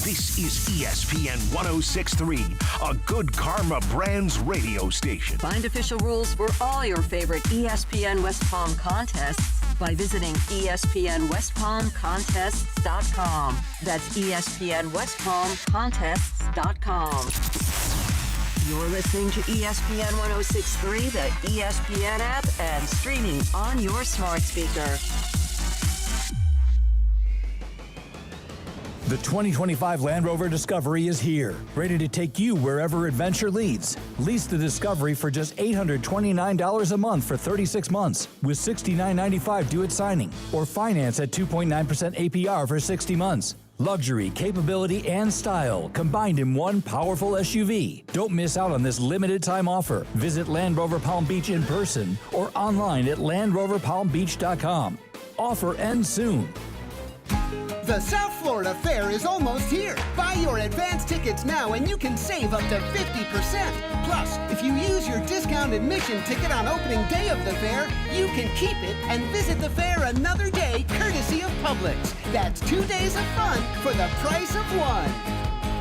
This is ESPN 106.3, a Good Karma Brands radio station. Find official rules for all your favorite ESPN West Palm contests by visiting ESPNWestPalmContests.com. That's ESPNWestPalmContests.com. You're listening to ESPN 106.3, the ESPN app, and streaming on your smart speaker. The 2025 Land Rover Discovery is here, ready to take you wherever adventure leads. Lease the Discovery for just $829 a month for 36 months with $69.95 due at signing, or finance at 2.9% APR for 60 months. Luxury, capability, and style combined in one powerful SUV. Don't miss out on this limited time offer. Visit Land Rover Palm Beach in person or online at LandRoverPalmBeach.com. Offer ends soon. The South Florida Fair is almost here. Buy your advance tickets now and you can save up to 50%. Plus, if you use your discount admission ticket on opening day of the fair, you can keep it and visit the fair another day courtesy of Publix. That's 2 days of fun for the price of one.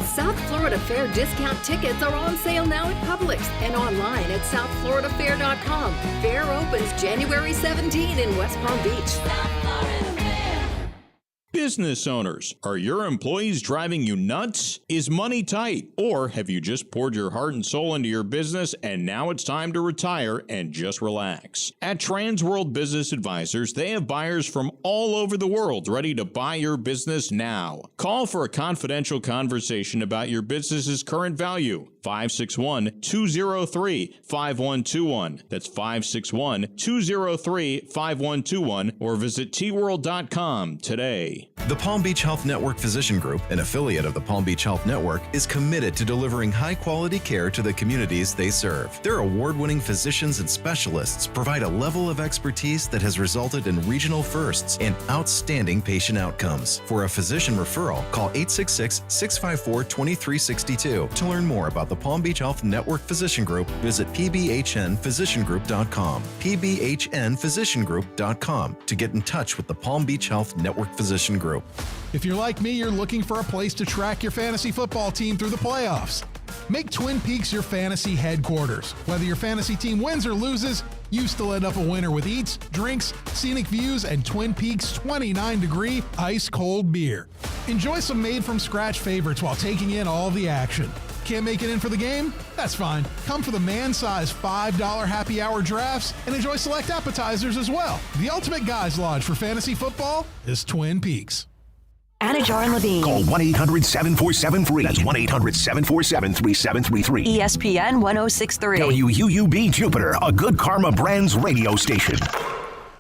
South Florida Fair discount tickets are on sale now at Publix and online at southfloridafair.com. Fair opens January 17 in West Palm Beach. South Florida Fair. Business owners, are your employees driving you nuts? Is money tight? Or have you just poured your heart and soul into your business and now it's time to retire and just relax? At Transworld Business Advisors, they have buyers from all over the world ready to buy your business now. Call for a confidential conversation about your business's current value. 561-203-5121. That's 561-203-5121 or visit tworld.com today. The Palm Beach Health Network Physician Group, an affiliate of the Palm Beach Health Network, is committed to delivering high-quality care to the communities they serve. Their award-winning physicians and specialists provide a level of expertise that has resulted in regional firsts and outstanding patient outcomes. For a physician referral, call 866-654-2362. To learn more about the Palm Beach Health Network Physician Group, visit pbhnphysiciangroup.com, pbhnphysiciangroup.com to get in touch with the Palm Beach Health Network Physician Group. If you're like me, you're looking for a place to track your fantasy football team through the playoffs. Make Twin Peaks your fantasy headquarters. Whether your fantasy team wins or loses, you still end up a winner with eats, drinks, scenic views, and Twin Peaks 29-degree ice-cold beer. Enjoy some made-from-scratch favorites while taking in all the action. Can't make it in for the game? That's fine. Come for the man-sized $5 happy hour drafts and enjoy select appetizers as well. The ultimate guys lodge for fantasy football is Twin Peaks. Anajar and Levine. Call 1-800-747-FREE. That's 1-800-747-3733. ESPN 106.3. WUUB Jupiter, a Good Karma Brands radio station.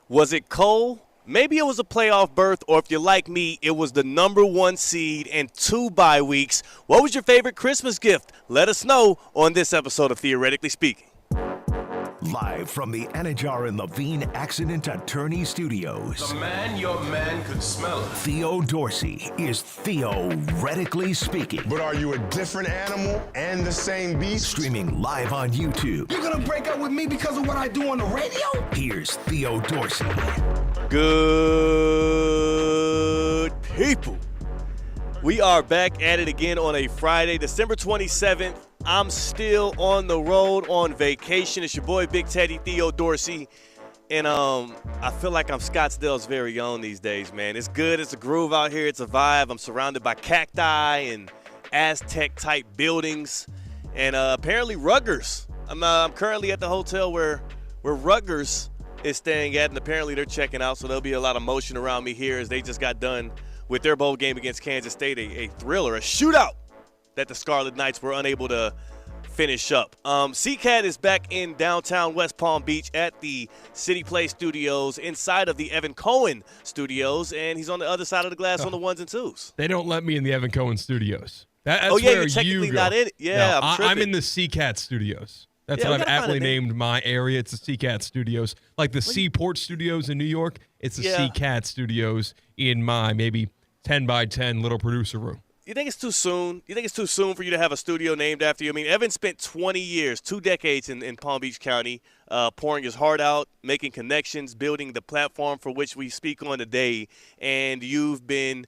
Was it Cole? Maybe it was a playoff berth, or if you're like me, it was the number 1 seed and 2 bye weeks. What was your favorite Christmas gift? Let us know on this episode of Theoretically Speaking. Live from the Anajar and Levine Accident Attorney Studios. The man your man could smell it. Theo Dorsey is Theoretically Speaking. But are you a different animal and the same beast? Streaming live on YouTube. You're gonna break up with me because of what I do on the radio? Here's Theo Dorsey. Good people. We are back at it again on a Friday, December 27th. I'm still on the road on vacation. It's your boy, Big Teddy, Theo Dorsey. And I feel like I'm Scottsdale's very own these days, man. It's good. It's a groove out here. It's a vibe. I'm surrounded by cacti and Aztec-type buildings. And apparently Rutgers. I'm currently at the hotel where Rutgers is staying at, and apparently they're checking out, so there'll be a lot of motion around me here as they just got done with their bowl game against Kansas State, a thriller, a shootout that the Scarlet Knights were unable to finish up. CCAT is back in downtown West Palm Beach at the City Play Studios inside of the Evan Cohen Studios, and he's on the other side of the glass on the ones and twos. They don't let me in the Evan Cohen Studios. That's oh, yeah, where you're technically you go. not in it. Yeah, no, I'm in the CCAT Studios. That's what I've aptly named my area. It's the CCAT Studios. Like the Seaport Studios in New York, it's the CCAT Studios in my maybe 10 by 10 little producer room. You think it's too soon? You think it's too soon for you to have a studio named after you? I mean, Evan spent 20 years, 2 decades in Palm Beach County, pouring his heart out, making connections, building the platform for which we speak on today. And you've been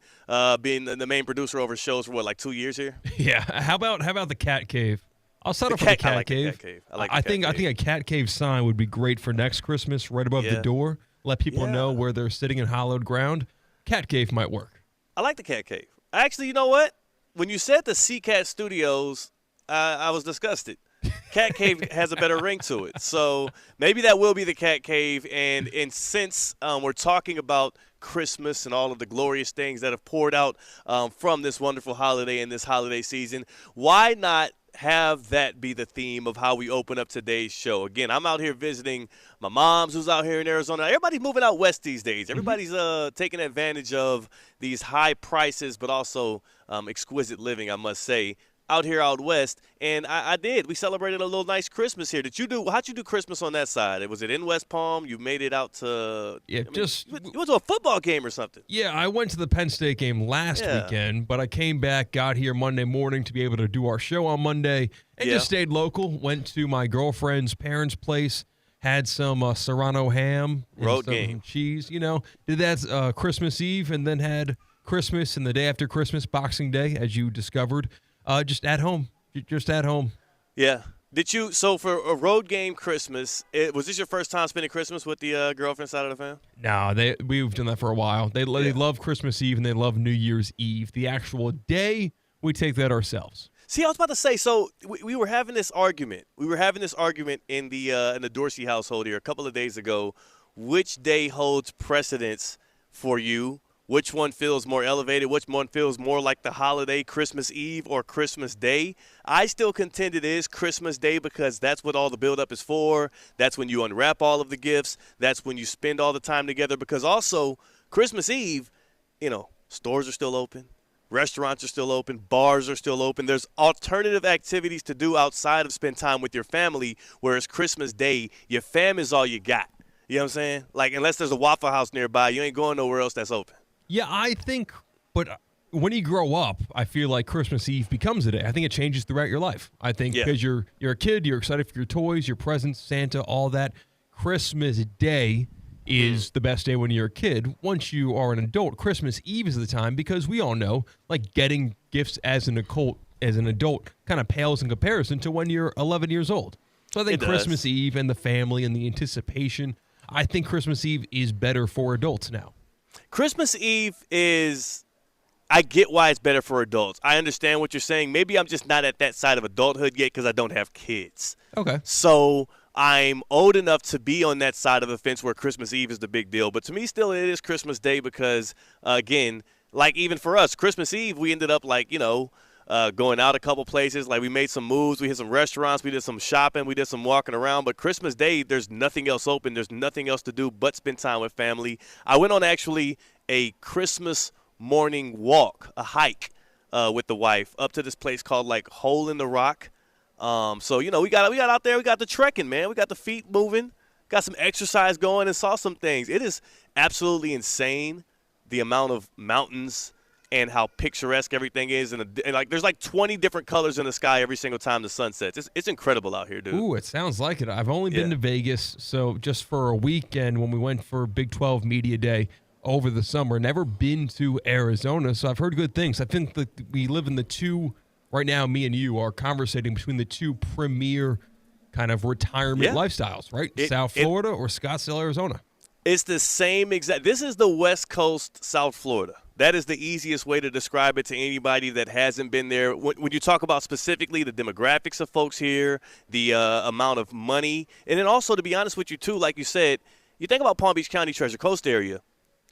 being the main producer over shows for, like 2 years here? Yeah. How about the Cat Cave? I'll settle for the Cat Cave. I think a Cat Cave sign would be great for next Christmas, right above the door. Let people know where they're sitting in hallowed ground. Cat Cave might work. I like the Cat Cave. Actually, you know what? When you said the CCAT Studios, I was disgusted. Cat Cave has a better ring to it. So maybe that will be the Cat Cave. And since we're talking about Christmas and all of the glorious things that have poured out from this wonderful holiday and this holiday season, why not have that be the theme of how we open up today's show? Again, I'm out here visiting my mom's who's out here in Arizona. Everybody's moving out west these days. Everybody's taking advantage of these high prices but also exquisite living, I must say, out here out west. And I did. We celebrated a little nice Christmas here. How'd you do Christmas on that side? Was it in West Palm? You made it out to you went to a football game or something. Yeah, I went to the Penn State game last weekend, but I came back, got here Monday morning to be able to do our show on Monday, and just stayed local. Went to my girlfriend's parents' place, had some Serrano ham, and some cheese. You know, did that Christmas Eve, and then had Christmas and the day after Christmas, Boxing Day, as you discovered. Just at home. Yeah. So for a road game Christmas, was this your first time spending Christmas with the girlfriend side of the fam? No, we've done that for a while. They love Christmas Eve and they love New Year's Eve. The actual day, we take that ourselves. See, I was about to say, so we were having this argument. We were having this argument in the Dorsey household here a couple of days ago. Which day holds precedence for you? Which one feels more elevated? Which one feels more like the holiday, Christmas Eve or Christmas Day? I still contend it is Christmas Day because that's what all the buildup is for. That's when you unwrap all of the gifts. That's when you spend all the time together because also Christmas Eve, stores are still open. Restaurants are still open. Bars are still open. There's alternative activities to do outside of spend time with your family, whereas Christmas Day, your fam is all you got. You know what I'm saying? Like, unless there's a Waffle House nearby, you ain't going nowhere else that's open. Yeah, I think, but when you grow up, I feel like Christmas Eve becomes a day. I think it changes throughout your life. I think because you're a kid, you're excited for your toys, your presents, Santa, all that. Christmas Day is the best day when you're a kid. Once you are an adult, Christmas Eve is the time because we all know, like, getting gifts as an adult kind of pales in comparison to when you're 11 years old. So I think Christmas Eve and the family and the anticipation, I think Christmas Eve is better for adults now. Christmas Eve I get why it's better for adults. I understand what you're saying. Maybe I'm just not at that side of adulthood yet because I don't have kids. Okay. So I'm old enough to be on that side of the fence where Christmas Eve is the big deal. But to me, still, it is Christmas Day because, again, like even for us, Christmas Eve, we ended up going out a couple places. Like we made some moves. We hit some restaurants. We did some shopping. We did some walking around. But Christmas Day, there's nothing else open. There's nothing else to do but spend time with family. I went on actually a Christmas morning walk, a hike with the wife up to this place called like Hole in the Rock. So, we got out there. We got the trekking, man. We got the feet moving. Got some exercise going and saw some things. It is absolutely insane the amount of mountains and how picturesque everything is. And there's like 20 different colors in the sky every single time the sun sets. It's incredible out here, dude. Ooh, it sounds like it. I've only been to Vegas, so just for a weekend when we went for Big 12 Media Day over the summer. Never been to Arizona, so I've heard good things. I think that we live in the two, right now me and you are conversating between the two premier kind of retirement lifestyles, right? South Florida or Scottsdale, Arizona. It's the same exact. This is the West Coast, South Florida. That is the easiest way to describe it to anybody that hasn't been there. When you talk about specifically the demographics of folks here, the amount of money, and then also, to be honest with you, too, like you said, you think about Palm Beach County, Treasure Coast area.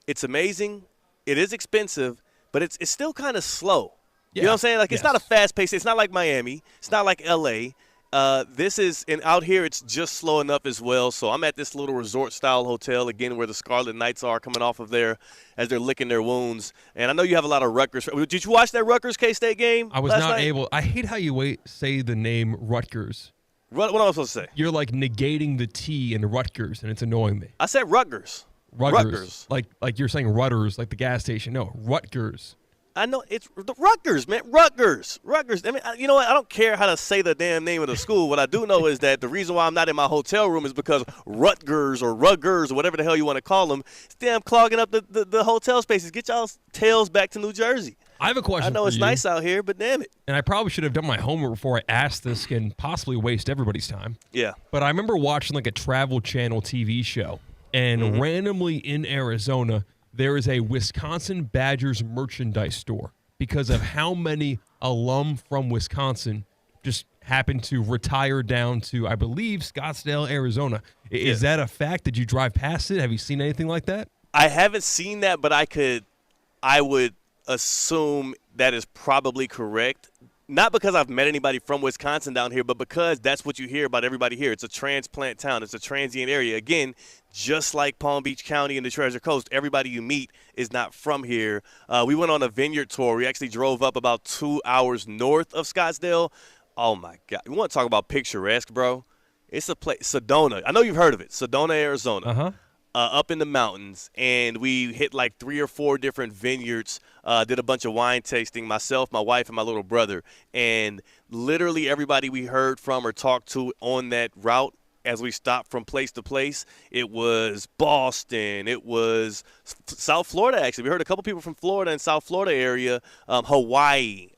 It's amazing. It is expensive, but it's still kind of slow. Yeah. You know what I'm saying? Like, it's not a fast pace. It's not like Miami. It's not like L.A. And out here, it's just slow enough as well. So I'm at this little resort-style hotel, again, where the Scarlet Knights are coming off of there as they're licking their wounds. And I know you have a lot of Rutgers. Did you watch that Rutgers K-State game? I was not able. I hate how you say the name Rutgers. What am I supposed to say? You're like negating the T in Rutgers, and it's annoying me. I said Rutgers. Rutgers. Like you're saying Rudders, like the gas station. No, Rutgers. I know it's the Rutgers, man. Rutgers. I mean, you know what? I don't care how to say the damn name of the school. What I do know is that the reason why I'm not in my hotel room is because Rutgers or whatever the hell you want to call them, is damn clogging up the hotel spaces. Get y'all's tails back to New Jersey. I have a question. I know for it's you, nice out here, but damn it. And I probably should have done my homework before I asked this and possibly waste everybody's time. Yeah. But I remember watching like a Travel Channel TV show, and randomly in Arizona, there is a Wisconsin Badgers merchandise store because of how many alum from Wisconsin just happened to retire down to, I believe, Scottsdale, Arizona. Is that a fact? Did you drive past it? Have you seen anything like that? I haven't seen that, but I would assume that is probably correct. Not because I've met anybody from Wisconsin down here, but because that's what you hear about everybody here. It's a transplant town. It's a transient area. Again, just like Palm Beach County and the Treasure Coast, everybody you meet is not from here. We went on a vineyard tour. We actually drove up about 2 hours north of Scottsdale. Oh, my God. You want to talk about picturesque, bro? It's a place, Sedona. I know you've heard of it, Sedona, Arizona. Up in the mountains, and we hit like 3 or 4 different vineyards, did a bunch of wine tasting, myself, my wife, and my little brother. And literally everybody we heard from or talked to on that route as we stopped from place to place, it was Boston, it was South Florida, actually. We heard a couple people from Florida and South Florida area, Hawaii.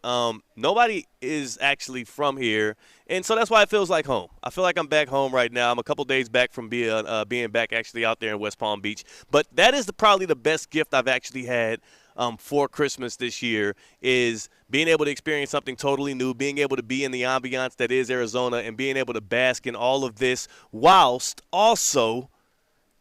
Nobody is actually from here. And so that's why it feels like home. I feel like I'm back home right now. I'm a couple days back from being back actually out there in West Palm Beach. But that is probably the best gift I've actually had for Christmas this year, is being able to experience something totally new, being able to be in the ambiance that is Arizona, and being able to bask in all of this whilst also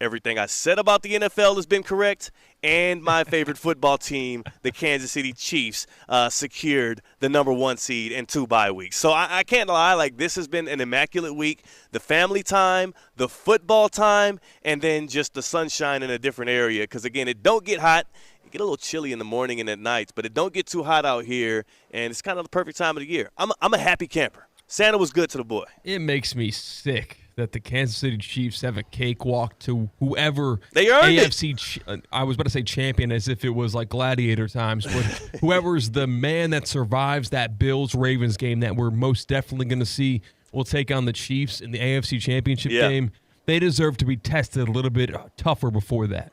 everything I said about the NFL has been correct, and my favorite football team, the Kansas City Chiefs, secured the number 1 seed and 2 bye weeks. So I can't lie, like, this has been an immaculate week. The family time, the football time, and then just the sunshine in a different area. Because, again, it don't get hot. It get a little chilly in the morning and at night, but it don't get too hot out here, and it's kind of the perfect time of the year. I'm a happy camper. Santa was good to the boy. It makes me sick that the Kansas City Chiefs have a cakewalk to whoever they earned AFC. I was about to say champion as if it was like gladiator times, but whoever's the man that survives that Bills-Ravens game that we're most definitely going to see will take on the Chiefs in the AFC championship game. They deserve to be tested a little bit tougher before that.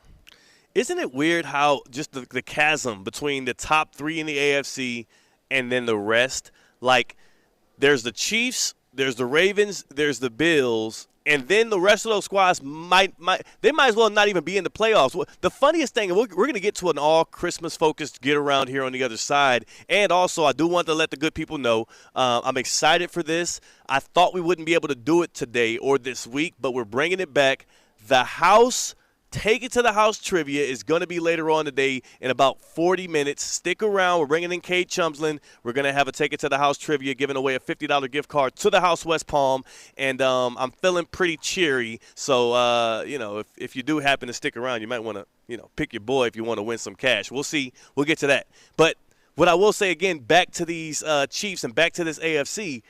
Isn't it weird how just the chasm between the top 3 in the AFC and then the rest? Like, there's the Chiefs, there's the Ravens, there's the Bills, and then the rest of those squads might as well not even be in the playoffs. The funniest thing, and we're going to get to an all Christmas-focused get-around here on the other side, and also I do want to let the good people know I'm excited for this. I thought we wouldn't be able to do it today or this week, but we're bringing it back. The house Take It to the House trivia is going to be later on today in about 40 minutes. Stick around. We're bringing in Kate Chumsland. We're going to have a Take It to the House trivia, giving away a $50 gift card to the House West Palm. And I'm feeling pretty cheery. So, if you do happen to stick around, you might want to, pick your boy if you want to win some cash. We'll see. We'll get to that. But what I will say, again, back to these Chiefs and back to this AFC,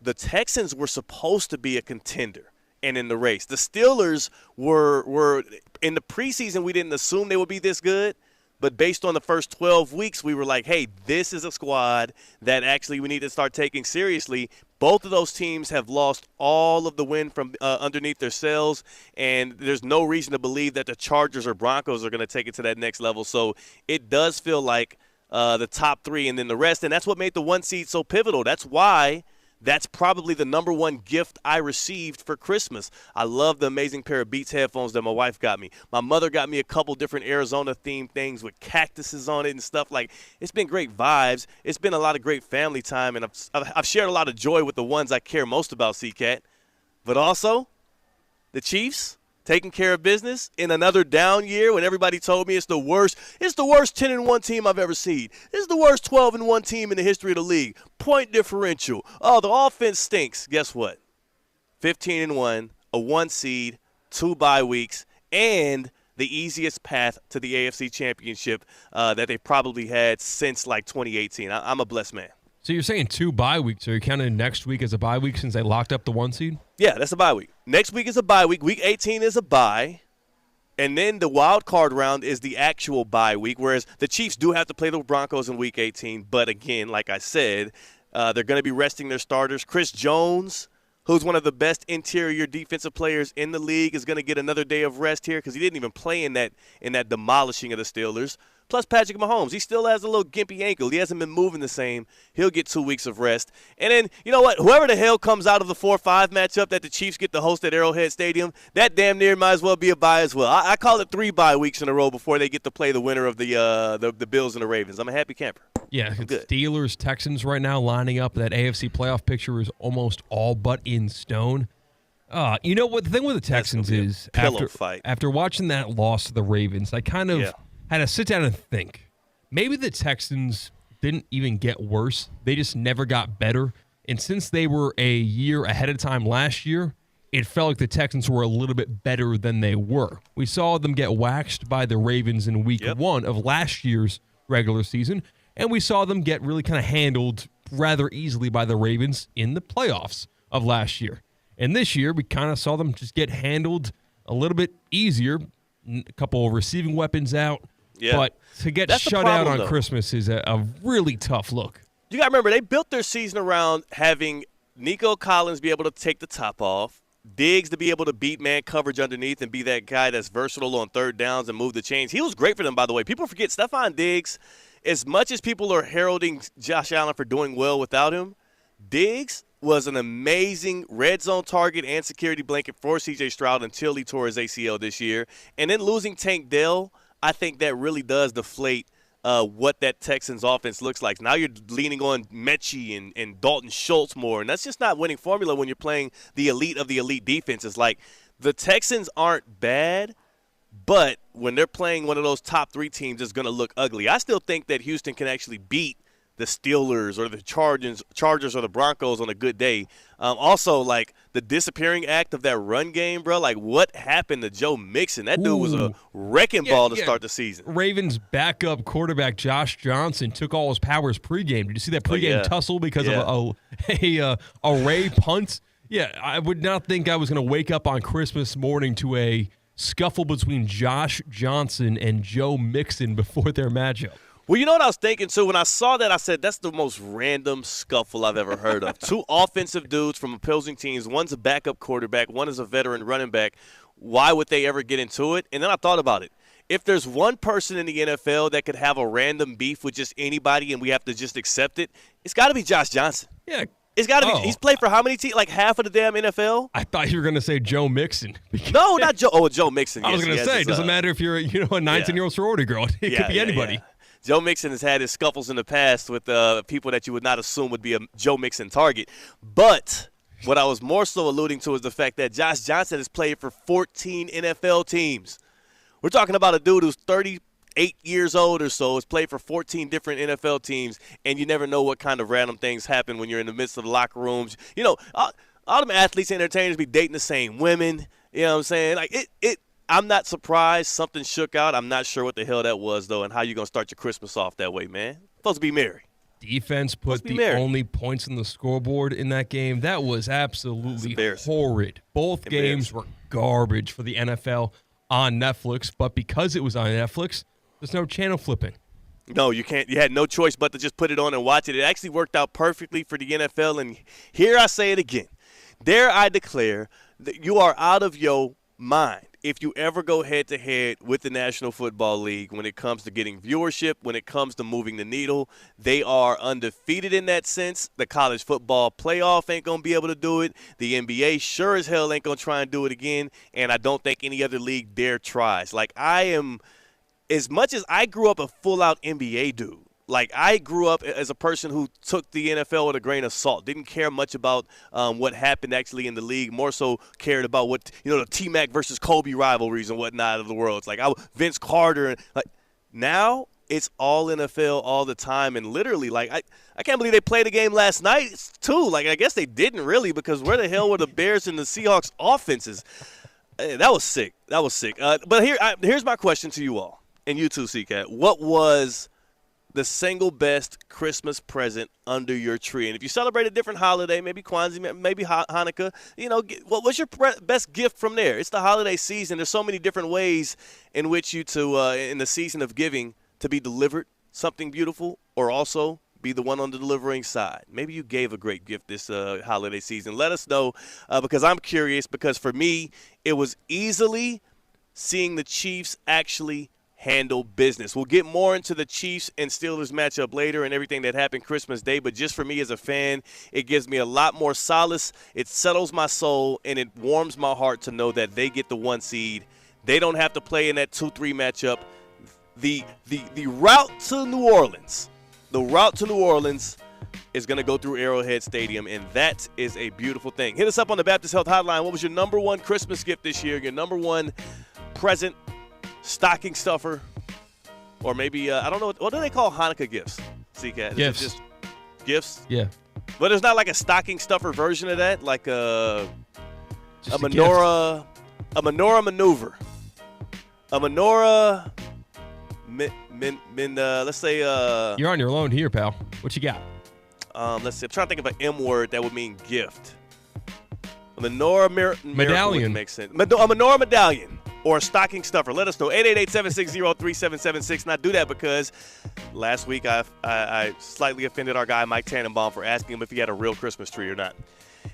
the Texans were supposed to be a contender and in the race. The Steelers were in the preseason, we didn't assume they would be this good, but based on the first 12 weeks, we were like, hey, this is a squad that actually we need to start taking seriously. Both of those teams have lost all of the wind from underneath their sails, and there's no reason to believe that the Chargers or Broncos are going to take it to that next level. So it does feel like the top 3 and then the rest, and that's what made the 1 seed so pivotal. That's why that's probably the number 1 gift I received for Christmas. I love the amazing pair of Beats headphones that my wife got me. My mother got me a couple different Arizona-themed things with cactuses on it and stuff. Like, it's been great vibes. It's been a lot of great family time, and I've shared a lot of joy with the ones I care most about, C-Cat. But also, the Chiefs taking care of business in another down year when everybody told me it's the worst 10-1 team I've ever seen. This is the worst 12-1 team in the history of the league. Point differential. Oh, the offense stinks. Guess what? 15-1, a 1 seed, 2 bye weeks, and the easiest path to the AFC Championship that they probably had since like 2018. I'm a blessed man. So you're saying 2 bye weeks. Are you counting next week as a bye week since they locked up the 1 seed? Yeah, that's a bye week. Next week is a bye week. Week 18 is a bye. And then the wild card round is the actual bye week, whereas the Chiefs do have to play the Broncos in Week 18. But, again, like I said, they're going to be resting their starters. Chris Jones, who's one of the best interior defensive players in the league, is going to get another day of rest here because he didn't even play in that demolishing of the Steelers. Plus Patrick Mahomes, he still has a little gimpy ankle. He hasn't been moving the same. He'll get 2 weeks of rest. And then, you know what? Whoever the hell comes out of the 4-5 matchup that the Chiefs get to host at Arrowhead Stadium, that damn near might as well be a bye as well. I call it 3 bye weeks in a row before they get to play the winner of the Bills and the Ravens. I'm a happy camper. Yeah, it's Steelers, Texans right now lining up. That AFC playoff picture is almost all but in stone. You know what? The thing with the Texans is after watching that loss to the Ravens, I kind of had to sit down and think. Maybe the Texans didn't even get worse. They just never got better. And since they were a year ahead of time last year, it felt like the Texans were a little bit better than they were. We saw them get waxed by the Ravens in week 1 of last year's regular season, and we saw them get really kind of handled rather easily by the Ravens in the playoffs of last year. And this year, we kind of saw them just get handled a little bit easier. A couple of receiving weapons out. Yeah. But to get shut out on Christmas is a really tough look. You got to remember, they built their season around having Nico Collins be able to take the top off, Diggs to be able to beat man coverage underneath and be that guy that's versatile on third downs and move the chains. He was great for them, by the way. People forget Stephon Diggs, as much as people are heralding Josh Allen for doing well without him, Diggs was an amazing red zone target and security blanket for C.J. Stroud until he tore his ACL this year. And then losing Tank Dell, I think that really does deflate what that Texans offense looks like. Now you're leaning on Mechie and Dalton Schultz more, and that's just not winning formula when you're playing the elite of the elite defenses. Like, the Texans aren't bad, but when they're playing one of those top 3 teams, it's going to look ugly. I still think that Houston can actually beat the Steelers or the Chargers or the Broncos on a good day. Also, like, the disappearing act of that run game, bro, like, what happened to Joe Mixon? That dude was a wrecking ball to start the season. Ravens backup quarterback Josh Johnson took all his powers pregame. Did you see that pregame tussle because of a Ray punt? Yeah, I would not think I was going to wake up on Christmas morning to a scuffle between Josh Johnson and Joe Mixon before their matchup. Well, you know what I was thinking, too? When I saw that, I said, that's the most random scuffle I've ever heard of. 2 offensive dudes from opposing teams. One's a backup quarterback. One is a veteran running back. Why would they ever get into it? And then I thought about it. If there's one person in the NFL that could have a random beef with just anybody and we have to just accept it, it's got to be Josh Johnson. Yeah. It's got to be. He's played for how many teams? Like half of the damn NFL? I thought you were going to say Joe Mixon. No, not Joe. Oh, Joe Mixon. I was going to say, it doesn't matter if you're a 19-year-old sorority girl. It could be anybody. Yeah. Joe Mixon has had his scuffles in the past with people that you would not assume would be a Joe Mixon target. But what I was more so alluding to is the fact that Josh Johnson has played for 14 NFL teams. We're talking about a dude who's 38 years old or so, has played for 14 different NFL teams, and you never know what kind of random things happen when you're in the midst of the locker rooms. You know, all them athletes and entertainers be dating the same women. You know what I'm saying? Like, I'm not surprised something shook out. I'm not sure what the hell that was, though, and how you going to start your Christmas off that way, man. Supposed to be merry. Defense put the only points on the scoreboard in that game. That was absolutely horrid. Both games were garbage for the NFL on Netflix, but because it was on Netflix, there's no channel flipping. No, you can't. You had no choice but to just put it on and watch it. It actually worked out perfectly for the NFL, and here I say it again. Dare I declare that you are out of your mind if you ever go head-to-head with the National Football League when it comes to getting viewership, when it comes to moving the needle. They are undefeated in that sense. The college football playoff ain't going to be able to do it. The NBA sure as hell ain't going to try and do it again, and I don't think any other league dare tries. Like, I am, as much as I grew up a full-out NBA dude, like, I grew up as a person who took the NFL with a grain of salt, didn't care much about what happened actually in the league, more so cared about what, the T-Mac versus Kobe rivalries and whatnot of the world. It's like Vince Carter. And like, now it's all NFL all the time. And literally, like, I can't believe they played a game last night, too. Like, I guess they didn't really, because where the hell were the Bears and the Seahawks offenses? That was sick. But here's my question to you all, and you too, C-Cat. What was the single best Christmas present under your tree? And if you celebrate a different holiday, maybe Kwanzaa, maybe Hanukkah, what's your best gift from there? It's the holiday season. There's so many different ways in which in the season of giving, to be delivered something beautiful or also be the one on the delivering side. Maybe you gave a great gift this holiday season. Let us know because I'm curious, because for me, it was easily seeing the Chiefs actually handle business. We'll get more into the Chiefs and Steelers matchup later and everything that happened Christmas Day, but just for me as a fan, it gives me a lot more solace. It settles my soul, and it warms my heart to know that they get the 1 seed. They don't have to play in that 2-3 matchup. The route to New Orleans, is going to go through Arrowhead Stadium, and that is a beautiful thing. Hit us up on the Baptist Health Hotline. What was your number one Christmas gift this year? Your number one present, stocking stuffer, or maybe I don't know, what do they call Hanukkah gifts? CCAT? Gifts. Just gifts? Yeah. But there's not like a stocking stuffer version of that, like a menorah, a menorah maneuver, a menorah. Let's say. You're on your own here, pal. What you got? Let's see. I'm trying to think of an M word that would mean gift. A menorah medallion makes sense. A menorah medallion. Or a stocking stuffer. Let us know. 888-760-3776. Not do that because last week I slightly offended our guy Mike Tannenbaum for asking him if he had a real Christmas tree or not.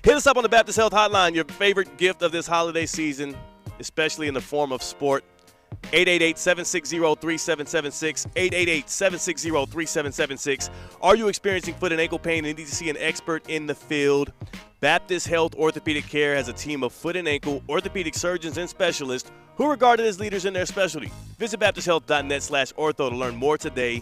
Hit us up on the Baptist Health Hotline. Your favorite gift of this holiday season, especially in the form of sport. 888-760-3776. 888-760-3776. Are you experiencing foot and ankle pain and need to see an expert in the field? Baptist Health Orthopedic Care has a team of foot and ankle orthopedic surgeons and specialists who are regarded as leaders in their specialty. Visit baptisthealth.net/ortho to learn more today.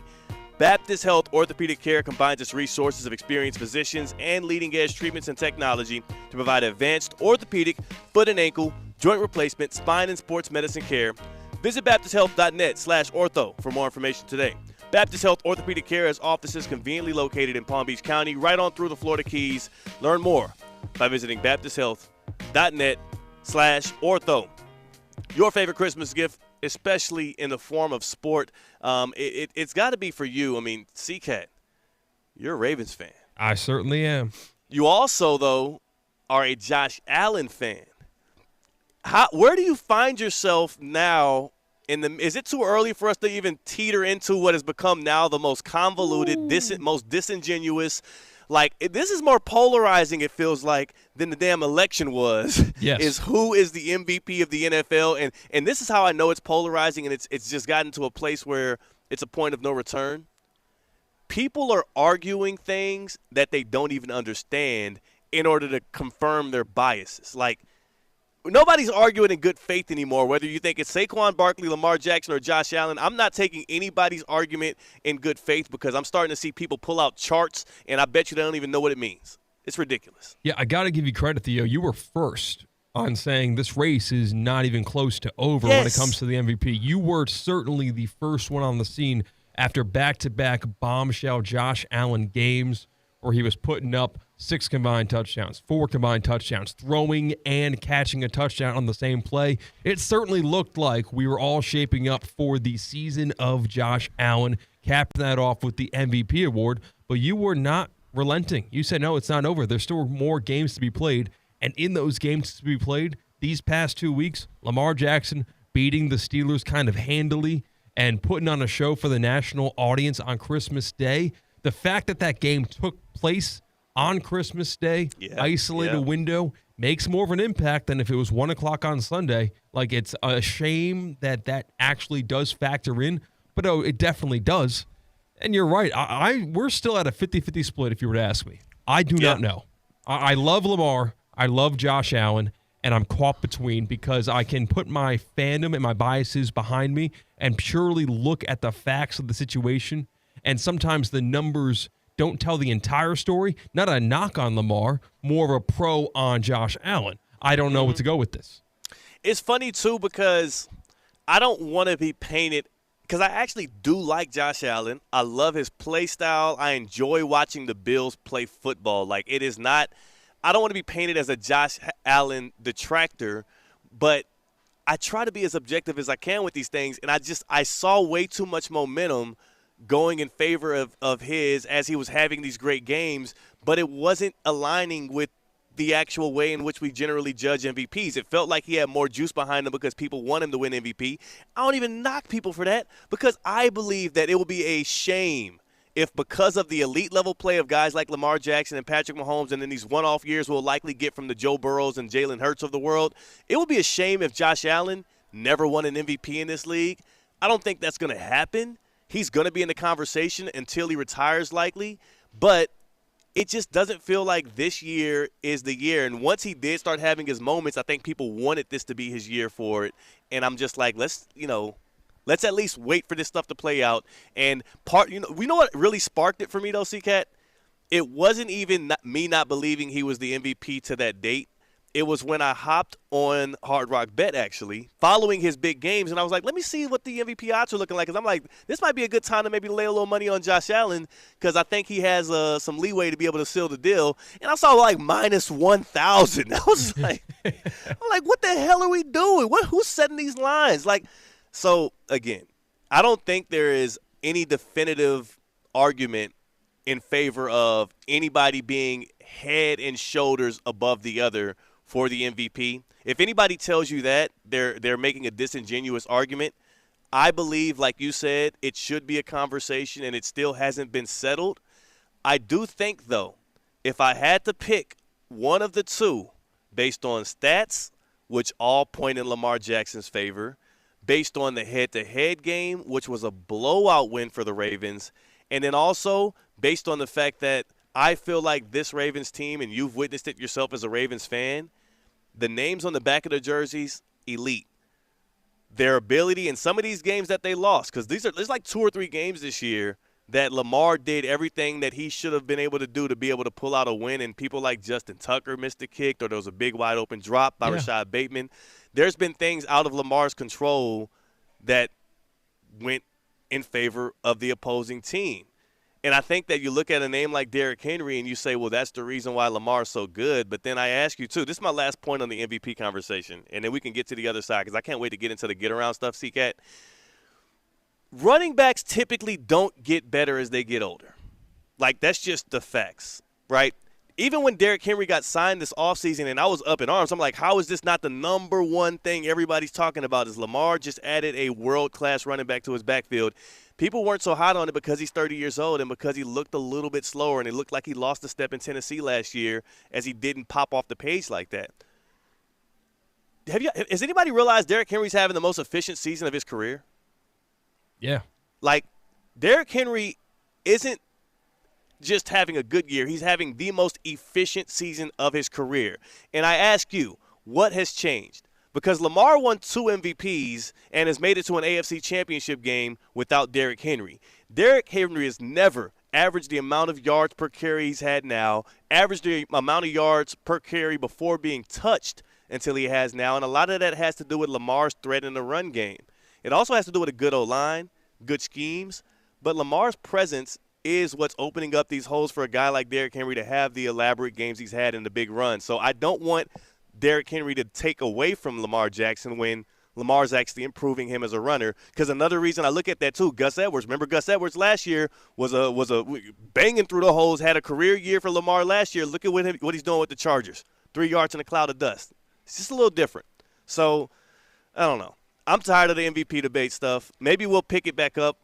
Baptist Health Orthopedic Care combines its resources of experienced physicians and leading-edge treatments and technology to provide advanced orthopedic, foot and ankle, joint replacement, spine, and sports medicine care. Visit baptisthealth.net/ortho for more information today. Baptist Health Orthopedic Care has offices conveniently located in Palm Beach County, right on through the Florida Keys. Learn more by visiting baptisthealth.net/ortho. Your favorite Christmas gift, especially in the form of sport, it's got to be for you. I mean, CCAT, you're a Ravens fan. I certainly am. You also, though, are a Josh Allen fan. Where do you find yourself now? Is it too early for us to even teeter into what has become now the most convoluted, most disingenuous? This is more polarizing, it feels like, than the damn election was. Yes. Is who is the MVP of the NFL. And this is how I know it's polarizing, and it's just gotten to a place where it's a point of no return. People are arguing things that they don't even understand in order to confirm their biases. Nobody's arguing in good faith anymore, whether you think it's Saquon Barkley, Lamar Jackson, or Josh Allen. I'm not taking anybody's argument in good faith because I'm starting to see people pull out charts, and I bet you they don't even know what it means. It's ridiculous. Yeah, I got to give you credit, Theo. You were first on saying this race is not even close to over when it comes to the MVP. You were certainly the first one on the scene after back-to-back bombshell Josh Allen games where he was putting up 6 combined touchdowns, 4 combined touchdowns, throwing and catching a touchdown on the same play. It certainly looked like we were all shaping up for the season of Josh Allen, capping that off with the MVP award, but you were not relenting. You said, no, it's not over. There's still more games to be played, and in those games to be played, these past 2 weeks, Lamar Jackson beating the Steelers kind of handily and putting on a show for the national audience on Christmas Day. The fact that that game took place on Christmas Day, isolated window, makes more of an impact than if it was 1 o'clock on Sunday. It's a shame that actually does factor in, but it definitely does. And you're right. We're still at a 50-50 split, if you were to ask me. I do not know. I love Lamar. I love Josh Allen, and I'm caught between because I can put my fandom and my biases behind me and purely look at the facts of the situation. And sometimes the numbers don't tell the entire story. Not a knock on Lamar, more of a pro on Josh Allen. I don't know what to go with this. It's funny, too, because I don't want to be painted – because I actually do like Josh Allen. I love his play style. I enjoy watching the Bills play football. It is not – I don't want to be painted as a Josh Allen detractor, but I try to be as objective as I can with these things. And I saw way too much momentum going in favor of his as he was having these great games, but it wasn't aligning with the actual way in which we generally judge MVPs. It felt like he had more juice behind him because people want him to win MVP. I don't even knock people for that because I believe that it would be a shame if because of the elite level play of guys like Lamar Jackson and Patrick Mahomes and then these one-off years we'll likely get from the Joe Burrows and Jalen Hurts of the world, it would be a shame if Josh Allen never won an MVP in this league. I don't think that's going to happen. He's going to be in the conversation until he retires likely, but it just doesn't feel like this year is the year. And once he did start having his moments, I think people wanted this to be his year for it. And I'm just like, let's at least wait for this stuff to play out. And we know what really sparked it for me though, C-Cat? It wasn't even me not believing he was the MVP to that date. It was when I hopped on Hard Rock Bet, actually, following his big games, and I was like, let me see what the MVP odds are looking like, because I'm like, this might be a good time to maybe lay a little money on Josh Allen, because I think he has some leeway to be able to seal the deal. And I saw like minus 1,000. I was like, what the hell are we doing? Who's setting these lines? So, again, I don't think there is any definitive argument in favor of anybody being head and shoulders above the other for the MVP. If anybody tells you that, they're making a disingenuous argument. I believe, like you said, it should be a conversation, and it still hasn't been settled. I do think, though, if I had to pick one of the two based on stats, which all point in Lamar Jackson's favor, based on the head-to-head game, which was a blowout win for the Ravens, and then also based on the fact that I feel like this Ravens team, and you've witnessed it yourself as a Ravens fan, the names on the back of the jerseys, elite. Their ability in some of these games that they lost, because there's like 2 or 3 games this year that Lamar did everything that he should have been able to do to be able to pull out a win, and people like Justin Tucker missed a kick, or there was a big wide open drop by Rashad Bateman. There's been things out of Lamar's control that went in favor of the opposing team. And I think that you look at a name like Derrick Henry and you say, well, that's the reason why Lamar's so good. But then I ask you, too, this is my last point on the MVP conversation, and then we can get to the other side because I can't wait to get into the get-around stuff, C-Cat. Running backs typically don't get better as they get older. That's just the facts, right? Even when Derrick Henry got signed this offseason and I was up in arms, I'm like, how is this not the number one thing everybody's talking about? Is Lamar just added a world-class running back to his backfield? People weren't so hot on it because he's 30 years old and because he looked a little bit slower and it looked like he lost a step in Tennessee last year as he didn't pop off the page like that. Has anybody realized Derrick Henry's having the most efficient season of his career? Yeah. Derrick Henry isn't just having a good year. He's having the most efficient season of his career. And I ask you, what has changed? Because Lamar won 2 MVPs and has made it to an AFC championship game without Derrick Henry. Derrick Henry has never averaged the amount of yards per carry he's had now, averaged the amount of yards per carry before being touched until he has now. And a lot of that has to do with Lamar's threat in the run game. It also has to do with a good O-line, good schemes. But Lamar's presence is what's opening up these holes for a guy like Derrick Henry to have the elaborate games he's had in the big run. So I don't want Derrick Henry to take away from Lamar Jackson when Lamar's actually improving him as a runner. Because another reason I look at that too, Gus Edwards. Remember Gus Edwards last year was a banging through the holes, had a career year for Lamar last year. Look at what he's doing with the Chargers. 3 yards in a cloud of dust. It's just a little different. So, I don't know. I'm tired of the MVP debate stuff. Maybe we'll pick it back up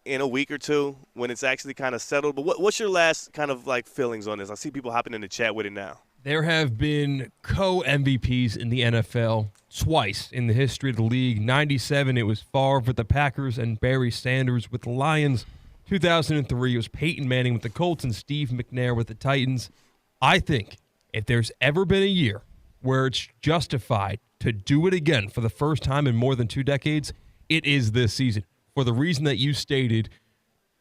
in a week or two when it's actually kind of settled. But what's your last kind of feelings on this? I see people hopping in the chat with it now. There have been co-MVPs in the NFL twice in the history of the league. 97, it was Favre with the Packers and Barry Sanders with the Lions. 2003, it was Peyton Manning with the Colts and Steve McNair with the Titans. I think if there's ever been a year where it's justified to do it again for the first time in more than 2 decades, it is this season. For the reason that you stated,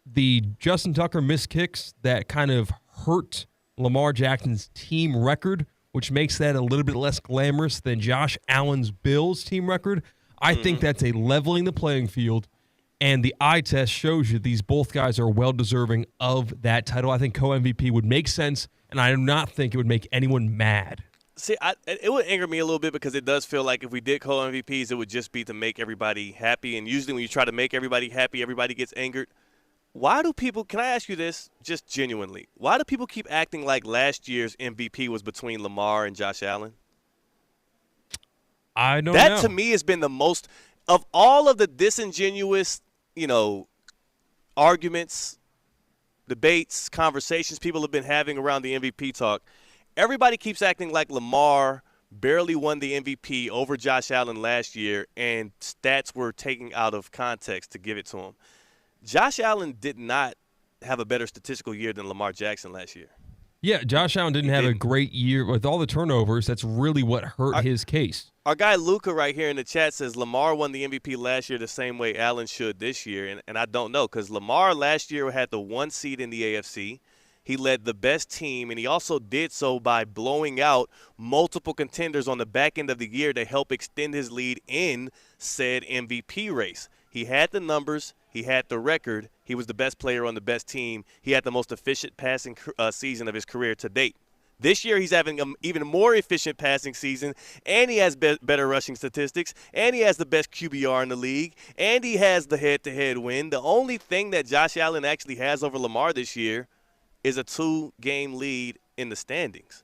the Justin Tucker missed kicks that kind of hurt Lamar Jackson's team record, which makes that a little bit less glamorous than Josh Allen's Bills team record. I think that's a leveling the playing field, and the eye test shows you these both guys are well-deserving of that title. I think co-MVP would make sense, and I do not think it would make anyone mad. See, it would anger me a little bit because it does feel like if we did co-MVPs, it would just be to make everybody happy, and usually when you try to make everybody happy, everybody gets angered. Why do people – can I ask you this just genuinely? Why do people keep acting like last year's MVP was between Lamar and Josh Allen? I don't know. That to me has been the most – of all of the disingenuous, arguments, debates, conversations people have been having around the MVP talk, everybody keeps acting like Lamar barely won the MVP over Josh Allen last year, and stats were taken out of context to give it to him. Josh Allen did not have a better statistical year than Lamar Jackson last year. Yeah, Josh Allen didn't have a great year with all the turnovers. That's really what hurt his case. Our guy Luca right here in the chat says Lamar won the MVP last year the same way Allen should this year, and I don't know because Lamar last year had the 1 seed in the AFC. He led the best team, and he also did so by blowing out multiple contenders on the back end of the year to help extend his lead in said MVP race. He had the numbers. He had the record. He was the best player on the best team. He had the most efficient passing season of his career to date. This year he's having an even more efficient passing season, and he has better rushing statistics, and he has the best QBR in the league, and he has the head-to-head win. The only thing that Josh Allen actually has over Lamar this year is a 2-game lead in the standings.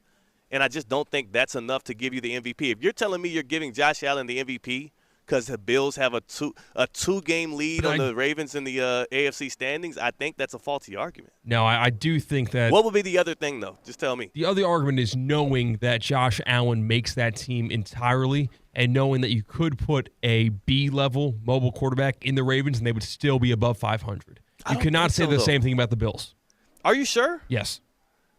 And I just don't think that's enough to give you the MVP. If you're telling me you're giving Josh Allen the MVP because the Bills have a two-game lead on the Ravens in the AFC standings, I think that's a faulty argument. No, I do think that. What would be the other thing, though? Just tell me. The other argument is knowing that Josh Allen makes that team entirely and knowing that you could put a B-level mobile quarterback in the Ravens and they would still be above 500. You cannot say the same thing about the Bills. Are you sure? Yes.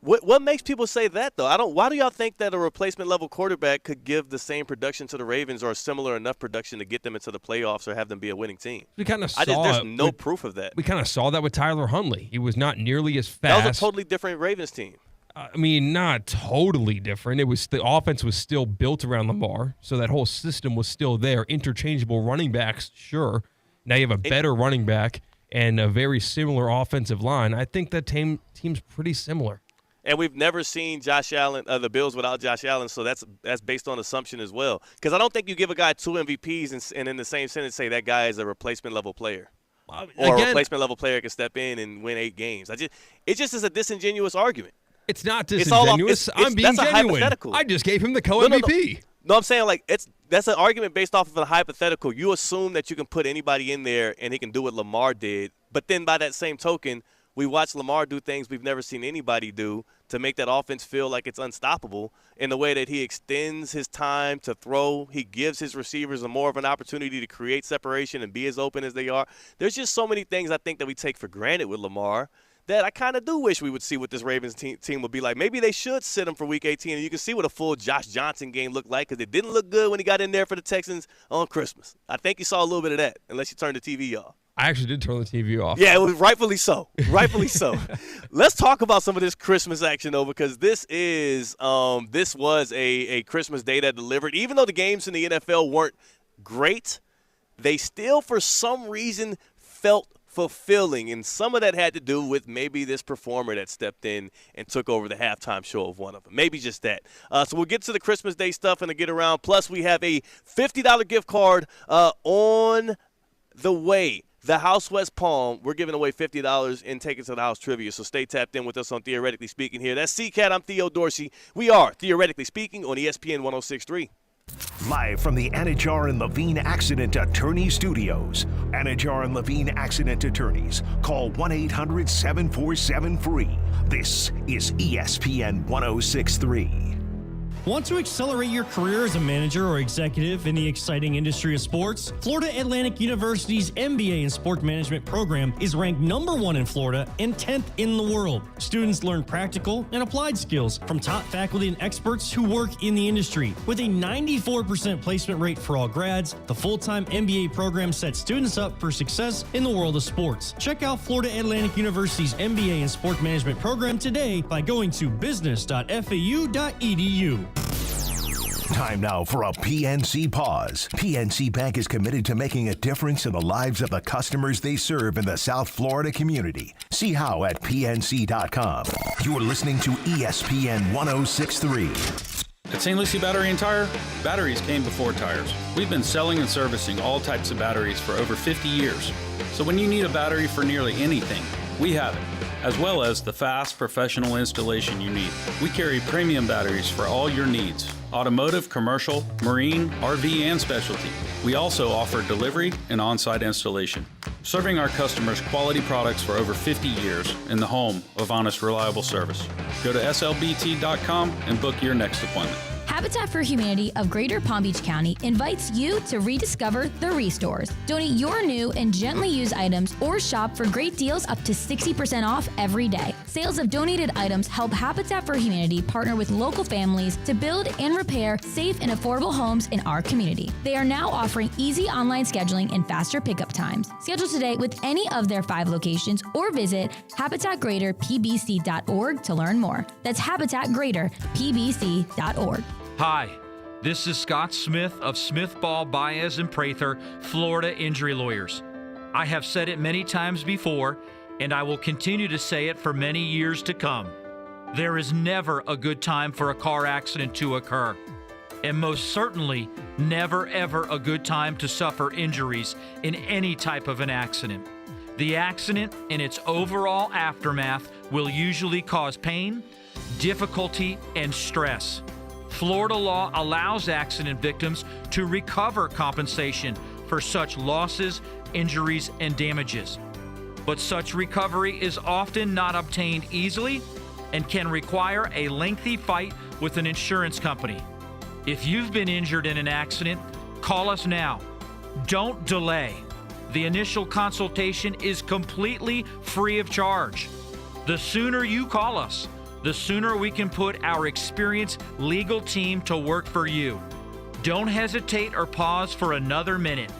What makes people say that, though? Why do y'all think that a replacement-level quarterback could give the same production to the Ravens or similar enough production to get them into the playoffs or have them be a winning team? We kind of saw there's no proof of that. We kind of saw that with Tyler Huntley. He was not nearly as fast. That was a totally different Ravens team. I mean, not totally different. It was the offense was still built around Lamar, so that whole system was still there. Interchangeable running backs, sure. Now you have a better running back and a very similar offensive line. I think that team's pretty similar. And we've never seen Josh Allen, the Bills without Josh Allen, so that's based on assumption as well. Because I don't think you give a guy 2 MVPs and in the same sentence say that guy is a replacement-level player. Or a replacement-level player can step in and win 8 games. It just is a disingenuous argument. It's not disingenuous. I'm being genuine. I just gave him the co-MVP. No, I'm saying that's an argument based off of a hypothetical. You assume that you can put anybody in there and he can do what Lamar did. But then by that same token, we watch Lamar do things we've never seen anybody do to make that offense feel like it's unstoppable in the way that he extends his time to throw. He gives his receivers more of an opportunity to create separation and be as open as they are. There's just so many things I think that we take for granted with Lamar that I kind of do wish we would see what this Ravens team would be like. Maybe they should sit him for Week 18, and you can see what a full Josh Johnson game looked like because it didn't look good when he got in there for the Texans on Christmas. I think you saw a little bit of that, unless you turned the TV off. I actually did turn the TV off. Yeah, it was rightfully so. Rightfully so. Let's talk about some of this Christmas action, though, because this was a Christmas day that delivered. Even though the games in the NFL weren't great, they still, for some reason, felt fulfilling, and some of that had to do with maybe this performer that stepped in and took over the halftime show of one of them. Maybe just that. So we'll get to the Christmas Day stuff and to get around. Plus, we have a $50 gift card on the way. The House West Palm, we're giving away $50 in tickets to the House Trivia, so stay tapped in with us on Theoretically Speaking here. That's C-Cat, I'm Theo Dorsey. We are Theoretically Speaking on ESPN 106.3. Live from the Anajar and Levine Accident Attorney Studios. Anajar and Levine Accident Attorneys. Call 1-800-747-FREE. This is ESPN 106.3. Want to accelerate your career as a manager or executive in the exciting industry of sports? Florida Atlantic University's MBA in Sport Management program is ranked #1 in Florida and 10th in the world. Students learn practical and applied skills from top faculty and experts who work in the industry. With a 94% placement rate for all grads, the full-time MBA program sets students up for success in the world of sports. Check out Florida Atlantic University's MBA in Sport Management program today by going to business.fau.edu. Time now for a PNC Pause. PNC Bank is committed to making a difference in the lives of the customers they serve in the South Florida community. See how at PNC.com. You're listening to ESPN 106.3. At St. Lucie Battery and Tire, batteries came before tires. We've been selling and servicing all types of batteries for over 50 years. So when you need a battery for nearly anything, we have it, as well as the fast, professional installation you need. We carry premium batteries for all your needs: automotive, commercial, marine, RV, and specialty. We also offer delivery and on-site installation, serving our customers quality products for over 50 years in the home of honest, reliable service. Go to slbt.com and book your next appointment. Habitat for Humanity of Greater Palm Beach County invites you to rediscover the Restores. Donate your new and gently used items or shop for great deals up to 60% off every day. Sales of donated items help Habitat for Humanity partner with local families to build and repair safe and affordable homes in our community. They are now offering easy online scheduling and faster pickup times. Schedule today with any of their 5 locations or visit habitatgreaterpbc.org to learn more. That's habitatgreaterpbc.org. Hi, this is Scott Smith of Smith Ball, Baez & Prather, Florida Injury Lawyers. I have said it many times before, and I will continue to say it for many years to come. There is never a good time for a car accident to occur, and most certainly never ever a good time to suffer injuries in any type of an accident. The accident and its overall aftermath will usually cause pain, difficulty, and stress. Florida law allows accident victims to recover compensation for such losses, injuries, and damages. But such recovery is often not obtained easily and can require a lengthy fight with an insurance company. If you've been injured in an accident, call us now. Don't delay. The initial consultation is completely free of charge. The sooner you call us, the sooner we can put our experienced legal team to work for you. Don't hesitate or pause for another minute.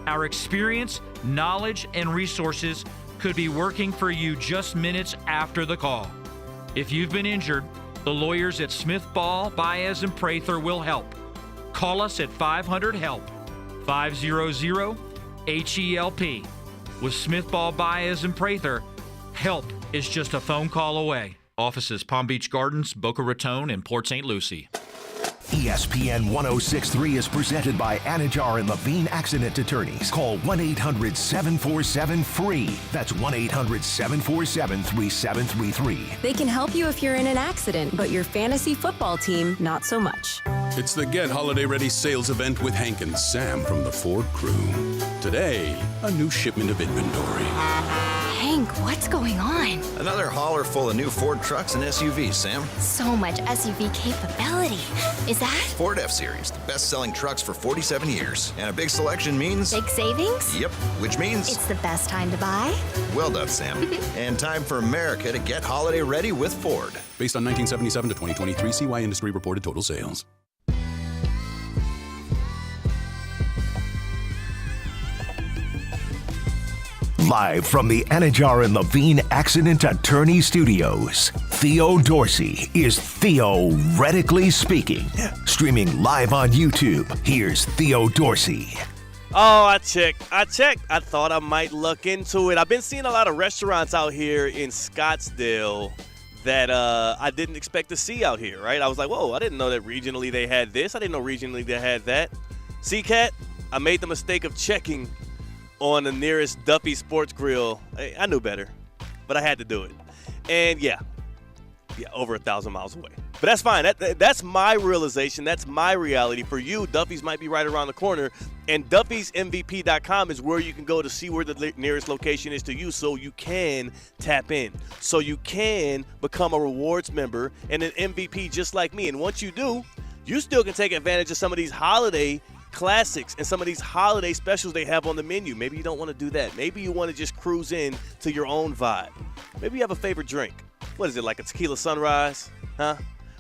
Our experience, knowledge, and resources could be working for you just minutes after the call. If you've been injured, the lawyers at Smith Ball, Baez & Prather will help. Call us at 500-HELP, 500-HELP. With Smith Ball, Baez & Prather, help is just a phone call away. Offices Palm Beach Gardens, Boca Raton, and Port St. Lucie. ESPN 1063 is presented by Anajar and Levine Accident Attorneys. Call 1-800-747-FREE. That's 1-800-747-3733. They can help you if you're in an accident, but your fantasy football team, not so much. It's the Get Holiday Ready sales event with Hank and Sam from the Ford crew. Today, a new shipment of inventory. Hank, what's going on? Another hauler full of new Ford trucks and SUVs, Sam. So much SUV capability. Is that? Ford F-Series, the best-selling trucks for 47 years. And a big selection means... big savings? Yep, which means... it's the best time to buy? Well done, Sam. And time for America to get holiday ready with Ford. Based on 1977 to 2023 CY Industry reported total sales. Live from the Anajar and Levine Accident Attorney Studios, Theo Dorsey is theoretically speaking. Streaming live on YouTube, here's Theo Dorsey. Oh, I checked. I thought I might look into it. I've been seeing a lot of restaurants out here in Scottsdale that I didn't expect to see out here, right? I was like, whoa, I didn't know that regionally they had this. I didn't know regionally they had that. See, Kat, I made the mistake of checking on the nearest Duffy Sports Grill. I knew better, but I had to do it. And yeah, over 1,000 miles away. But that's fine. That's my realization. That's my reality. For you, Duffy's might be right around the corner. And Duffy'sMVP.com is where you can go to see where the nearest location is to you so you can tap in. So you can become a rewards member and an MVP just like me. And once you do, you still can take advantage of some of these holiday classics and some of these holiday specials they have on the menu. Maybe you don't want to do that. Maybe you want to just cruise in to your own vibe. Maybe you have a favorite drink. What is it, like a tequila sunrise? Huh?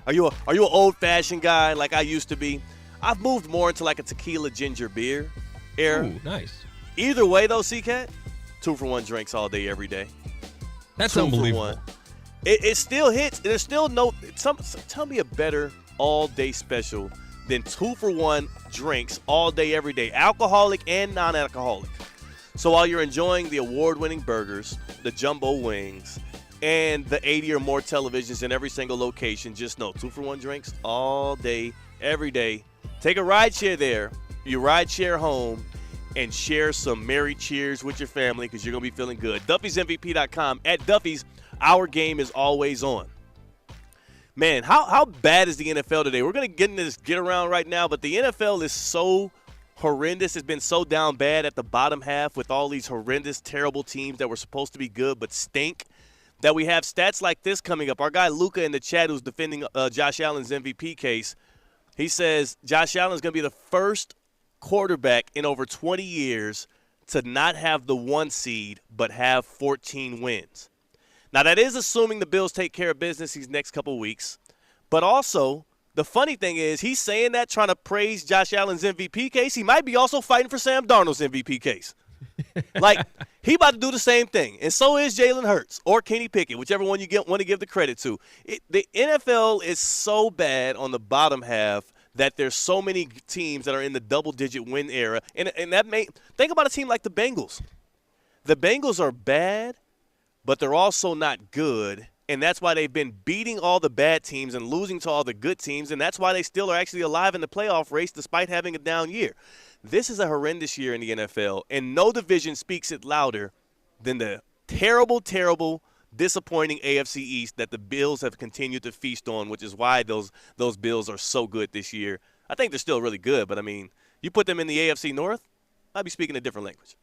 Are you an old-fashioned guy like I used to be? I've moved more into like a tequila ginger beer era. Ooh, nice. Either way, though, C-Cat, 2-for-1 drinks all day, every day. That's unbelievable. It still hits. There's still no – tell me a better all-day special than 2-for-1 drinks all day, every day, alcoholic and non-alcoholic. So while you're enjoying the award-winning burgers, the jumbo wings, and the 80 or more televisions in every single location. Just know 2-for-1 drinks all day, every day. Take a ride share there. You ride share home and share some merry cheers with your family because you're going to be feeling good. Duffy'sMVP.com. At Duffy's, our game is always on. Man, how bad is the NFL today? We're going to get into this get around right now, but the NFL is so horrendous. It's been so down bad at the bottom half with all these horrendous, terrible teams that were supposed to be good but stink, that we have stats like this coming up. Our guy Luca in the chat, who's defending Josh Allen's MVP case, he says Josh Allen is going to be the first quarterback in over 20 years to not have the 1 seed but have 14 wins. Now, that is assuming the Bills take care of business these next couple weeks. But also, the funny thing is he's saying that, trying to praise Josh Allen's MVP case. He might be also fighting for Sam Darnold's MVP case. Like, he about to do the same thing. And so is Jalen Hurts or Kenny Pickett, whichever one you want to give the credit to. The NFL is so bad on the bottom half that there's so many teams that are in the double-digit win era. And that think about a team like the Bengals. The Bengals are bad, but they're also not good. And that's why they've been beating all the bad teams and losing to all the good teams. And that's why they still are actually alive in the playoff race despite having a down year. This is a horrendous year in the NFL, and no division speaks it louder than the terrible, terrible, disappointing AFC East that the Bills have continued to feast on, which is why those Bills are so good this year. I think they're still really good, but, I mean, you put them in the AFC North, I'd be speaking a different language.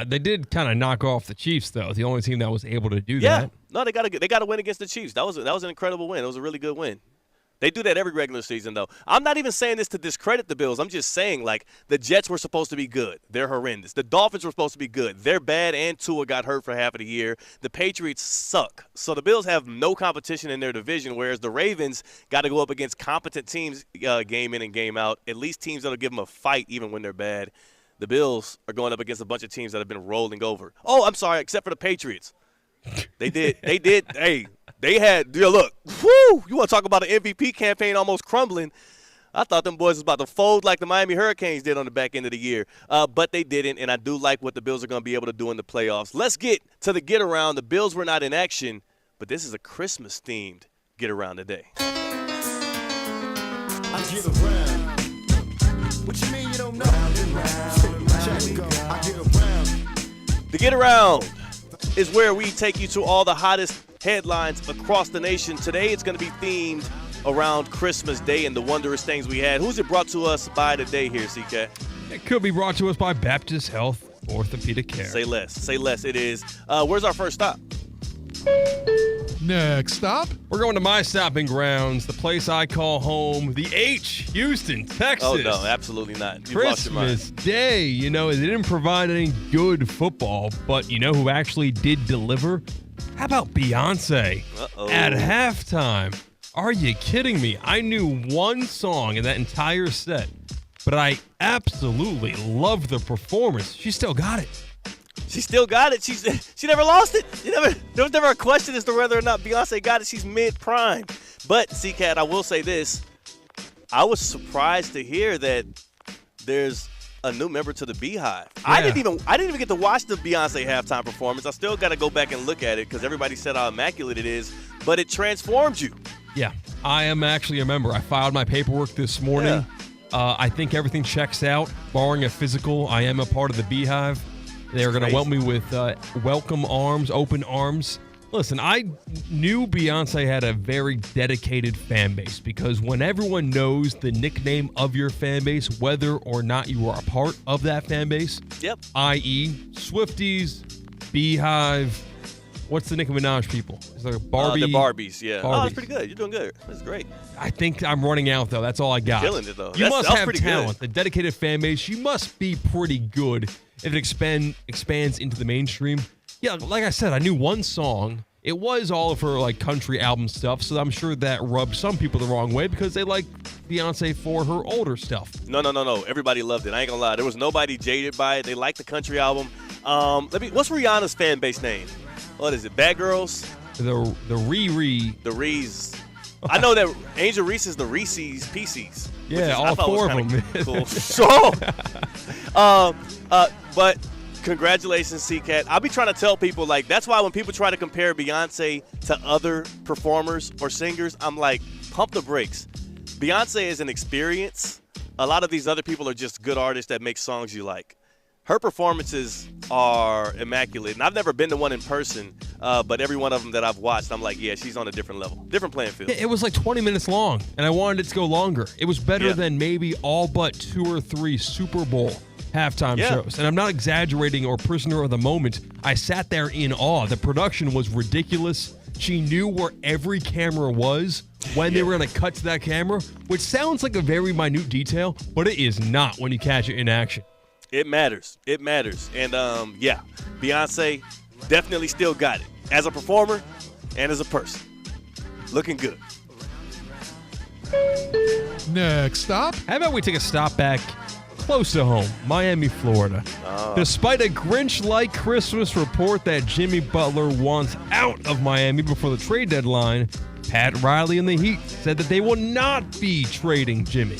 They did kind of knock off the Chiefs, though. The only team that was able to do that. No, they got to win against the Chiefs. That was an incredible win. It was a really good win. They do that every regular season, though. I'm not even saying this to discredit the Bills. I'm just saying, like, the Jets were supposed to be good. They're horrendous. The Dolphins were supposed to be good. They're bad, and Tua got hurt for half of the year. The Patriots suck. So the Bills have no competition in their division, whereas the Ravens got to go up against competent teams game in and game out, at least teams that will give them a fight even when they're bad. The Bills are going up against a bunch of teams that have been rolling over. Oh, I'm sorry, except for the Patriots. They did. Hey, they had, look, whoo, you want to talk about an MVP campaign almost crumbling. I thought them boys was about to fold like the Miami Hurricanes did on the back end of the year. But they didn't, and I do like what the Bills are going to be able to do in the playoffs. Let's get to the get-around. The Bills were not in action, but this is a Christmas-themed get-around today. I get around. What you mean you don't know? Round and round, I get around. The get-around is where we take you to all the hottest headlines across the nation. Today it's going to be themed around Christmas Day and the wondrous things we had. Who's it brought to us by today here, CK? It could be brought to us by Baptist Health Orthopedic Care. Say less. Say less. It is. Where's our first stop? Next stop, we're going to my stopping grounds, the place I call home, the H, Houston, Texas. Oh, no, absolutely not. You've Christmas lost your mind. Day. You know, they didn't provide any good football, but you know who actually did deliver? How about Beyonce at halftime? Are you kidding me? I knew one song in that entire set, but I absolutely loved the performance. She still got it. She still got it. She never lost it. There was never a question as to whether or not Beyonce got it. She's mid-prime. But, C-Cat, I will say this. I was surprised to hear that there's a new member to the Beehive. Yeah. I didn't even get to watch the Beyonce halftime performance. I still got to go back and look at it because everybody said how immaculate it is. But it transformed you. Yeah, I am actually a member. I filed my paperwork this morning. Yeah. I think everything checks out. Barring a physical, I am a part of the Beehive. They're going to welcome me with welcome arms, open arms. Listen, I knew Beyonce had a very dedicated fan base because when everyone knows the nickname of your fan base, whether or not you are a part of that fan base, i.e. Swifties, Beehive, what's the Nicki Minaj people? Is there Barbie? The Barbies, yeah. Barbies. Oh, that's pretty good. You're doing good. That's great. I think I'm running out, though. That's all I got. You're killing it, though. You must have talent. The dedicated fan base, you must be pretty good if it expands into the mainstream. Yeah, like I said, I knew one song. It was all of her like country album stuff, so I'm sure that rubbed some people the wrong way because they like Beyonce for her older stuff. No. Everybody loved it. I ain't gonna lie. There was nobody jaded by it. They liked the country album. What's Rihanna's fan base name? What is it? Bad Girls? The Riri. The Rees. I know that Angel Reese is the Reese's Pieces. Yeah, all four of them. Cool. So, but Congratulations, C-Cat. I'll be trying to tell people, like, that's why when people try to compare Beyonce to other performers or singers, I'm like, pump the brakes. Beyonce is an experience. A lot of these other people are just good artists that make songs you like. Her performances are immaculate, and I've never been to one in person, but every one of them that I've watched, I'm like, yeah, she's on a different level, different playing field. It was like 20 minutes long, and I wanted it to go longer. It was better than maybe all but 2 or 3 Super Bowl halftime shows. And I'm not exaggerating or prisoner of the moment. I sat there in awe. The production was ridiculous. She knew where every camera was when they were going to cut to that camera, which sounds like a very minute detail, but it is not when you catch it in action. It matters. It matters. And, Beyonce definitely still got it as a performer and as a person. Looking good. Next stop. How about we take a stop back close to home, Miami, Florida. Despite a Grinch-like Christmas report that Jimmy Butler wants out of Miami before the trade deadline, Pat Riley and the Heat said that they will not be trading Jimmy.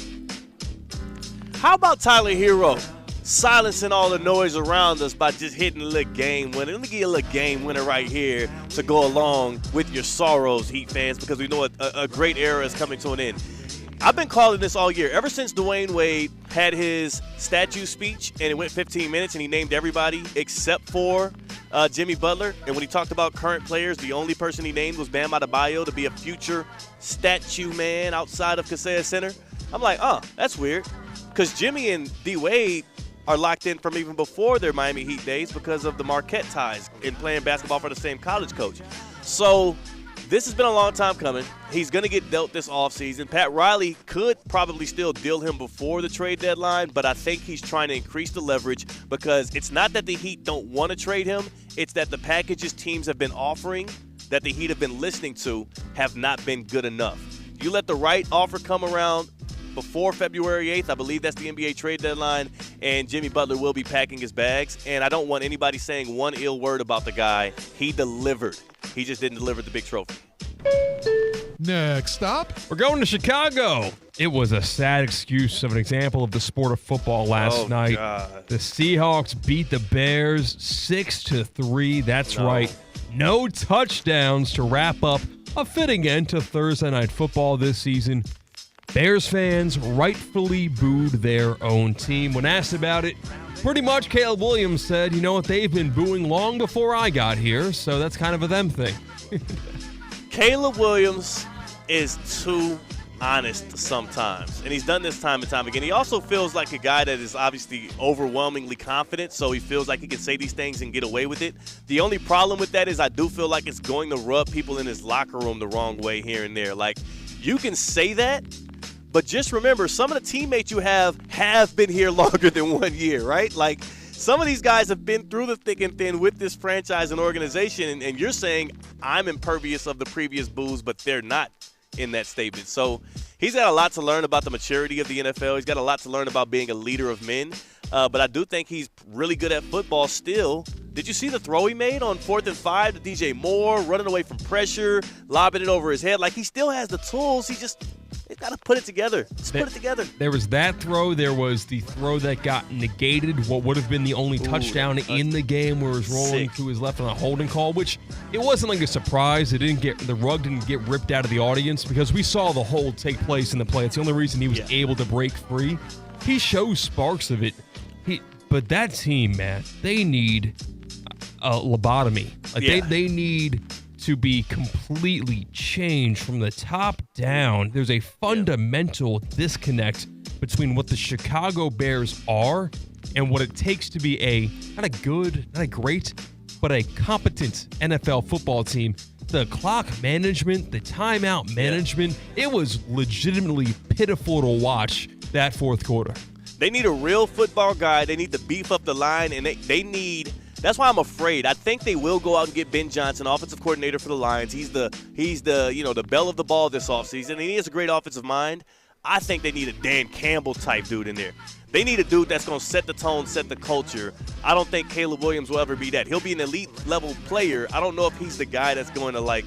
How about Tyler Hero silencing all the noise around us by just hitting a little game winner? Let me give you a little game winner right here to go along with your sorrows, Heat fans, because we know a great era is coming to an end. I've been calling this all year. Ever since Dwayne Wade had his statue speech and it went 15 minutes and he named everybody except for Jimmy Butler. And when he talked about current players, the only person he named was Bam Adebayo to be a future statue man outside of Kaseya Center. I'm like, that's weird. Because Jimmy and D. Wade are locked in from even before their Miami Heat days because of the Marquette ties and playing basketball for the same college coach. So this has been a long time coming. He's going to get dealt this offseason. Pat Riley could probably still deal him before the trade deadline, but I think he's trying to increase the leverage because it's not that the Heat don't want to trade him. It's that the packages teams have been offering that the Heat have been listening to have not been good enough. You let the right offer come around before February 8th, I believe that's the NBA trade deadline, and Jimmy Butler will be packing his bags. And I don't want anybody saying one ill word about the guy. He delivered. He just didn't deliver the big trophy. Next stop. We're going to Chicago. It was a sad excuse of an example of the sport of football last night. God. The Seahawks beat the Bears 6-3. That's right. No touchdowns to wrap up a fitting end to Thursday Night Football this season. Bears fans rightfully booed their own team. When asked about it, pretty much Caleb Williams said, you know what, they've been booing long before I got here, so that's kind of a them thing. Caleb Williams is too honest sometimes, and he's done this time and time again. He also feels like a guy that is obviously overwhelmingly confident, so he feels like he can say these things and get away with it. The only problem with that is I do feel like it's going to rub people in his locker room the wrong way here and there. Like, you can say that, but just remember, some of the teammates you have been here longer than 1 year, right? Like, some of these guys have been through the thick and thin with this franchise and organization, and you're saying I'm impervious of the previous boos, but they're not in that statement. So he's got a lot to learn about the maturity of the NFL. He's got a lot to learn about being a leader of men. But I do think he's really good at football still. Did you see the throw he made on 4th and 5 to DJ Moore, running away from pressure, lobbing it over his head? Like, he still has the tools. He's got to put it together. Put it together. There was that throw. There was the throw that got negated, what would have been the only touchdown in the game, where it was rolling to his left on a holding call, which it wasn't like a surprise. The rug didn't get ripped out of the audience because we saw the hold take place in the play. It's the only reason he was able to break free. He shows sparks of it. But that team, man, they need a lobotomy. Like they need to be completely changed from the top down. There's a fundamental disconnect between what the Chicago Bears are and what it takes to be not a great, but a competent NFL football team. The clock management, the timeout management, it was legitimately pitiful to watch that fourth quarter. They need a real football guy. They need to beef up the line, and they need – that's why I'm afraid. I think they will go out and get Ben Johnson, offensive coordinator for the Lions. He's the the belle of the ball this offseason, and he has a great offensive mind. I think they need a Dan Campbell type dude in there. They need a dude that's going to set the tone, set the culture. I don't think Caleb Williams will ever be that. He'll be an elite-level player. I don't know if he's the guy that's going to,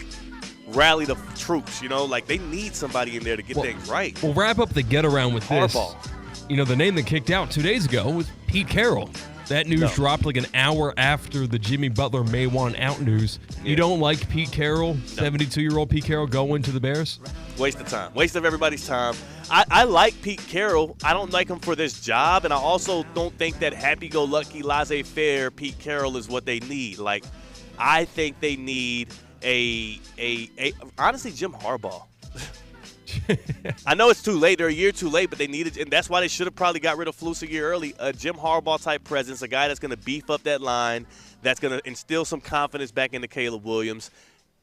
rally the troops, they need somebody in there to get things right. We'll wrap up the get-around with this. The name that kicked out 2 days ago was Pete Carroll. That news dropped like an hour after the Jimmy Butler may want out news. Yeah. You don't like Pete Carroll, 72-year-old Pete Carroll, going to the Bears? Waste of time. Waste of everybody's time. I like Pete Carroll. I don't like him for this job, and I also don't think that happy-go-lucky, laissez-faire Pete Carroll is what they need. Like, I think they need honestly, Jim Harbaugh. I know it's too late. They're a year too late, but they needed, and that's why they should have probably got rid of Flus a year early. A Jim Harbaugh-type presence, a guy that's going to beef up that line, that's going to instill some confidence back into Caleb Williams.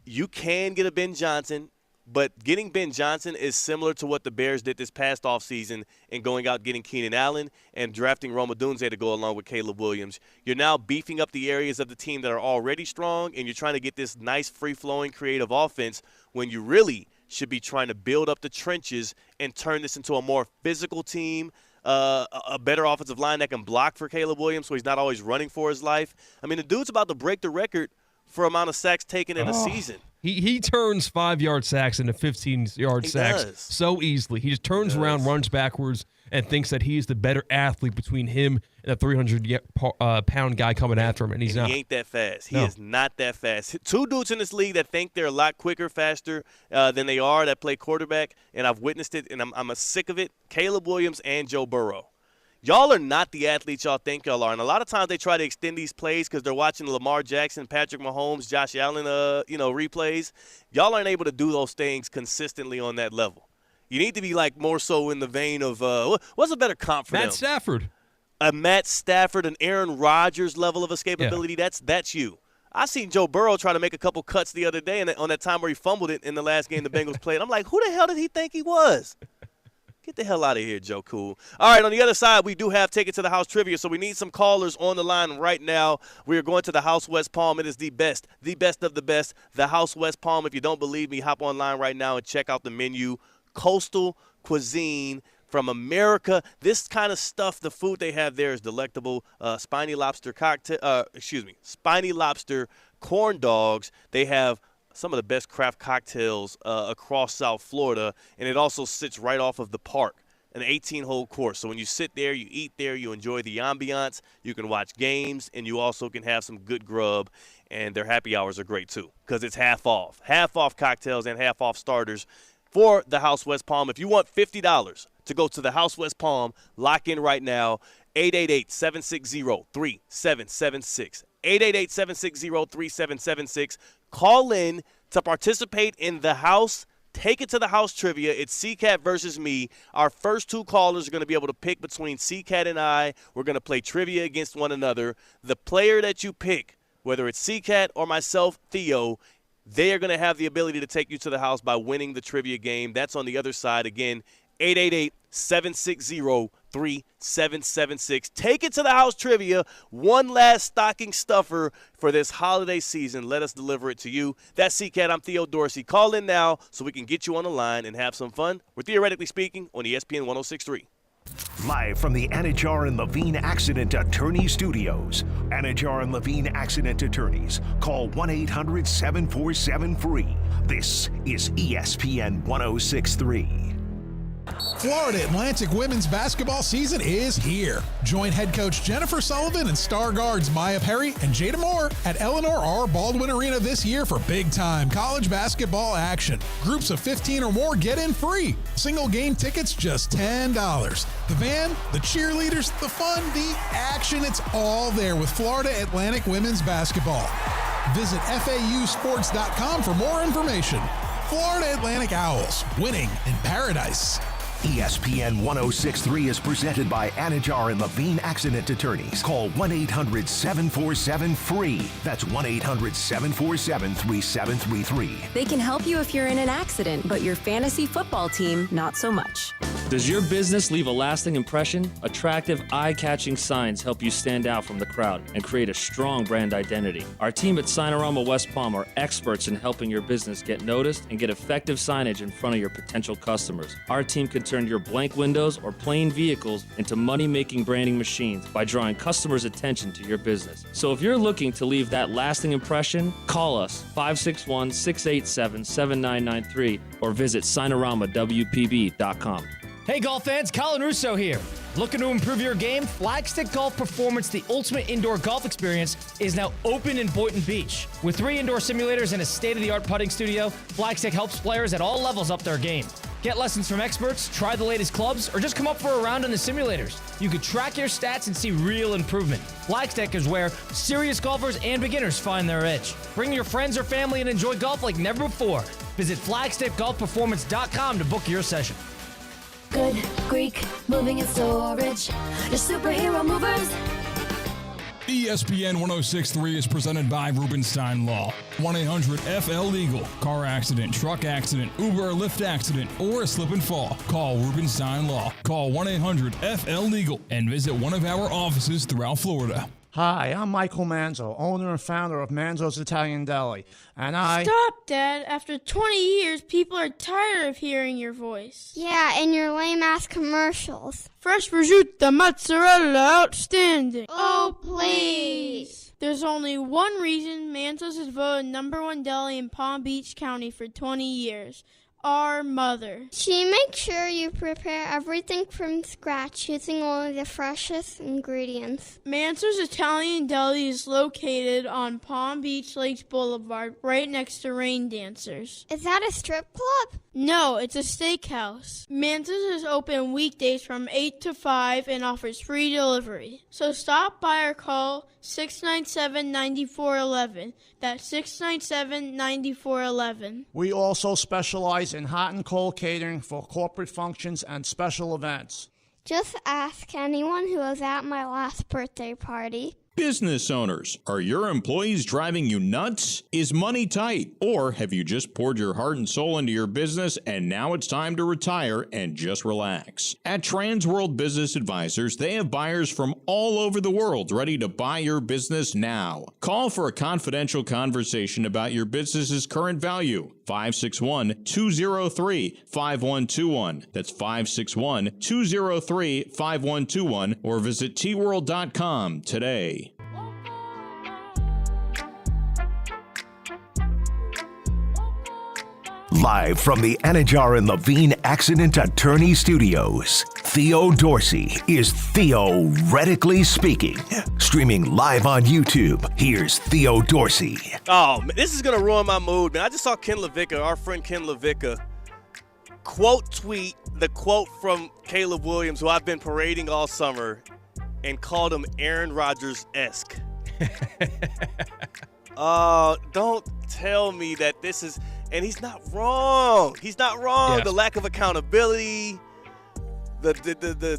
You can get a Ben Johnson, but getting Ben Johnson is similar to what the Bears did this past offseason in going out getting Keenan Allen and drafting Rome Odunze to go along with Caleb Williams. You're now beefing up the areas of the team that are already strong, and you're trying to get this nice, free-flowing, creative offense when you really should be trying to build up the trenches and turn this into a more physical team, a better offensive line that can block for Caleb Williams so he's not always running for his life. I mean, the dude's about to break the record for amount of sacks taken in a season. He turns 5-yard sacks into 15-yard sacks so easily. He just turns around, runs backwards, and thinks that he's the better athlete between him and a 300-pound guy coming after him, and he's not. He ain't that fast. He is not that fast. Two dudes in this league that think they're a lot quicker, faster than they are that play quarterback, and I've witnessed it, and I'm sick of it, Caleb Williams and Joe Burrow. Y'all are not the athletes y'all think y'all are. And a lot of times they try to extend these plays because they're watching Lamar Jackson, Patrick Mahomes, Josh Allen, replays. Y'all aren't able to do those things consistently on that level. You need to be like more so in the vein of what's a better comp for them? Matt Stafford. A Matt Stafford, an Aaron Rodgers level of escapability. Yeah. That's you. I seen Joe Burrow try to make a couple cuts the other day and on that time where he fumbled it in the last game the Bengals played. I'm like, who the hell did he think he was? Get the hell out of here, Joe Cool. All right, on the other side, we do have Ticket to the House trivia, so we need some callers on the line right now. We are going to the House West Palm. It is the best of the best. The House West Palm. If you don't believe me, hop online right now and check out the menu. Coastal cuisine from America. This kind of stuff, the food they have there is delectable. Spiny lobster corn dogs. They have some of the best craft cocktails across South Florida, and it also sits right off of the park, an 18-hole course. So when you sit there, you eat there, you enjoy the ambiance, you can watch games, and you also can have some good grub, and their happy hours are great too because it's half off. Half off cocktails and half off starters for the House West Palm. If you want $50 to go to the House West Palm, lock in right now, 888-760-3776. 888-760-3776. Call in to participate in the house. Take it to the house trivia. It's CCAT versus me. Our first two callers are going to be able to pick between CCAT and I. We're going to play trivia against one another. The player that you pick, whether it's CCAT or myself, Theo, they are going to have the ability to take you to the house by winning the trivia game. That's on the other side. Again, 888-760-3776. Take it to the house trivia. One last stocking stuffer for this holiday season. Let us deliver it to you. That's CCAT. I'm Theo Dorsey. Call in now so we can get you on the line and have some fun. We're Theoretically Speaking on ESPN 106.3. Live from the Anajar and Levine Accident Attorney Studios. Anajar and Levine Accident Attorneys. Call 1-800-747-FREE. This is ESPN 106.3. Florida Atlantic women's basketball season is here. Join head coach Jennifer Sullivan and star guards Maya Perry and Jada Moore at Eleanor R. Baldwin Arena this year for big-time college basketball action. Groups of 15 or more get in free. Single game tickets just $10. The band, the cheerleaders, the fun, the action, it's all there with Florida Atlantic women's basketball. Visit FAUsports.com for more information. Florida Atlantic Owls, winning in paradise. ESPN 106.3 is presented by Anajar and Levine Accident Attorneys. Call 1-800-747-FREE. That's 1-800-747-3733. They can help you if you're in an accident, but your fantasy football team, not so much. Does your business leave a lasting impression? Attractive, eye-catching signs help you stand out from the crowd and create a strong brand identity. Our team at Signorama West Palm are experts in helping your business get noticed and get effective signage in front of your potential customers. Our team can turn your blank windows or plain vehicles into money-making branding machines by drawing customers' attention to your business. So if you're looking to leave that lasting impression, call us 561-687-7993 or visit SignoramawPB.com. Hey golf fans, Colin Russo here. Looking to improve your game? Flagstick Golf Performance, the ultimate indoor golf experience, is now open in Boynton Beach. With 3 indoor simulators and a state-of-the-art putting studio, Flagstick helps players at all levels up their game. Get lessons from experts, try the latest clubs, or just come up for a round in the simulators. You can track your stats and see real improvement. Flagstick is where serious golfers and beginners find their edge. Bring your friends or family and enjoy golf like never before. Visit flagstickgolfperformance.com to book your session. Good Greek moving and storage. Your superhero movers. ESPN 1063 is presented by Rubenstein Law. 1-800-FL-LEGAL. Car accident, truck accident, Uber or Lyft accident, or a slip and fall. Call Rubenstein Law. Call 1-800-FL-LEGAL and visit one of our offices throughout Florida. Hi, I'm Michael Manzo, owner and founder of Manzo's Italian Deli, and Stop, Dad. After 20 years, people are tired of hearing your voice. Yeah, and your lame-ass commercials. Fresh prosciutto, mozzarella, outstanding. Oh, please. There's only one reason Manzo's is voted #1 deli in Palm Beach County for 20 years. Our mother. She makes sure you prepare everything from scratch using only the freshest ingredients. Mansour's Italian Deli is located on Palm Beach Lakes Boulevard, right next to Rain Dancers. Is that a strip club? No, it's a steakhouse. Mansour's is open weekdays from 8 to 5 and offers free delivery. So stop by or call 697-9411. That's 697-9411. we also specialize in hot and cold catering for corporate functions and special events. Just ask anyone who was at my last birthday party. Business owners, are your employees driving you nuts? Is money tight? Or have you just poured your heart and soul into your business and now it's time to retire and just relax? At Transworld Business Advisors, they have buyers from all over the world ready to buy your business now. Call for a confidential conversation about your business's current value. 561-203-5121. That's 561-203-5121 or visit tworld.com today. Live from the Anajar and Levine Accident Attorney Studios, Theo Dorsey is theoretically speaking. Streaming live on YouTube, here's Theo Dorsey. Oh, man, this is going to ruin my mood, man. I just saw Ken LaVicka, our friend Ken LaVicka, tweet the quote from Caleb Williams, who I've been parading all summer, and called him Aaron Rodgers-esque. Don't tell me that this is... And he's not wrong. He's not wrong. Yes. The lack of accountability, the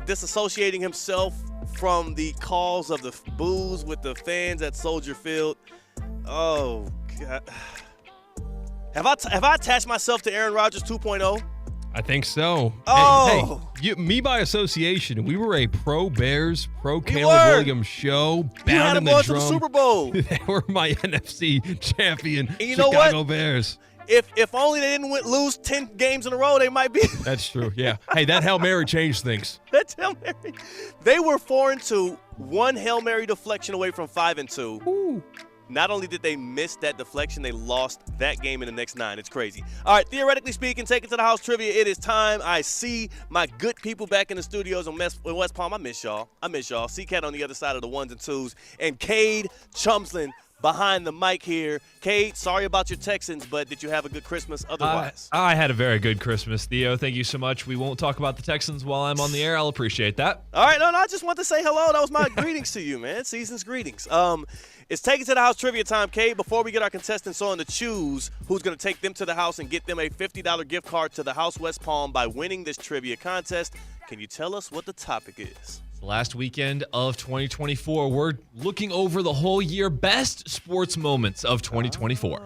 disassociating himself from the calls of the boos with the fans at Soldier Field. Oh, God. Have I attached myself to Aaron Rodgers 2.0? I think so. Oh. Hey, me by association. We were a pro-Bears, pro-Caleb Williams show. You had them going to the Super Bowl. They were my NFC champion, and you Chicago know what? Bears. If only they didn't lose 10 games in a row, they might be. That's true, yeah. Hey, that Hail Mary changed things. That Hail Mary. They were 4-2, one Hail Mary deflection away from 5-2. Ooh. Not only did they miss that deflection, they lost that game in the next 9. It's crazy. All right, theoretically speaking, take it to the house trivia. It is time. I see my good people back in the studios in West Palm. I miss y'all. C-Cat on the other side of the ones and twos. And Cade Chumslin behind the mic here. Cade, sorry about your Texans, but did you have a good Christmas otherwise? I had a very good Christmas, Theo. Thank you so much. We won't talk about the Texans while I'm on the air. I'll appreciate that. All right, no, I just want to say hello. That was my greetings to you, man. Season's greetings. It's Take It to the House trivia time, Cade. Before we get our contestants on to choose who's going to take them to the house and get them a $50 gift card to the House West Palm by winning this trivia contest, can you tell us what the topic is? Last weekend of 2024, we're looking over the whole year best sports moments of 2024.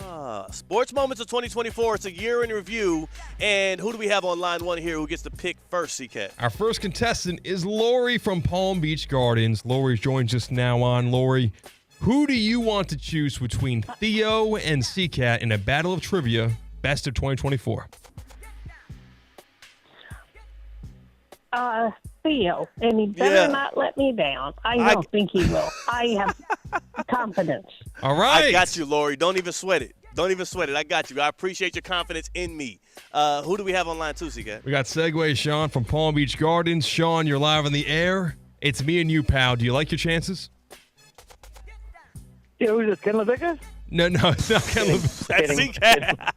Sports moments of 2024. It's a year in review. And who do we have on line one here who gets to pick first, C-Cat? Our first contestant is Lori from Palm Beach Gardens. Lori joins us now on. Lori, who do you want to choose between Theo and C-Cat in a battle of trivia best of 2024? Theo, and he better not let me down. I don't think he will. I have confidence. All right. I got you, Lori. Don't even sweat it. Don't even sweat it. I got you. I appreciate your confidence in me. Who do we have online too, C-Cat? We got Segway Sean from Palm Beach Gardens. Sean, you're live on the air. It's me and you, pal. Do you like your chances? Yeah, who's this, Ken LaVicka? No, it's not Ken LaVicka. That's C-Cat.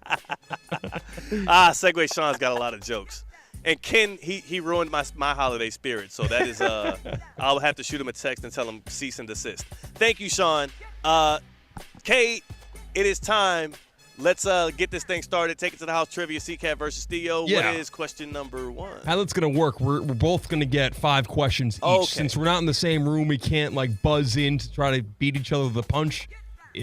Segway Sean's got a lot of jokes. And Ken, he ruined my holiday spirit. So that is, I'll have to shoot him a text and tell him cease and desist. Thank you, Sean. Kate, it is time. Let's get this thing started. Take it to the house trivia. C-Cat versus Theo. Yeah. What is question number 1? How that's going to work, we're both going to get 5 questions each. Okay. Since we're not in the same room, we can't buzz in to try to beat each other with a punch.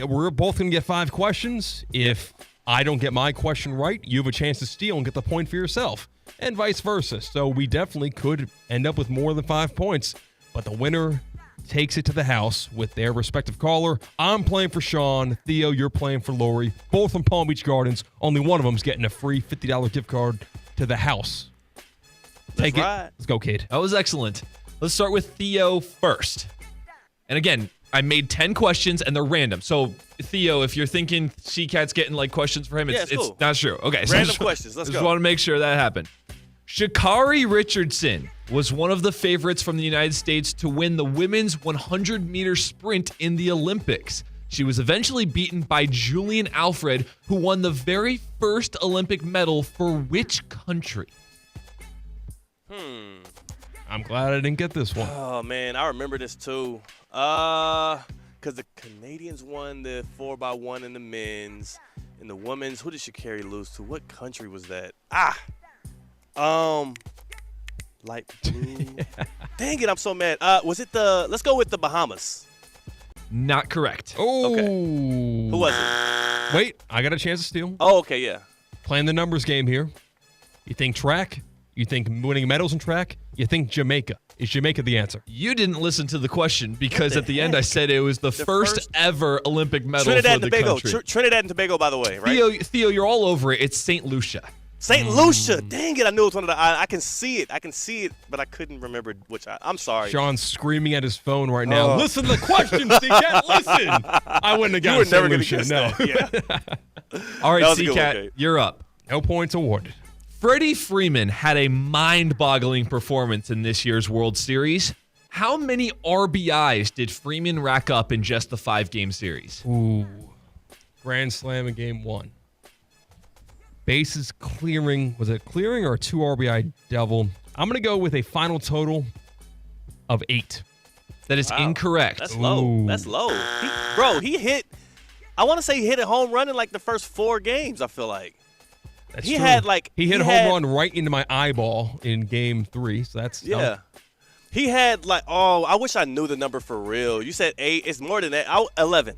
We're both going to get 5 questions. If I don't get my question right, you have a chance to steal and get the point for yourself, and vice versa. So we definitely could end up with more than 5 points, but the winner takes it to the house with their respective caller. I'm playing for Sean. Theo, you're playing for Lori. Both from Palm Beach Gardens. Only one of them's getting a free $50 gift card to the house. Take it. Let's go, kid. That was excellent. Let's start with Theo first. And again, I made 10 questions and they're random. So, Theo, if you're thinking C-Cat's getting questions for him, it's cool. not true. Okay. Random questions. Let's go. Just want to make sure that happened. Sha'Carri Richardson was one of the favorites from the United States to win the women's 100-meter sprint in the Olympics. She was eventually beaten by Julian Alfred, who won the very first Olympic medal for which country? I'm glad I didn't get this one. Oh, man, I remember this too. Because the Canadians won the 4x1 in the men's. In the women's, who did Sha'Carri lose to? What country was that? Light blue. Dang it, I'm so mad. Was it let's go with the Bahamas. Not correct. Oh. Okay. Who was it? Wait, I got a chance to steal. Oh, okay, yeah. Playing the numbers game here. You think track? You think winning medals in track? You think Jamaica? Is Jamaica the answer? You didn't listen to the question because at the end I said it was the first ever Olympic medal Trinidad for the and Tobago. country. Trinidad and Tobago, by the way, right? Theo, you're all over it. It's St. Lucia. St. Lucia. Dang it, I knew it was one of the. I can see it, but I couldn't remember which. I'm sorry. Sean's screaming at his phone right now. Listen to the question, C-Cat. Listen. I wouldn't have gotten St. Lucia. No. Yeah. All right, C-Cat, you're up. No points awarded. Freddie Freeman had a mind-boggling performance in this year's World Series. How many RBIs did Freeman rack up in just the 5-game series? Ooh. Grand slam in game 1. Bases clearing. Was it clearing or a 2 RBI double? I'm going to go with a final total of 8. That is incorrect. That's low. That's low. He hit. I want to say he hit a home run in the first 4 games, I feel like. That's he true. had he hit a home run right into my eyeball in game 3. So that's He had I wish I knew the number for real. You said 8. It's more than that. 11.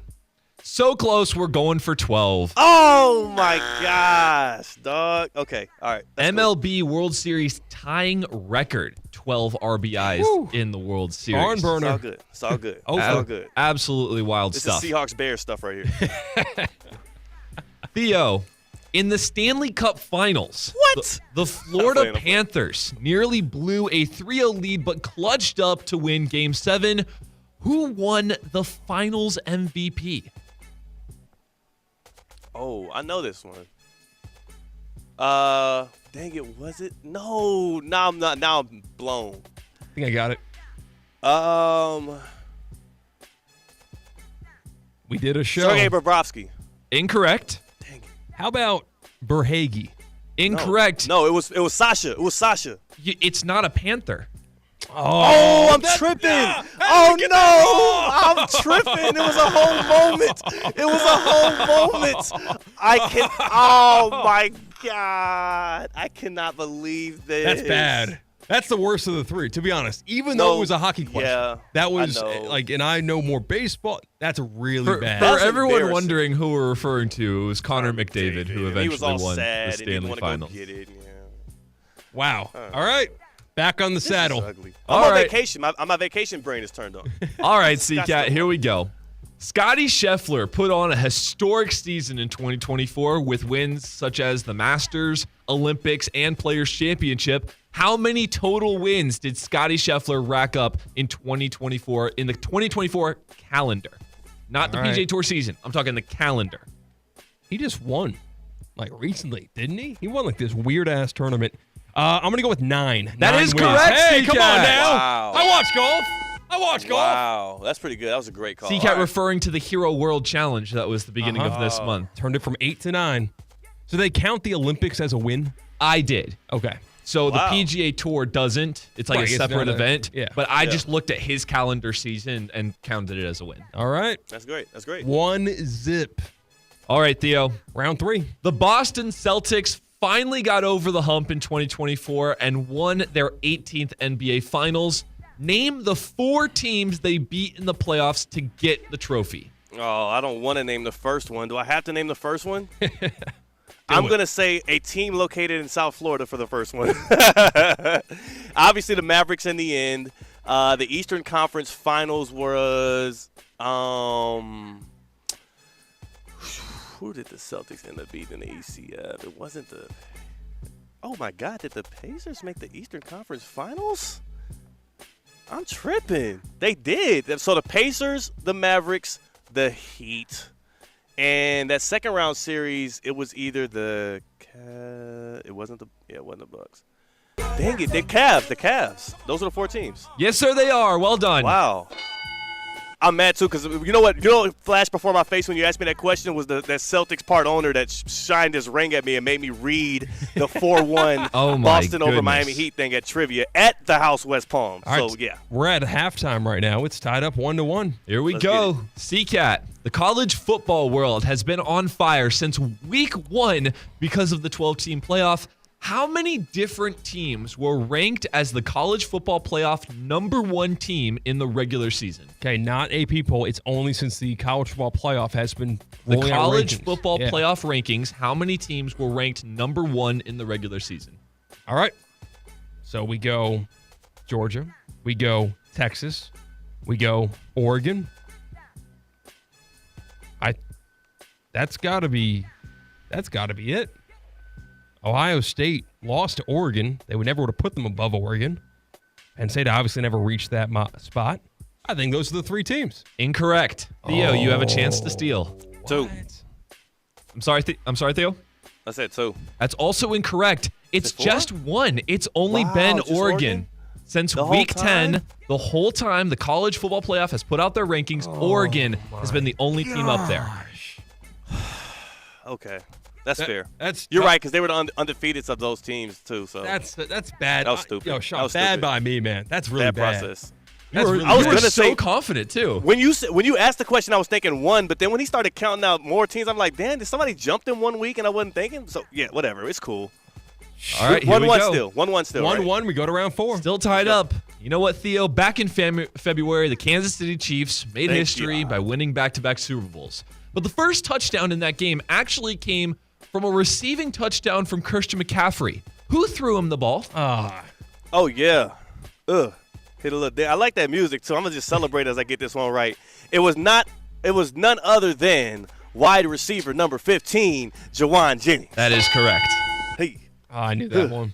So close, we're going for 12. Oh my gosh, dog. Okay, all right. MLB World Series tying record, 12 RBIs in the World Series. Barn burner. It's all good. It's all good. It's all good. Absolutely wild stuff. This is Seahawks-Bears stuff right here. Theo, in the Stanley Cup Finals, the Florida Panthers nearly blew a 3-0 lead but clutched up to win Game 7. Who won the Finals MVP? Oh, I know this one. Dang it, was it? No, now I'm not. Now I'm blown. I think I got it. We did a show. Sergei Bobrovsky. Incorrect. Dang it. How about Berhage? Incorrect. No, it was Sasha. It was Sasha. It's not a Panther. Oh, I'm tripping. Oh, no. I'm tripping. It was a whole moment. It was a whole moment. Oh, my God. I cannot believe this. That's bad. That's the worst of the 3, to be honest. Even though it was a hockey question. That was, and I know more baseball. That's really bad. For everyone wondering who we're referring to, it was Connor McDavid, who eventually won the Stanley Finals. Wow. All right. Back on the saddle. I'm on vacation. My vacation brain is turned on. All right, C-Cat, here we go. Scotty Scheffler put on a historic season in 2024 with wins such as the Masters, Olympics, and Players' Championship. How many total wins did Scotty Scheffler rack up in 2024 in the 2024 calendar? Not the PGA Tour season. I'm talking the calendar. He just won, like, recently, didn't he? He won, like, this weird-ass tournament. I'm going to go with 9. That 9 is wins. correct. Hey, come on now. Wow. I watch golf. Wow, that's pretty good. That was a great call. CCAT referring to the Hero World Challenge that was the beginning of this month. Turned it from 8 to 9. So they count the Olympics as a win? I did. Okay. So the PGA Tour doesn't. It's like a separate event. Yeah. But I just looked at his calendar season and counted it as a win. All right. That's great. 1-0. All right, Theo. Round 3. The Boston Celtics finally got over the hump in 2024 and won their 18th NBA Finals. Name the 4 teams they beat in the playoffs to get the trophy. Oh, I don't want to name the first one. Do I have to name the first one? I'm going to say a team located in South Florida for the first one. Obviously, the Mavericks in the end. The Eastern Conference Finals was who did the Celtics end up beating in the ECF? It wasn't the – oh, my God. Did the Pacers make the Eastern Conference Finals? I'm tripping. They did. So the Pacers, the Mavericks, the Heat – and that second round series, it was either it wasn't the Bucks. Dang it, the Cavs. Those are the 4 teams. Yes, sir, they are. Well done. Wow. I'm mad, too, because you know what flashed before my face when you asked me that question was that Celtics part owner that shined his ring at me and made me read the 4-1 Boston over Miami Heat thing at trivia at the House West Palm. All right, yeah. We're at halftime right now. It's tied up 1-1. Here we go. CCAT. The college football world has been on fire since week 1 because of the 12-team playoff. How many different teams were ranked as the college football playoff #1 team in the regular season? Okay, not AP poll. It's only since the college football playoff has been the college football playoff rankings. How many teams were ranked #1 in the regular season? All right. So we go Georgia. We go Texas. We go Oregon. That's got to be it. Ohio State lost to Oregon. They would never would have put them above Oregon. Penn State obviously never reached that spot. I think those are the 3 teams. Incorrect. Theo, you have a chance to steal. 2. I'm sorry, Theo. I said 2. That's also incorrect. It's just 1. It's only been Oregon. Since week 10, the whole time the college football playoff has put out their rankings, Oregon has been the only team up there. Okay. That's fair. You're right, because they were the undefeated of those teams, too. So that's bad. That was stupid. Yo, Sean, bad by me, man. That's really bad. Process. I was going to say confident, too. When you asked the question, I was thinking 1, but then when he started counting out more teams, I'm like, damn, did somebody jump in 1 week and I wasn't thinking? So, yeah, whatever. It's cool. All right, here we go. Still. 1-1 still. 1-1. We go to round 4. Still tied up. You know what, Theo? Back in February, the Kansas City Chiefs made history by winning back-to-back Super Bowls. But the first touchdown in that game actually came from a receiving touchdown from Christian McCaffrey. Who threw him the ball? Oh, yeah. Hit a little there. I like that music, too. I'm going to just celebrate as I get this one right. It was none other than wide receiver number 15, Jawan Jennings. That is correct. Hey. I knew that one.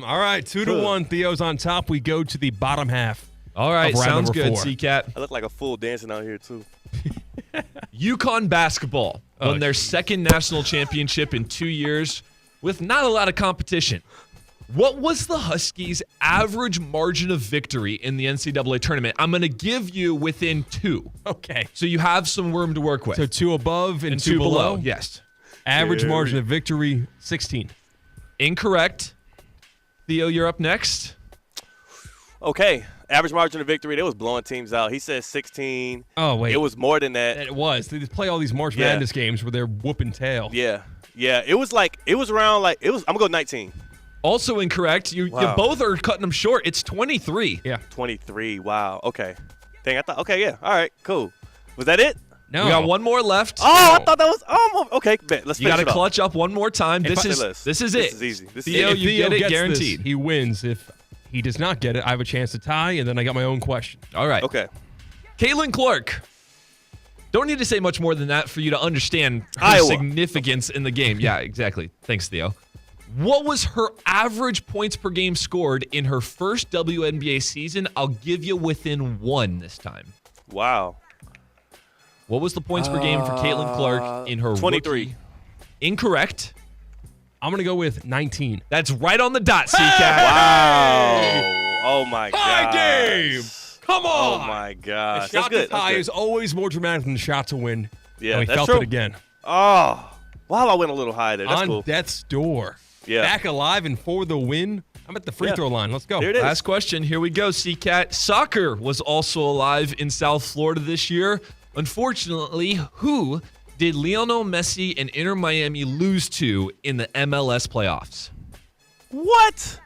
All right, 2-1. Theo's on top. We go to the bottom half. All right, sounds good, CCAT. I look like a fool dancing out here, too. UConn basketball won their second national championship in 2 years with not a lot of competition. What was the Huskies' average margin of victory in the NCAA tournament? I'm going to give you within 2. Okay. So you have some room to work with. So 2 above and 2 below? Yes. Average margin of victory, 16. Incorrect. Theo, you're up next. Okay. Average margin of victory, they was blowing teams out. He said 16. Oh, wait. It was more than that. It was. They just play all these March Madness games where they're whooping tail. Yeah. Yeah. It was around I'm going to go 19. Also incorrect. You both are cutting them short. It's 23. Yeah. 23. Wow. Okay. Dang, I thought, okay, yeah. All right, cool. Was that it? No. We got one more left. Oh, I thought that was okay. Bet. Let's finish it. You got to clutch up one more time. This is it. This is easy. Theo, you get it guaranteed. He wins. If he does not get it, I have a chance to tie, and then I got my own question. All right. Okay. Caitlin Clark. Don't need to say much more than that for you to understand her significance in the game. Yeah, exactly. Thanks, Theo. What was her average points per game scored in her first WNBA season? I'll give you within 1 this time. Wow. What was the points per game for Caitlin Clark in her 23. rookie? Incorrect. I'm going to go with 19. That's right on the dot, C-Cat. Wow. Oh, my God. High game. Come on. Oh, my gosh. The shot That's to tie is always more dramatic than the shot to win. Yeah, and we that's felt true. it again. Oh. Wow, I went a little high there. That's on cool. death's door. Yeah. Back alive and for the win. I'm at the free throw line. Let's go. There it is. Last question. Here we go, C-Cat. Soccer was also alive in South Florida this year. Unfortunately, who did Lionel Messi and Inter Miami lose to in the MLS playoffs? What?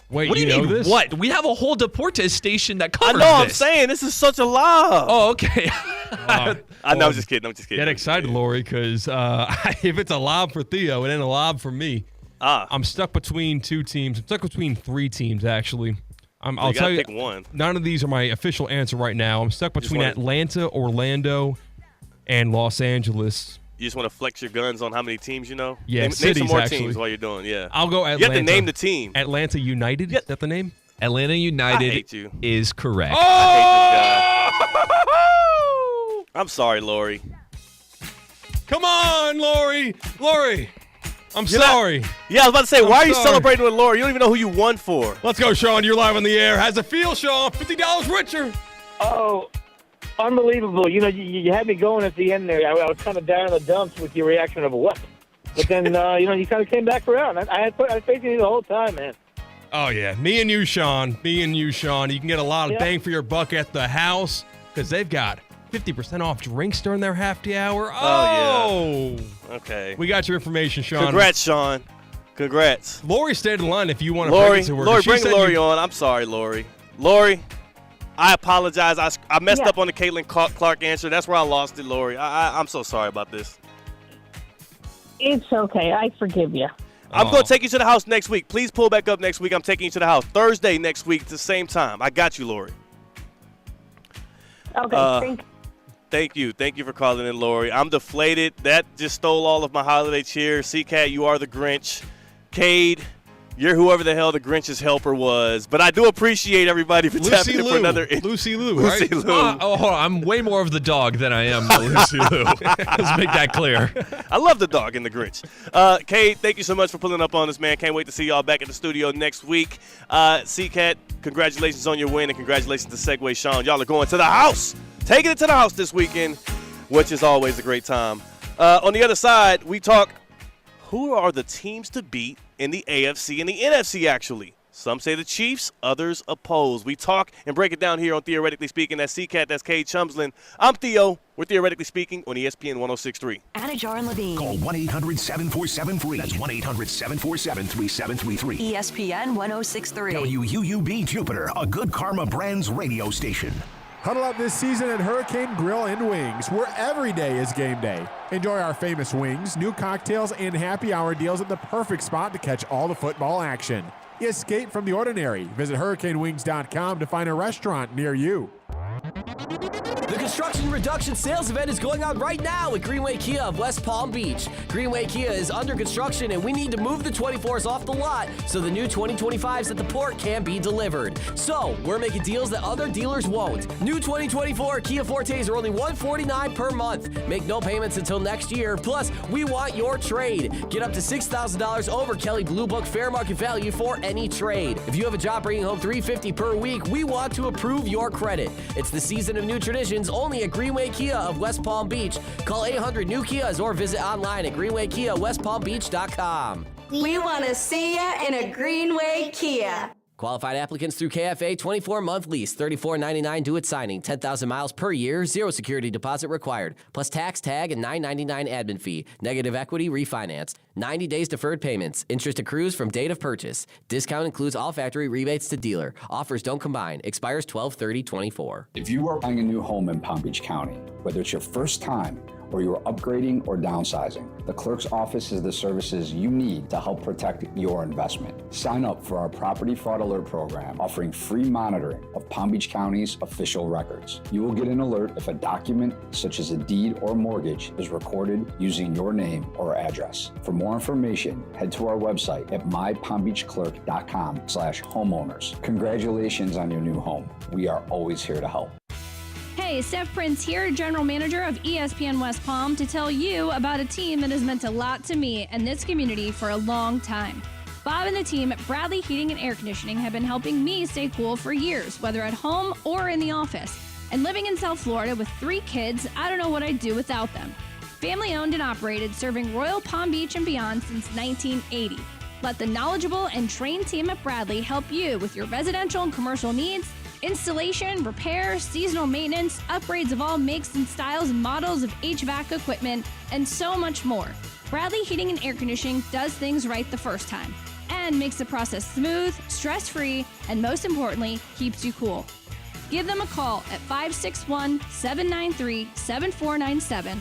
Wait, what do you know mean, this? what? We have a whole Deportes station that covers I know. this. I'm saying this is such a lie. Oh, okay. I know. I'm just kidding. Get excited, Lori, because if it's a lob for Theo, it ain't a lob for me. I'm stuck between two teams. I'm stuck between three teams, actually. I'll tell you, pick one. None of these are my official answer right now. I'm stuck between Atlanta, Orlando, and Los Angeles. You just want to flex your guns on how many teams you know? Yeah, name cities, some more actually. teams while you're doing. Yeah, I'll go Atlanta. You have to name the team. Atlanta United. Is that the name? Atlanta United I hate you. is correct. I hate this guy. I'm sorry, Lori. Come on, Lori. Lori, I'm sorry. Yeah, I was about to say, why are you sorry. celebrating with Lori? You don't even know who you won for. Let's go, Sean. You're live on the air. How's it feel, Sean? $50 richer. Oh, unbelievable. You know, you had me going at the end there. I was kind of down in the dumps with your reaction of what? But then, you know, you kind of came back around. I was facing you the whole time, man. Oh, yeah. Me and you, Sean. You can get a lot of bang for your buck at the house because they've got 50% off drinks during their happy hour. Oh, yeah. Okay. We got your information, Sean. Congrats, Sean. Congrats. Lori stayed in line if you want to Lori, bring it to her. Lori, bring Lori on. I'm sorry, Lori. Lori, I apologize. I messed up on the Caitlin Clark answer. That's where I lost it, Lori. I'm so sorry about this. It's okay. I forgive you. I'm going to take you to the house next week. Please pull back up next week. I'm taking you to the house Thursday next week at the same time. I got you, Lori. Okay, Thank you. Thank you for calling in, Lori. I'm deflated. That just stole all of my holiday cheer. C-Cat, you are the Grinch. Cade, you're whoever the hell the Grinch's helper was. But I do appreciate everybody for tapping in for another. Lucy Lou, right? Lucy Lou. Hold on. I'm way more of the dog than I am the Lucy Lou. Let's make that clear. I love the dog and the Grinch. Cade, thank you so much for pulling up on us, man. Can't wait to see y'all back at the studio next week. C-Cat, congratulations on your win, and congratulations to Segway Sean. Y'all are going to the house. Taking it to the house this weekend, which is always a great time. On the other side, we talk who are the teams to beat in the AFC and the NFC, actually. Some say the Chiefs, others oppose. We talk and break it down here on Theoretically Speaking. That's C-Cat, that's Cade Chumslin. I'm Theo. We're Theoretically Speaking on ESPN 106.3. Anajar and Levine. Call 1-800-747-FREE. That's 1-800-747-3733. ESPN 106.3. WUUB Jupiter, a Good Karma Brands radio station. Huddle up this season at Hurricane Grill and Wings, where every day is game day. Enjoy our famous wings, new cocktails, and happy hour deals at the perfect spot to catch all the football action. Escape from the ordinary. Visit hurricanewings.com to find a restaurant near you. The Construction Reduction Sales Event is going on right now at Greenway Kia of West Palm Beach. Greenway Kia is under construction and we need to move the 24s off the lot so the new 2025s at the port can be delivered. So, we're making deals that other dealers won't. New 2024 Kia Fortes are only $149 per month. Make no payments until next year. Plus, we want your trade. Get up to $6,000 over Kelley Blue Book fair market value for any trade. If you have a job bringing home $350 per week, we want to approve your credit. It's the season of new traditions only at Greenway Kia of West Palm Beach. Call 800-NEW-KIAs or visit online at greenwaykiawestpalmbeach.com. We want to see ya in a Greenway Kia. Qualified applicants through KFA, 24-month lease, $34.99 due at signing, 10,000 miles per year, 0 security deposit required, plus tax, tag, and $9.99 admin fee. Negative equity refinanced. 90 days deferred payments. Interest accrues from date of purchase. Discount includes all factory rebates to dealer. Offers don't combine. Expires 12/30/24. If you are buying a new home in Palm Beach County, whether it's your first time or you're upgrading or downsizing, the clerk's office is the services you need to help protect your investment. Sign up for our Property Fraud Alert program, offering free monitoring of Palm Beach County's official records. You will get an alert if a document, such as a deed or mortgage, is recorded using your name or address. For more information, head to our website at mypalmbeachclerk.com/homeowners. Congratulations on your new home. We are always here to help. Hey, Steph Prince here, General Manager of ESPN West Palm, to tell you about a team that has meant a lot to me and this community for a long time. Bob and the team at Bradley Heating and Air Conditioning have been helping me stay cool for years, whether at home or in the office. And living in South Florida with 3 kids, I don't know what I'd do without them. Family owned and operated, serving Royal Palm Beach and beyond since 1980. Let the knowledgeable and trained team at Bradley help you with your residential and commercial needs, installation, repair, seasonal maintenance, upgrades of all makes and styles and models of HVAC equipment, and so much more. Bradley Heating and Air Conditioning does things right the first time and makes the process smooth, stress-free, and most importantly, keeps you cool. Give them a call at 561-793-7497.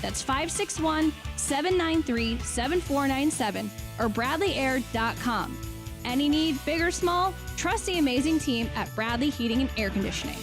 That's 561-793-7497 or bradleyair.com. Any need, big or small, trust the amazing team at Bradley Heating and Air Conditioning.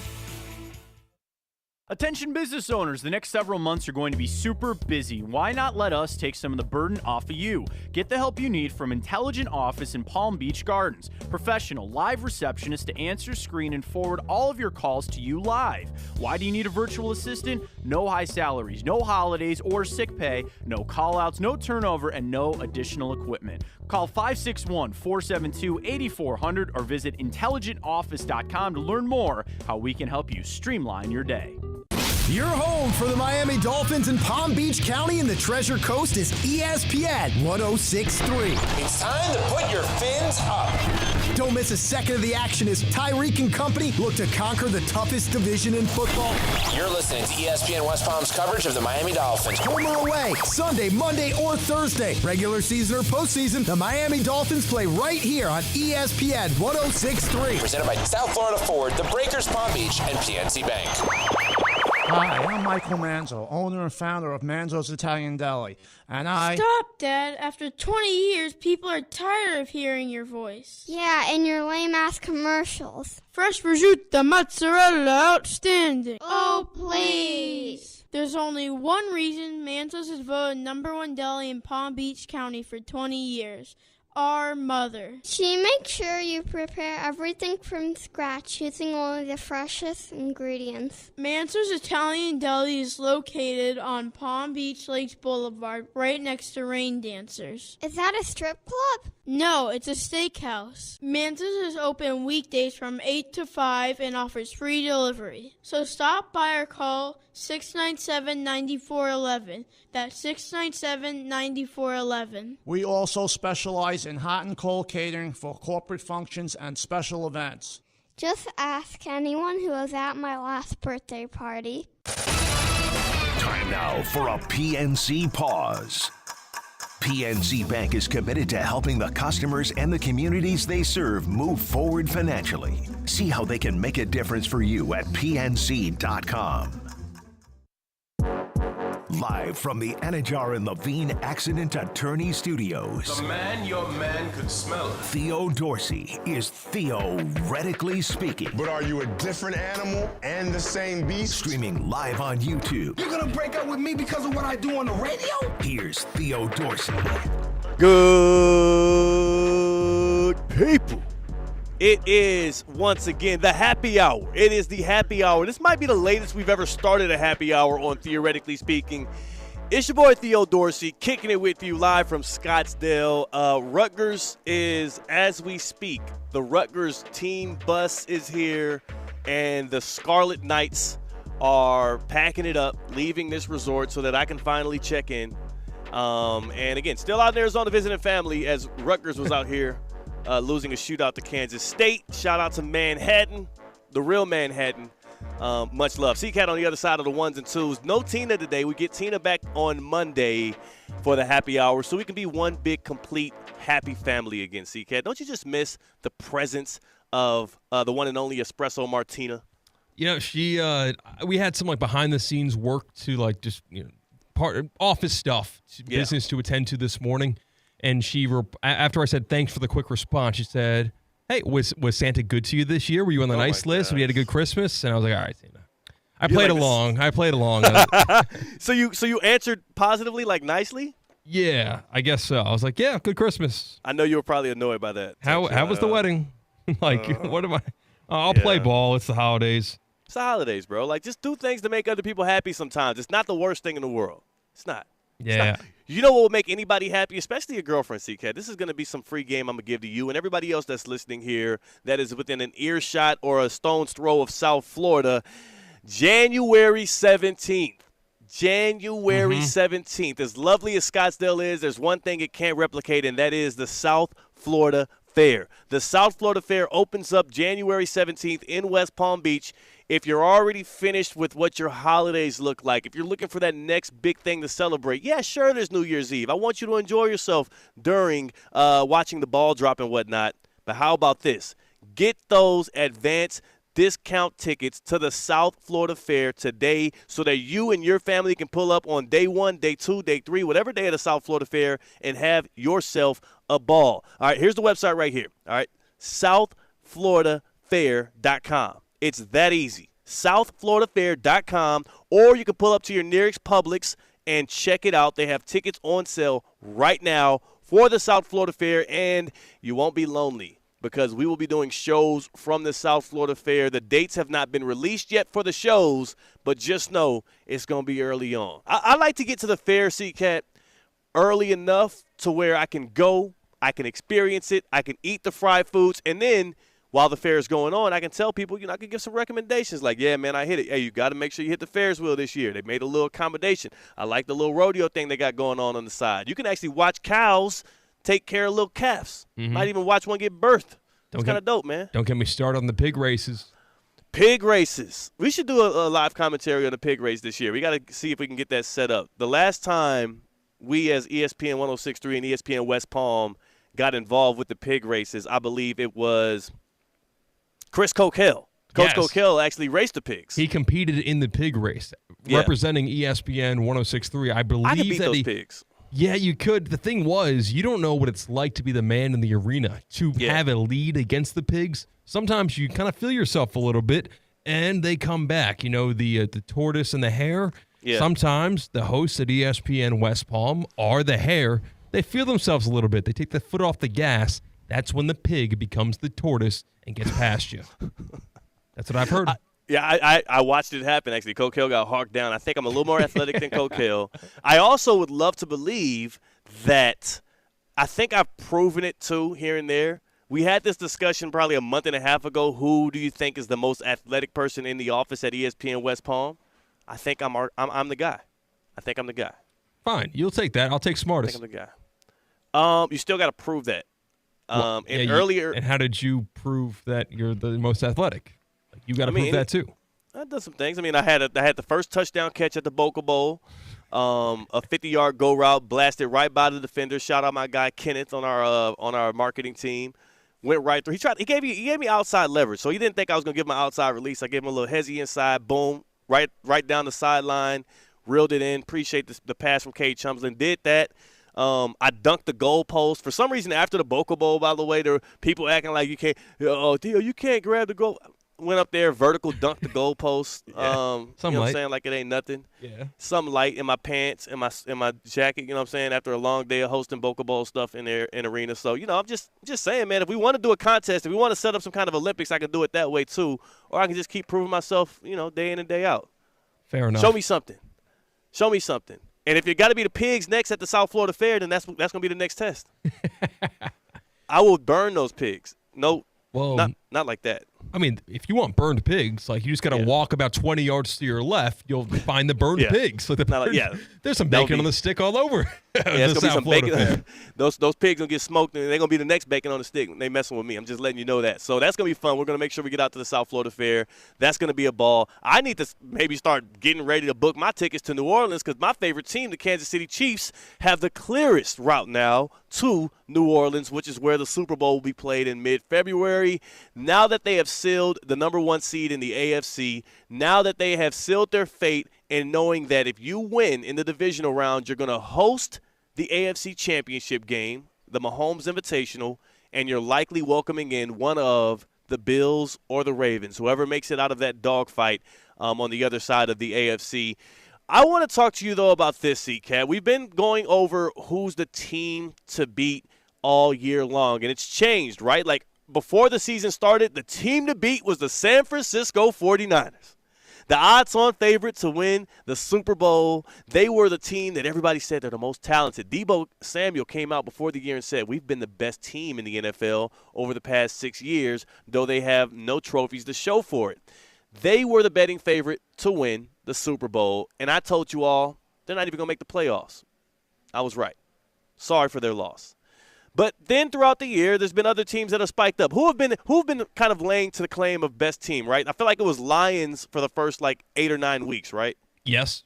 Attention business owners, the next several months are going to be super busy. Why not let us take some of the burden off of you? Get the help you need from Intelligent Office in Palm Beach Gardens. Professional live receptionists to answer, screen, and forward all of your calls to you live. Why do you need a virtual assistant? No high salaries, no holidays or sick pay, no call-outs, no turnover, and no additional equipment. Call 561-472-8400 or visit intelligentoffice.com to learn more how we can help you streamline your day. Your home for the Miami Dolphins in Palm Beach County and the Treasure Coast is ESPN 106.3. It's time to put your fins up. Don't miss a second of the action as Tyreek and company look to conquer the toughest division in football. You're listening to ESPN West Palm's coverage of the Miami Dolphins. Home or away, Sunday, Monday, or Thursday. Regular season or postseason, the Miami Dolphins play right here on ESPN 106.3. Presented by South Florida Ford, the Breakers Palm Beach, and PNC Bank. Hi, I'm Michael Manzo, owner and founder of Manzo's Italian Deli, and Stop, Dad. After 20 years, people are tired of hearing your voice. Yeah, and your lame-ass commercials. Fresh prosciutto, mozzarella, outstanding. Oh, please. There's only one reason Manzo's is voted #1 deli in Palm Beach County for 20 years. Our mother. She makes sure you prepare everything from scratch using only the freshest ingredients. Mansour's Italian Deli is located on Palm Beach Lakes Boulevard, right next to Rain Dancers. Is that a strip club? No, it's a steakhouse. Mansour's is open weekdays from 8 to 5 and offers free delivery. So stop by or call 697-9411. That's 697-9411. we also specialize in hot and cold catering for corporate functions and special events. Just ask anyone who was at my last birthday party. Time now for a PNC pause. PNC Bank is committed to helping the customers and the communities they serve move forward financially. See how they can make a difference for you at pnc.com. Live from the Anajar and Levine Accident Attorney Studios. The man, your man could smell it. Theo Dorsey is theoretically speaking. But are you a different animal and the same beast? Streaming live on YouTube. You're gonna break up with me because of what I do on the radio? Here's Theo Dorsey. Good people. It is, once again, the happy hour. It is the happy hour. This might be the latest we've ever started a happy hour on Theoretically Speaking. It's your boy Theo Dorsey, kicking it with you live from Scottsdale. Rutgers is, as we speak, the Rutgers team bus is here, and the Scarlet Knights are packing it up, leaving this resort so that I can finally check in. And again, still out in Arizona visiting family as Rutgers was out here losing a shootout to Kansas State. Shout out to Manhattan, the real Manhattan. Much love. C-Cat on the other side of the ones and twos. No Tina today. We get Tina back on Monday for the happy hour so we can be one big, complete, happy family again, C-Cat. Don't you just miss the presence of the one and only Espresso Martina? You know, she we had some like behind the scenes work to like just, you know, part office stuff, business to attend to this morning. And she, after I said thanks for the quick response, she said, "Hey, was Santa good to you this year? Were you on the nice list? We had a good Christmas?" And I was like, "All right, Santa." I played along. So you answered positively, like nicely? Yeah, I guess so. I was like, "Yeah, good Christmas." I know you were probably annoyed by that. How was the wedding? Like, what am I? I'll play ball. It's the holidays. It's the holidays, bro. Like, just do things to make other people happy sometimes. It's not the worst thing in the world. It's not. Yeah. You know what will make anybody happy, especially your girlfriend, C-Cat? This is going to be some free game I'm going to give to you and everybody else that's listening here that is within an earshot or a stone's throw of South Florida. January 17th. January 17th. As lovely as Scottsdale is, there's one thing it can't replicate, and that is the South Florida Fair. The South Florida Fair opens up January 17th in West Palm Beach. If you're already finished with what your holidays look like, if you're looking for that next big thing to celebrate, yeah, sure, there's New Year's Eve. I want you to enjoy yourself during watching the ball drop and whatnot. But how about this? Get those advance discount tickets to the South Florida Fair today so that you and your family can pull up on day 1, day 2, day 3, whatever day of the South Florida Fair and have yourself a ball. All right, here's the website right here. All right, southfloridafair.com. It's that easy. southfloridafair.com, or you can pull up to your nearest Publix and check it out. They have tickets on sale right now for the South Florida Fair, and you won't be lonely, because we will be doing shows from the South Florida Fair. The dates have not been released yet for the shows, but just know it's going to be early on. I like to get to the fair, C-Cat, early enough to where I can go, I can experience it, I can eat the fried foods, and then while the fair is going on, I can tell people, I can give some recommendations like, yeah, man, I hit it. Hey, you got to make sure you hit the Ferris wheel this year. They made a little accommodation. I like the little rodeo thing they got going on the side. You can actually watch cows take care of little calves. Might even watch one get birthed. It's kind of dope, man. Don't get me started on the pig races. Pig races. We should do a live commentary on the pig race this year. We got to see if we can get that set up. The last time we as ESPN 106.3 and ESPN West Palm got involved with the pig races, I believe it was Chris Coquel. Coach Coquel actually raced the pigs. He competed in the pig race, representing ESPN 106.3. I believe I could beat those pigs. Yeah, you could. The thing was, you don't know what it's like to be the man in the arena, to have a lead against the pigs. Sometimes you kind of feel yourself a little bit, and they come back. You know, the tortoise and the hare. Yeah. Sometimes the hosts at ESPN West Palm are the hare. They feel themselves a little bit. They take the foot off the gas. That's when the pig becomes the tortoise and gets past you. That's what I've heard. I watched it happen, actually. Coquel got hawked down. I think I'm a little more athletic than Coquel. I also would love to believe that I think I've proven it, too, here and there. We had this discussion probably a month and a half ago. Who do you think is the most athletic person in the office at ESPN West Palm? I think I'm the guy. I think I'm the guy. Fine. You'll take that. I'll take smartest. I think I'm the guy. You still got to prove that. And how did you prove that you're the most athletic? You got to prove that too. I did some things. I mean, I had the first touchdown catch at the Boca Bowl, a 50-yard go route, blasted right by the defender. Shout out my guy Kenneth on our marketing team. Went right through. He gave me outside leverage, so he didn't think I was gonna give him an outside release. I gave him a little hezzy inside. Boom, right down the sideline, reeled it in. Appreciate the pass from Cade Chumslin. Did that. I dunked the goalpost. For some reason, after the Boca Bowl, by the way, there were people acting like you can't. Oh, Theo, you can't grab the goal. Went up there, vertical dunked the goalpost. You know what I'm saying? Like it ain't nothing. Yeah. Some light in my pants, in my jacket. You know what I'm saying? After a long day of hosting Boca Bowl stuff in arena. So I'm just saying, man. If we want to do a contest, if we want to set up some kind of Olympics, I can do it that way too, or I can just keep proving myself, day in and day out. Fair enough. Show me something. And if you got to be the pigs next at the South Florida Fair, then that's gonna be the next test. I will burn those pigs. No, not like that. I mean, if you want burned pigs, like you just got to walk about 20 yards to your left, you'll find the burned pigs. So there's some bacon on the stick all over. It's gonna be some bacon. Those pigs gonna get smoked, and they're gonna be the next bacon on the stick. They messing with me. I'm just letting you know that. So that's gonna be fun. We're gonna make sure we get out to the South Florida Fair. That's gonna be a ball. I need to maybe start getting ready to book my tickets to New Orleans because my favorite team, the Kansas City Chiefs, have the clearest route now to New Orleans, which is where the Super Bowl will be played in mid-February. Now that they have sealed the number 1 seed in the AFC, now that they have sealed their fate in knowing that if you win in the divisional round, you're going to host the AFC Championship game, the Mahomes Invitational, and you're likely welcoming in one of the Bills or the Ravens, whoever makes it out of that dogfight on the other side of the AFC. I want to talk to you, though, about this, C-Cat. We've been going over who's the team to beat all year long, and it's changed, right? Like, before the season started, the team to beat was the San Francisco 49ers. The odds-on favorite to win the Super Bowl. They were the team that everybody said they're the most talented. Deebo Samuel came out before the year and said, we've been the best team in the NFL over the past 6 years, though they have no trophies to show for it. They were the betting favorite to win the Super Bowl, and I told you all they're not even going to make the playoffs. I was right. Sorry for their loss. But then throughout the year, there's been other teams that have spiked up. Who have been kind of laying to the claim of best team, right? I feel like it was Lions for the first 8 or 9 weeks, right? Yes.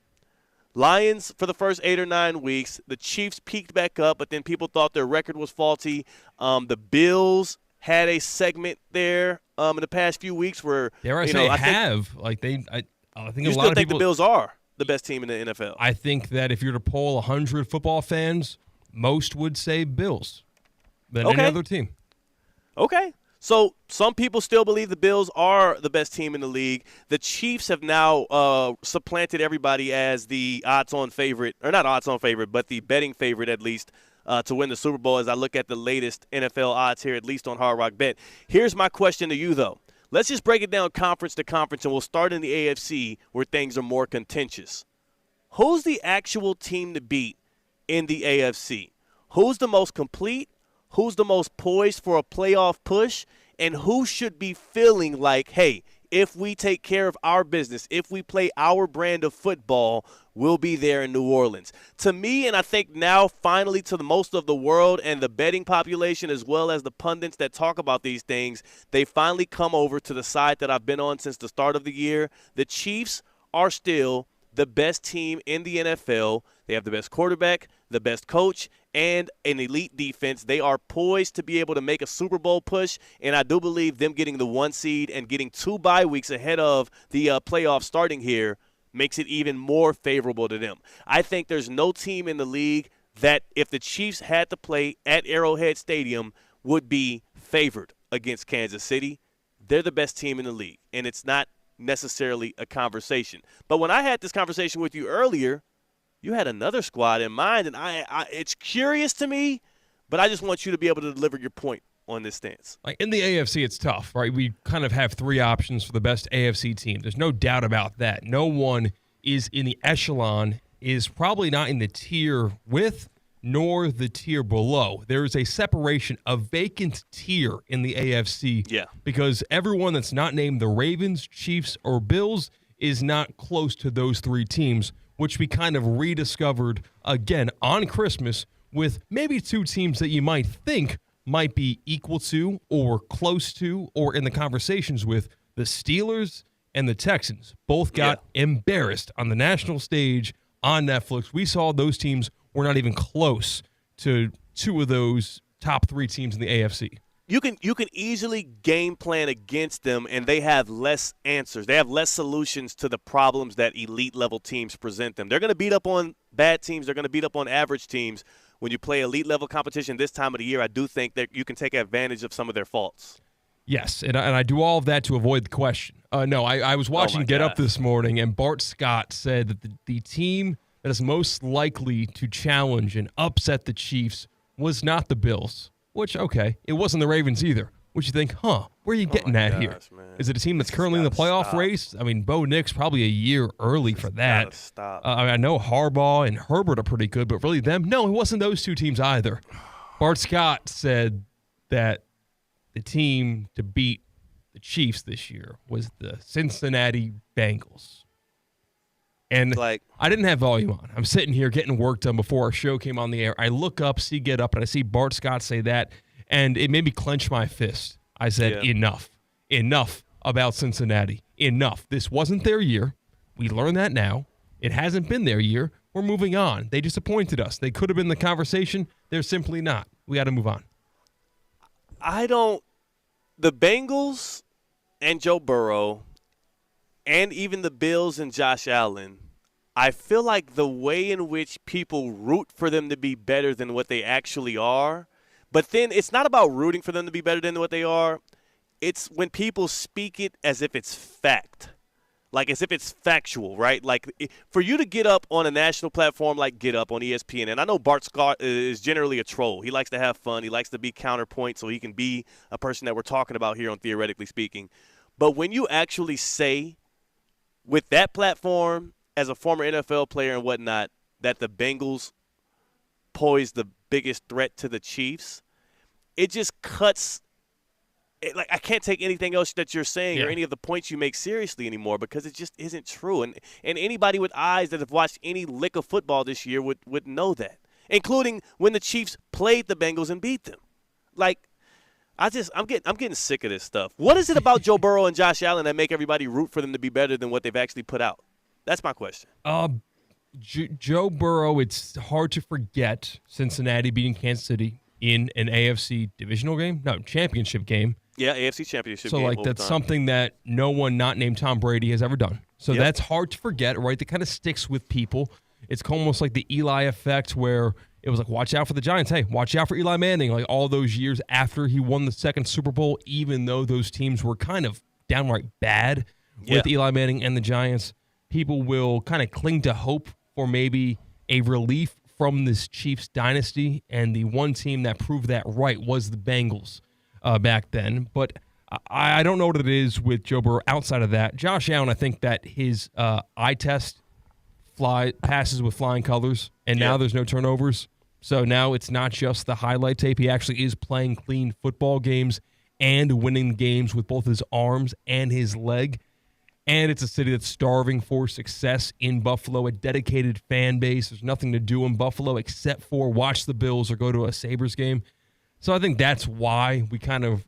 Lions for the first 8 or 9 weeks. The Chiefs peaked back up, but then people thought their record was faulty. The Bills had a segment there in the past few weeks where I think a lot of people think the Bills are the best team in the NFL. I think that if you were to poll 100 football fans, most would say Bills than any other team. Okay. So some people still believe the Bills are the best team in the league. The Chiefs have now supplanted everybody as the odds-on favorite, or not odds-on favorite, but the betting favorite at least to win the Super Bowl as I look at the latest NFL odds here, at least on Hard Rock Bet. Here's my question to you, though. Let's just break it down conference to conference, and we'll start in the AFC where things are more contentious. Who's the actual team to beat in the AFC? Who's the most complete? Who's the most poised for a playoff push? And who should be feeling like, hey, if we take care of our business, if we play our brand of football, we'll be there in New Orleans? To me, and I think now finally to the most of the world and the betting population as well as the pundits that talk about these things, they finally come over to the side that I've been on since the start of the year. The Chiefs are still the best team in the NFL. They have the best quarterback, the best coach, and an elite defense. They are poised to be able to make a Super Bowl push, and I do believe them getting the 1 seed and getting 2 bye weeks ahead of the playoffs starting here makes it even more favorable to them. I think there's no team in the league that if the Chiefs had to play at Arrowhead Stadium would be favored against Kansas City. They're the best team in the league, and it's not necessarily a conversation. But when I had this conversation with you earlier, you had another squad in mind, and I it's curious to me, but I just want you to be able to deliver your point on this stance. In the AFC, it's tough, right? We kind of have 3 options for the best AFC team. There's no doubt about that. No one is in the echelon, is probably not in the tier with nor the tier below. There is a separation, a vacant tier in the AFC. Yeah. Because everyone that's not named the Ravens, Chiefs, or Bills is not close to those 3 teams, which we kind of rediscovered again on Christmas with maybe 2 teams that you might think might be equal to or close to or in the conversations with. The Steelers and the Texans both got embarrassed on the national stage on Netflix. We saw those teams were not even close to 2 of those top 3 teams in the AFC. You can easily game plan against them, and they have less answers. They have less solutions to the problems that elite-level teams present them. They're going to beat up on bad teams. They're going to beat up on average teams. When you play elite-level competition this time of the year, I do think that you can take advantage of some of their faults. Yes, and I do all of that to avoid the question. No, I was watching Get Up this morning, and Bart Scott said that the team that is most likely to challenge and upset the Chiefs was not the Bills. Which, okay, it wasn't the Ravens either. Which you think, where are you getting at here? Man. Is it a team that's currently in the playoff race? I mean, Bo Nix probably a year early for that. Stop. I know Harbaugh and Herbert are pretty good, but really them? No, it wasn't those 2 teams either. Bart Scott said that the team to beat the Chiefs this year was the Cincinnati Bengals. And I didn't have volume on. I'm sitting here getting work done before our show came on the air. I look up, see Get Up, and I see Bart Scott say that, and it made me clench my fist. I said, enough. Enough about Cincinnati. Enough. This wasn't their year. We learn that now. It hasn't been their year. We're moving on. They disappointed us. They could have been the conversation. They're simply not. We got to move on. The Bengals and Joe Burrow and even the Bills and Josh Allen, I feel like the way in which people root for them to be better than what they actually are, but then it's not about rooting for them to be better than what they are. It's when people speak it as if it's fact, like as if it's factual, right? Like for you to get up on a national platform like Get Up on ESPN, and I know Bart Scott is generally a troll. He likes to have fun. He likes to be counterpoint so he can be a person that we're talking about here on Theoretically Speaking. But when you actually say with that platform as a former NFL player and whatnot, that the Bengals pose the biggest threat to the Chiefs, it just cuts – like I can't take anything else that you're saying or any of the points you make seriously anymore because it just isn't true. And anybody with eyes that have watched any lick of football this year would know that, including when the Chiefs played the Bengals and beat them. Like, I'm getting sick of this stuff. What is it about Joe Burrow and Josh Allen that make everybody root for them to be better than what they've actually put out? That's my question. Joe Burrow, it's hard to forget Cincinnati beating Kansas City in an AFC divisional game? No, championship game. Yeah, AFC championship game. So, like, that's something that no one not named Tom Brady has ever done. So that's hard to forget, right? That kind of sticks with people. It's almost like the Eli effect where it was like, watch out for the Giants. Hey, watch out for Eli Manning. Like all those years after he won the second Super Bowl, even though those teams were kind of downright bad with Eli Manning and the Giants, people will kind of cling to hope for maybe a relief from this Chiefs dynasty. And the one team that proved that right was the Bengals back then. But I don't know what it is with Joe Burrow outside of that. Josh Allen, I think that his eye test passes with flying colors, and now there's no turnovers. So now it's not just the highlight tape. He actually is playing clean football games and winning games with both his arms and his leg. And it's a city that's starving for success in Buffalo, a dedicated fan base. There's nothing to do in Buffalo except for watch the Bills or go to a Sabres game. So I think that's why we kind of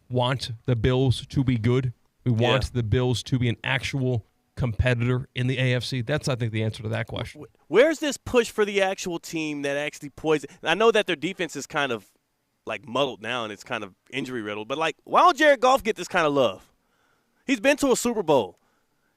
want the Bills to be good. We want the Bills to be an actual competitor in the AFC. That's, I think, the answer to that question. Where's this push for the actual team that actually poised? I know that their defense is kind of like muddled now and it's kind of injury riddled, but like, why don't Jared Goff get this kind of love? He's been to a Super Bowl.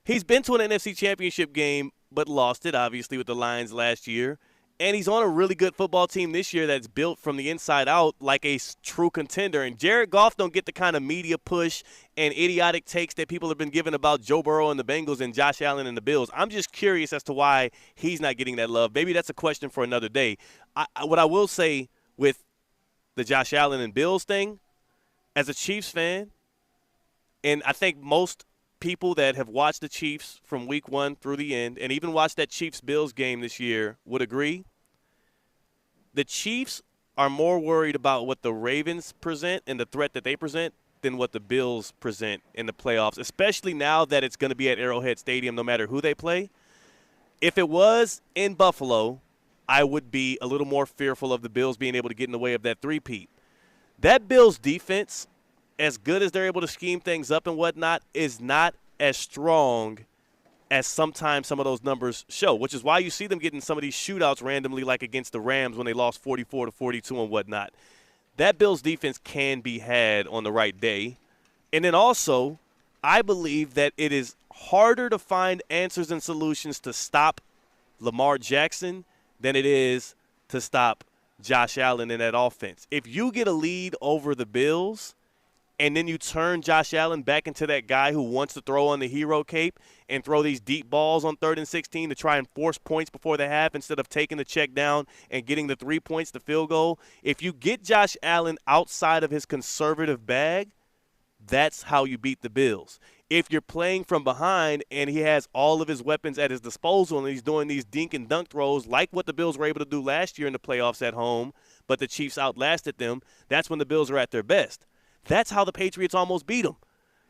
He's been to an NFC Championship game, but lost it, obviously, with the Lions last year. And he's on a really good football team this year that's built from the inside out like a true contender. And Jared Goff don't get the kind of media push and idiotic takes that people have been giving about Joe Burrow and the Bengals and Josh Allen and the Bills. I'm just curious as to why he's not getting that love. Maybe that's a question for another day. What I will say with the Josh Allen and Bills thing, as a Chiefs fan, and I think most people that have watched the Chiefs from week one through the end and even watched that Chiefs-Bills game this year would agree, the Chiefs are more worried about what the Ravens present and the threat that they present than what the Bills present in the playoffs, especially now that it's going to be at Arrowhead Stadium no matter who they play. If it was in Buffalo, I would be a little more fearful of the Bills being able to get in the way of that three-peat. That Bills defense, as good as they're able to scheme things up and whatnot, is not as strong as sometimes some of those numbers show, which is why you see them getting some of these shootouts randomly, like against the Rams when they lost 44-42 and whatnot. That Bills defense can be had on the right day. And then also, I believe that it is harder to find answers and solutions to stop Lamar Jackson than it is to stop Josh Allen in that offense. If you get a lead over the Bills – and then you turn Josh Allen back into that guy who wants to throw on the hero cape and throw these deep balls on 3rd and 16 to try and force points before the half instead of taking the check down and getting the 3 points, the field goal. If you get Josh Allen outside of his conservative bag, that's how you beat the Bills. If you're playing from behind and he has all of his weapons at his disposal and he's doing these dink and dunk throws like what the Bills were able to do last year in the playoffs at home, but the Chiefs outlasted them, that's when the Bills are at their best. That's how the Patriots almost beat them.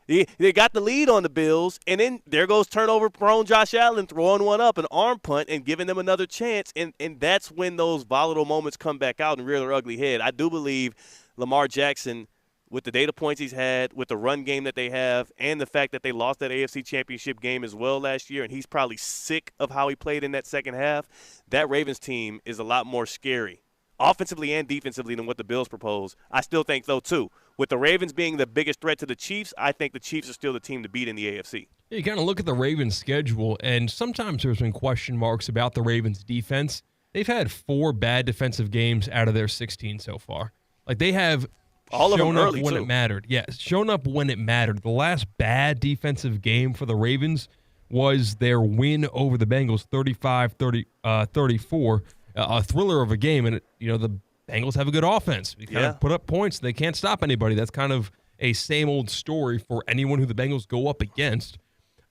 They got the lead on the Bills, and then there goes turnover-prone Josh Allen throwing one up, an arm punt, and giving them another chance, and that's when those volatile moments come back out and rear their ugly head. I do believe Lamar Jackson, with the data points he's had, with the run game that they have, and the fact that they lost that AFC Championship game as well last year, and he's probably sick of how he played in that second half, that Ravens team is a lot more scary, offensively and defensively, than what the Bills propose. I still think, though, too, with the Ravens being the biggest threat to the Chiefs, I think the Chiefs are still the team to beat in the AFC. You kind of look at the Ravens' schedule, and sometimes there's been question marks about the Ravens' defense. They've had 4 bad defensive games out of their 16 so far. Like, they have all shown of them up early, when too. It mattered. Yeah, shown up when it mattered. The last bad defensive game for the Ravens was their win over the Bengals, 35-34, a thriller of a game, and the Bengals have a good offense. They kind of put up points. They can't stop anybody. That's kind of a same old story for anyone who the Bengals go up against.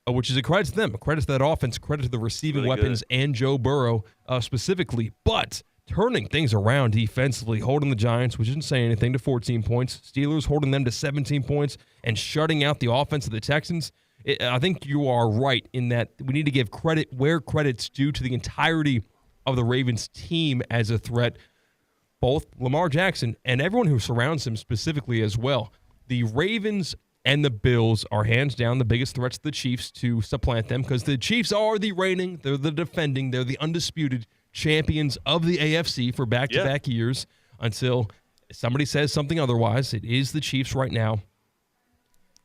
which is a credit to them, a credit to that offense, a credit to the receiving Really weapons good. and Joe Burrow specifically. But turning things around defensively, holding the Giants, which didn't say anything, to 14 points. Steelers holding them to 17 points and shutting out the offense of the Texans. I think you are right in that we need to give credit where credit's due to the entirety of the Ravens team as a threat, both Lamar Jackson and everyone who surrounds him specifically as well. The Ravens and the Bills are hands down the biggest threats to the Chiefs to supplant them because the Chiefs are the reigning, they're the defending, they're the undisputed champions of the AFC for back-to-back years until somebody says something otherwise. It is the Chiefs right now.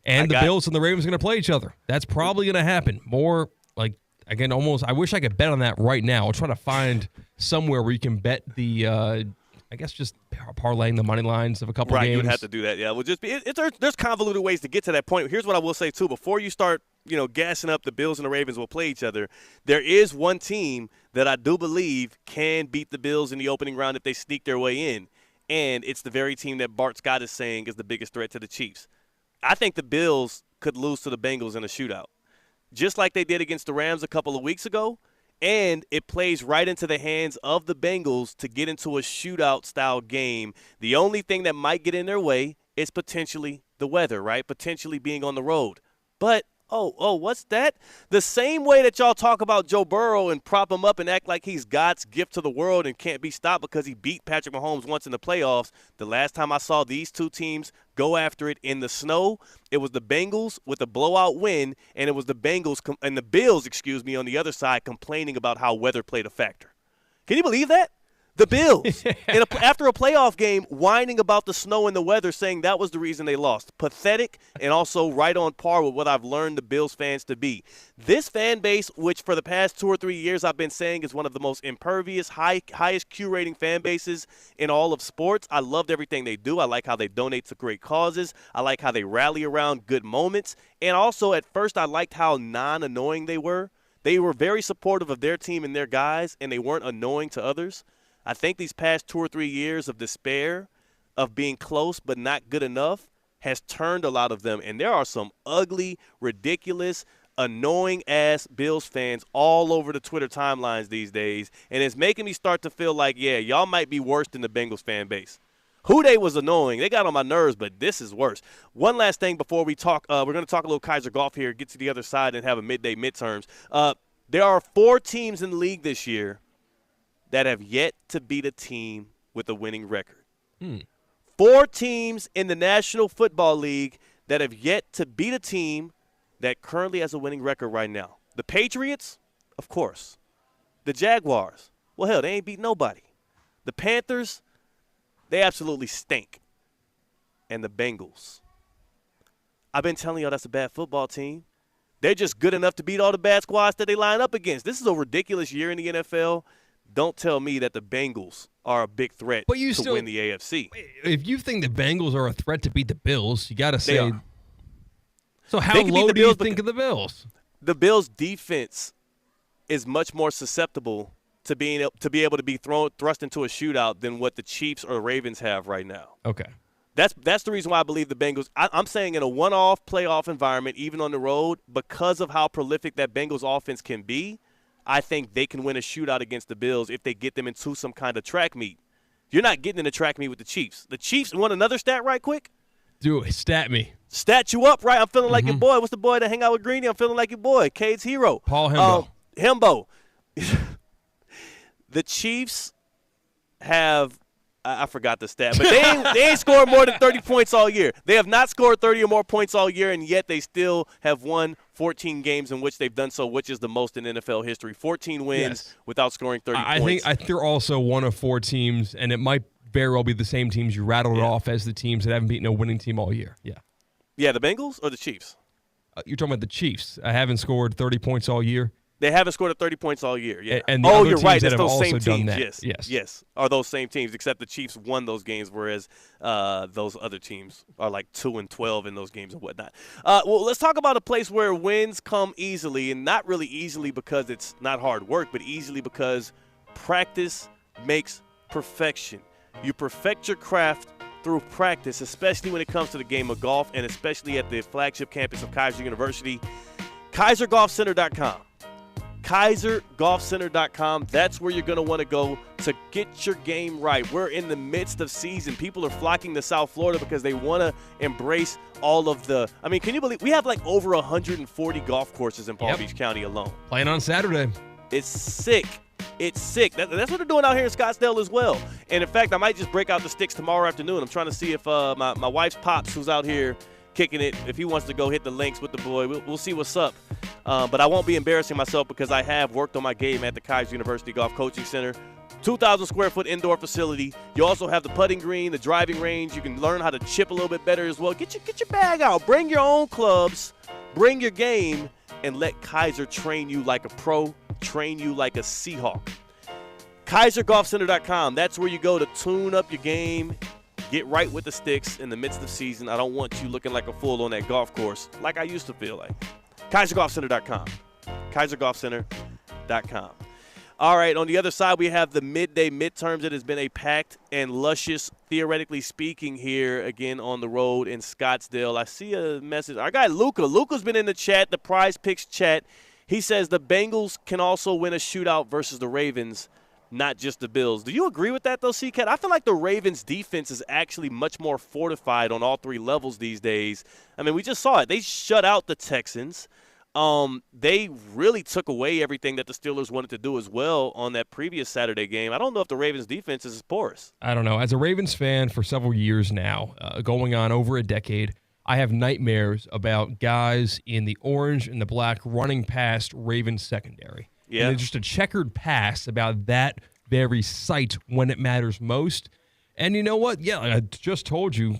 And the Bills and the Ravens are going to play each other. That's probably going to happen. More like, again, almost, I wish I could bet on that right now. I'll try to find somewhere where you can bet the, I guess just parlaying the money lines of a couple games. Right, you would have to do that. Yeah, well, just there's convoluted ways to get to that point. Here's what I will say, too. Before you start, gassing up the Bills and the Ravens will play each other, there is one team that I do believe can beat the Bills in the opening round if they sneak their way in, and it's the very team that Bart Scott is saying is the biggest threat to the Chiefs. I think the Bills could lose to the Bengals in a shootout, just like they did against the Rams a couple of weeks ago, and it plays right into the hands of the Bengals to get into a shootout-style game. The only thing that might get in their way is potentially the weather, right? Potentially being on the road. But what's that? The same way that y'all talk about Joe Burrow and prop him up and act like he's God's gift to the world and can't be stopped because he beat Patrick Mahomes once in the playoffs, the last time I saw these two teams go after it in the snow, it was the Bengals with a blowout win, and it was the Bills, on the other side complaining about how weather played a factor. Can you believe that? The Bills, after a playoff game, whining about the snow and the weather, saying that was the reason they lost. Pathetic and also right on par with what I've learned the Bills fans to be. This fan base, which for the past 2 or 3 years I've been saying is one of the most impervious, highest Q rating fan bases in all of sports. I loved everything they do. I like how they donate to great causes. I like how they rally around good moments. And also, at first, I liked how non-annoying they were. They were very supportive of their team and their guys, and they weren't annoying to others. I think these past 2 or 3 years of despair, of being close but not good enough, has turned a lot of them. And there are some ugly, ridiculous, annoying-ass Bills fans all over the Twitter timelines these days. And it's making me start to feel like, yeah, y'all might be worse than the Bengals fan base. Houday was annoying. They got on my nerves, but this is worse. One last thing before we talk. We're going to talk a little Kaiser golf here, get to the other side, and have a midday midterms. There are 4 teams in the league this year that have yet to beat a team with a winning record. 4 teams in the National Football League that have yet to beat a team that currently has a winning record right now. The Patriots, of course. The Jaguars, well, hell, they ain't beat nobody. The Panthers, they absolutely stink. And the Bengals. I've been telling y'all that's a bad football team. They're just good enough to beat all the bad squads that they line up against. This is a ridiculous year in the NFL. Don't tell me that the Bengals are a big threat to win the AFC. If you think the Bengals are a threat to beat the Bills, you got to say. So how low do you think of the Bills? The Bills' defense is much more susceptible to be able to be thrust into a shootout than what the Chiefs or Ravens have right now. Okay. That's the reason why I believe the Bengals. I'm saying in a one-off playoff environment, even on the road, because of how prolific that Bengals offense can be, I think they can win a shootout against the Bills if they get them into some kind of track meet. You're not getting in a track meet with the Chiefs. The Chiefs, want another stat right quick? Do it. Stat me. Stat you up, right? I'm feeling like your boy. What's the boy that hang out with Greeny? I'm feeling like your boy. Cade's hero. Paul Hembo. Hembo. The Chiefs have I forgot the stat, but they ain't scored more than 30 points all year. They have not scored 30 or more points all year, and yet they still have won 14 games in which they've done so, which is the most in NFL history. 14 wins without scoring 30 points. I think they're also one of 4 teams, and it might very well be the same teams you rattled off as the teams that haven't beaten a winning team all year. Yeah. Yeah, the Bengals or the Chiefs? You're talking about the Chiefs. I haven't scored 30 points all year. They haven't scored 30 points all year. Yeah. And you're right. That's those same teams. Yes. Are those same teams? Except the Chiefs won those games, whereas those other teams are like 2-12 in those games and whatnot. Well, let's talk about a place where wins come easily, and not really easily because it's not hard work, but easily because practice makes perfection. You perfect your craft through practice, especially when it comes to the game of golf, and especially at the flagship campus of Kaiser University. KaiserGolfCenter.com. KaiserGolfCenter.com. That's where you're going to want to go to get your game right. We're in the midst of season. People are flocking to South Florida because they want to embrace all of the – I mean, can you believe – we have like over 140 golf courses in Palm Beach County alone. Playing on Saturday. It's sick. It's sick. That's what they're doing out here in Scottsdale as well. And, in fact, I might just break out the sticks tomorrow afternoon. I'm trying to see if my wife's pops, who's out here kicking it, if he wants to go hit the links with the boy. We'll see what's up. But I won't be embarrassing myself because I have worked on my game at the Kaiser University Golf Coaching Center. 2,000-square-foot indoor facility. You also have the putting green, the driving range. You can learn how to chip a little bit better as well. Get your bag out. Bring your own clubs. Bring your game, and let Kaiser train you like a pro, train you like a Seahawk. KaiserGolfCenter.com. That's where you go to tune up your game, get right with the sticks in the midst of season. I don't want you looking like a fool on that golf course like I used to feel like. KaiserGolfCenter.com. KaiserGolfCenter.com. All right, on the other side, we have the midday midterms. It has been a packed and luscious, theoretically speaking, here again on the road in Scottsdale. I see a message. Our guy Luca. Luca's been in the chat, the Prize Picks chat. He says the Bengals can also win a shootout versus the Ravens, not just the Bills. Do you agree with that, though, C-Cat? I feel like the Ravens' defense is actually much more fortified on all three levels these days. I mean, we just saw it. They shut out the Texans. They really took away everything that the Steelers wanted to do as well on that previous Saturday game. I don't know if the Ravens' defense is as porous. I don't know. As a Ravens fan for several years now, going on over a decade, I have nightmares about guys in the orange and the black running past Ravens secondary. Yeah. And it's just a checkered pass about that very site when it matters most. And you know what? Yeah, I just told you,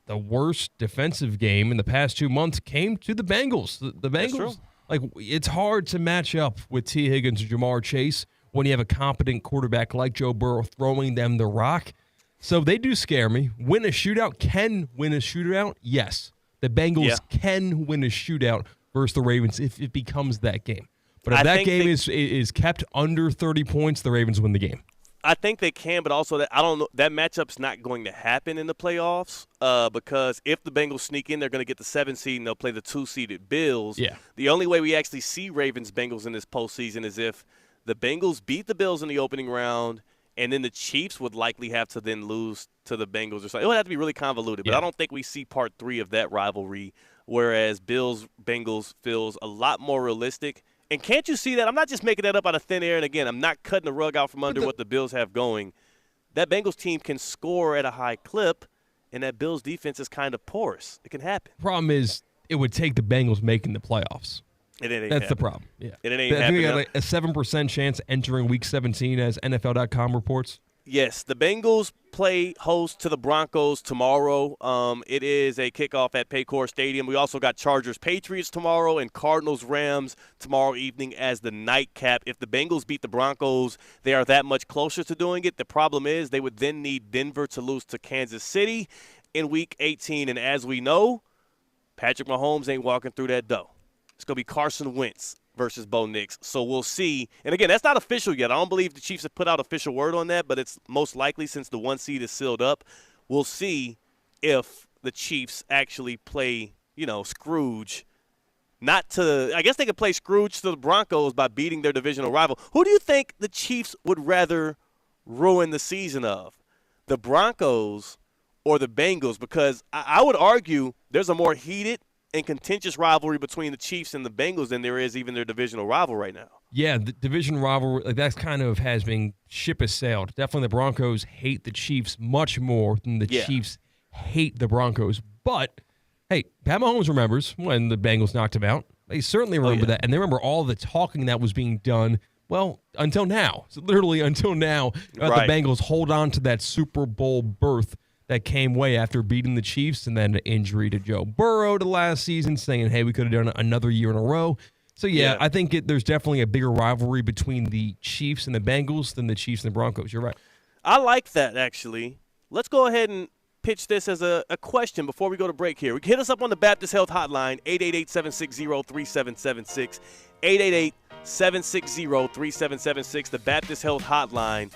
the worst defensive game in the past 2 months came to the Bengals. The Bengals, like, it's hard to match up with T. Higgins or Jamar Chase when you have a competent quarterback like Joe Burrow throwing them the rock. So they do scare me. Win a shootout? Can win a shootout? Yes. The Bengals can win a shootout versus the Ravens if it becomes that game. But if that game is kept under 30 points, the Ravens win the game. I think they can, but also that I don't know, that matchup's not going to happen in the playoffs because if the Bengals sneak in, they're going to get the 7 seed and they'll play the 2-seeded Bills. Yeah. The only way we actually see Ravens-Bengals in this postseason is if the Bengals beat the Bills in the opening round, and then the Chiefs would likely have to then lose to the Bengals or something. It would have to be really convoluted, but I don't think we see part 3 of that rivalry, whereas Bills-Bengals feels a lot more realistic. And can't you see that? I'm not just making that up out of thin air. And, again, I'm not cutting the rug out from under what the Bills have going. That Bengals team can score at a high clip, and that Bills defense is kind of porous. It can happen. Problem is it would take the Bengals making the playoffs. That's the problem. Yeah. It ain't happening. We got like a 7% chance entering Week 17 as NFL.com reports. Yes, the Bengals play host to the Broncos tomorrow. It is a kickoff at Paycor Stadium. We also got Chargers-Patriots tomorrow and Cardinals-Rams tomorrow evening as the nightcap. If the Bengals beat the Broncos, they are that much closer to doing it. The problem is they would then need Denver to lose to Kansas City in Week 18. And as we know, Patrick Mahomes ain't walking through that dough. It's going to be Carson Wentz versus Bo Nix. So we'll see. And, again, that's not official yet. I don't believe the Chiefs have put out official word on that, but it's most likely since the 1 seed is sealed up. We'll see if the Chiefs actually play, Scrooge. I guess they could play Scrooge to the Broncos by beating their divisional rival. Who do you think the Chiefs would rather ruin the season of? The Broncos or the Bengals? Because I would argue there's a more heated and contentious rivalry between the Chiefs and the Bengals than there is even their divisional rival right now. Yeah, the division rivalry, that's kind of has been ship has sailed. Definitely the Broncos hate the Chiefs much more than the Chiefs hate the Broncos. But, hey, Pat Mahomes remembers when the Bengals knocked him out. They certainly remember that. And they remember all the talking that was being done, well, until now. So literally until now, the Bengals hold on to that Super Bowl berth that came way after beating the Chiefs and then an injury to Joe Burrow to last season, saying, hey, we could have done another year in a row. So, I think there's definitely a bigger rivalry between the Chiefs and the Bengals than the Chiefs and the Broncos. You're right. I like that, actually. Let's go ahead and pitch this as a question before we go to break here. Hit us up on the Baptist Health Hotline, 888-760-3776, 888-760-3776, the Baptist Health Hotline.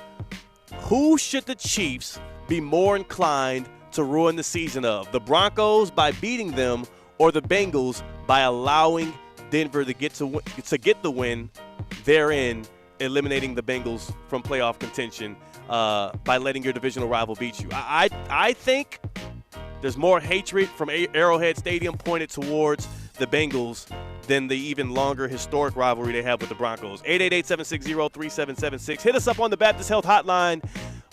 Who should the Chiefs be more inclined to ruin the season of? The Broncos by beating them or the Bengals by allowing Denver to get the win, therein eliminating the Bengals from playoff contention by letting your divisional rival beat you. I think there's more hatred from Arrowhead Stadium pointed towards the Bengals than the even longer historic rivalry they have with the Broncos. 888-760-3776. Hit us up on the Baptist Health Hotline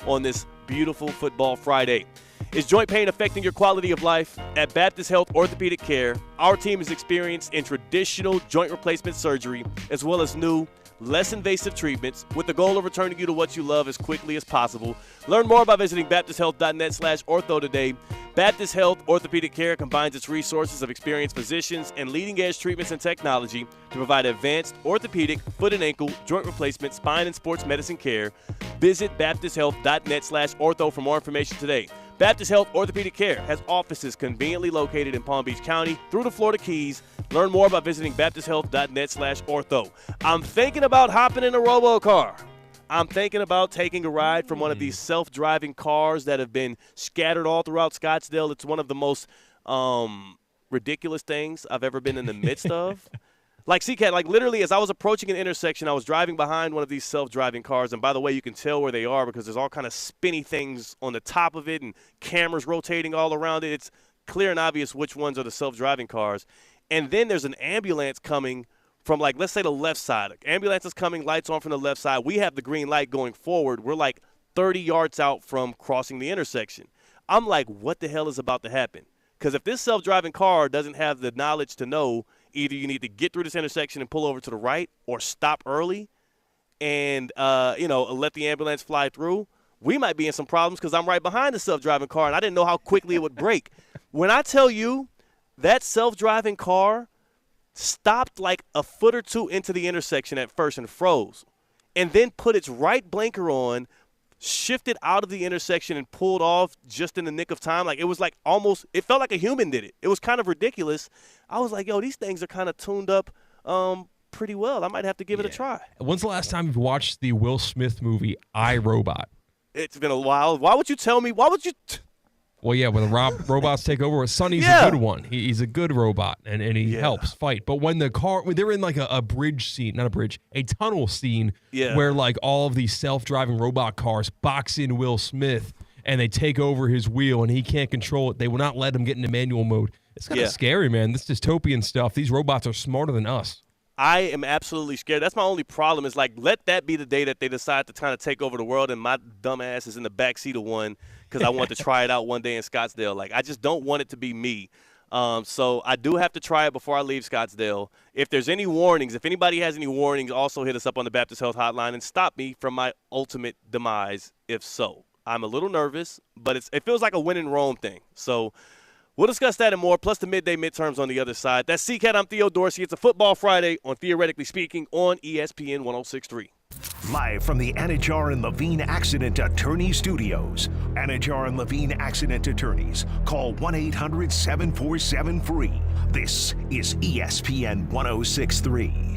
on this beautiful Football Friday. Is joint pain affecting your quality of life? At Baptist Health Orthopedic Care, our team is experienced in traditional joint replacement surgery as well as new, less invasive treatments with the goal of returning you to what you love as quickly as possible. Learn more by visiting baptisthealth.net/ortho today. Baptist Health Orthopedic Care combines its resources of experienced physicians and leading-edge treatments and technology to provide advanced orthopedic, foot and ankle, joint replacement, spine, and sports medicine care. Visit baptisthealth.net/ortho for more information today. Baptist Health Orthopedic Care has offices conveniently located in Palm Beach County through the Florida Keys. Learn more by visiting baptisthealth.net/ortho. I'm thinking about hopping in a robo-car. I'm thinking about taking a ride from one of these self-driving cars that have been scattered all throughout Scottsdale. It's one of the most ridiculous things I've ever been in the midst of. Like, C-Cat, like literally as I was approaching an intersection, I was driving behind one of these self-driving cars. And by the way, you can tell where they are because there's all kind of spinny things on the top of it and cameras rotating all around it. It's clear and obvious which ones are the self-driving cars. And then there's an ambulance coming from, like, let's say the left side. Ambulance is coming, lights on from the left side. We have the green light going forward. We're like 30 yards out from crossing the intersection. I'm like, what the hell is about to happen? Because if this self-driving car doesn't have the knowledge to know either you need to get through this intersection and pull over to the right or stop early and, let the ambulance fly through, we might be in some problems because I'm right behind the self-driving car, and I didn't know how quickly it would brake. When I tell you that self-driving car stopped like a foot or two into the intersection at first and froze, and then put its right blinker on, shifted out of the intersection and pulled off just in the nick of time. Like, it was like almost – it felt like a human did it. It was kind of ridiculous. I was like, yo, these things are kind of tuned up pretty well. I might have to give it a try. When's the last time you've watched the Will Smith movie I, Robot? It's been a while. Why would you tell me? Why would you Well, yeah, when the robots take over, Sonny's a good one. He's a good robot, and he helps fight. But when they're in like a bridge scene, not a bridge, a tunnel scene where like all of these self-driving robot cars box in Will Smith and they take over his wheel and he can't control it. They will not let him get into manual mode. It's kind of scary, man. This dystopian stuff. These robots are smarter than us. I am absolutely scared. That's my only problem is, like, let that be the day that they decide to kind of take over the world and my dumb ass is in the backseat of one because I want to try it out one day in Scottsdale. Like, I just don't want it to be me. So I do have to try it before I leave Scottsdale. If there's any warnings, if anybody has any warnings, also hit us up on the Baptist Health Hotline and stop me from my ultimate demise if so. I'm a little nervous, but it feels like a win in Rome thing. So we'll discuss that and more, plus the midday midterms on the other side. That's C-Cat. I'm Theo Dorsey. It's a Football Friday on Theoretically Speaking on ESPN 106.3. Live from the Anajar and Levine Accident Attorney Studios. Anajar and Levine Accident Attorneys. Call 1-800-747-FREE. This is ESPN 106.3.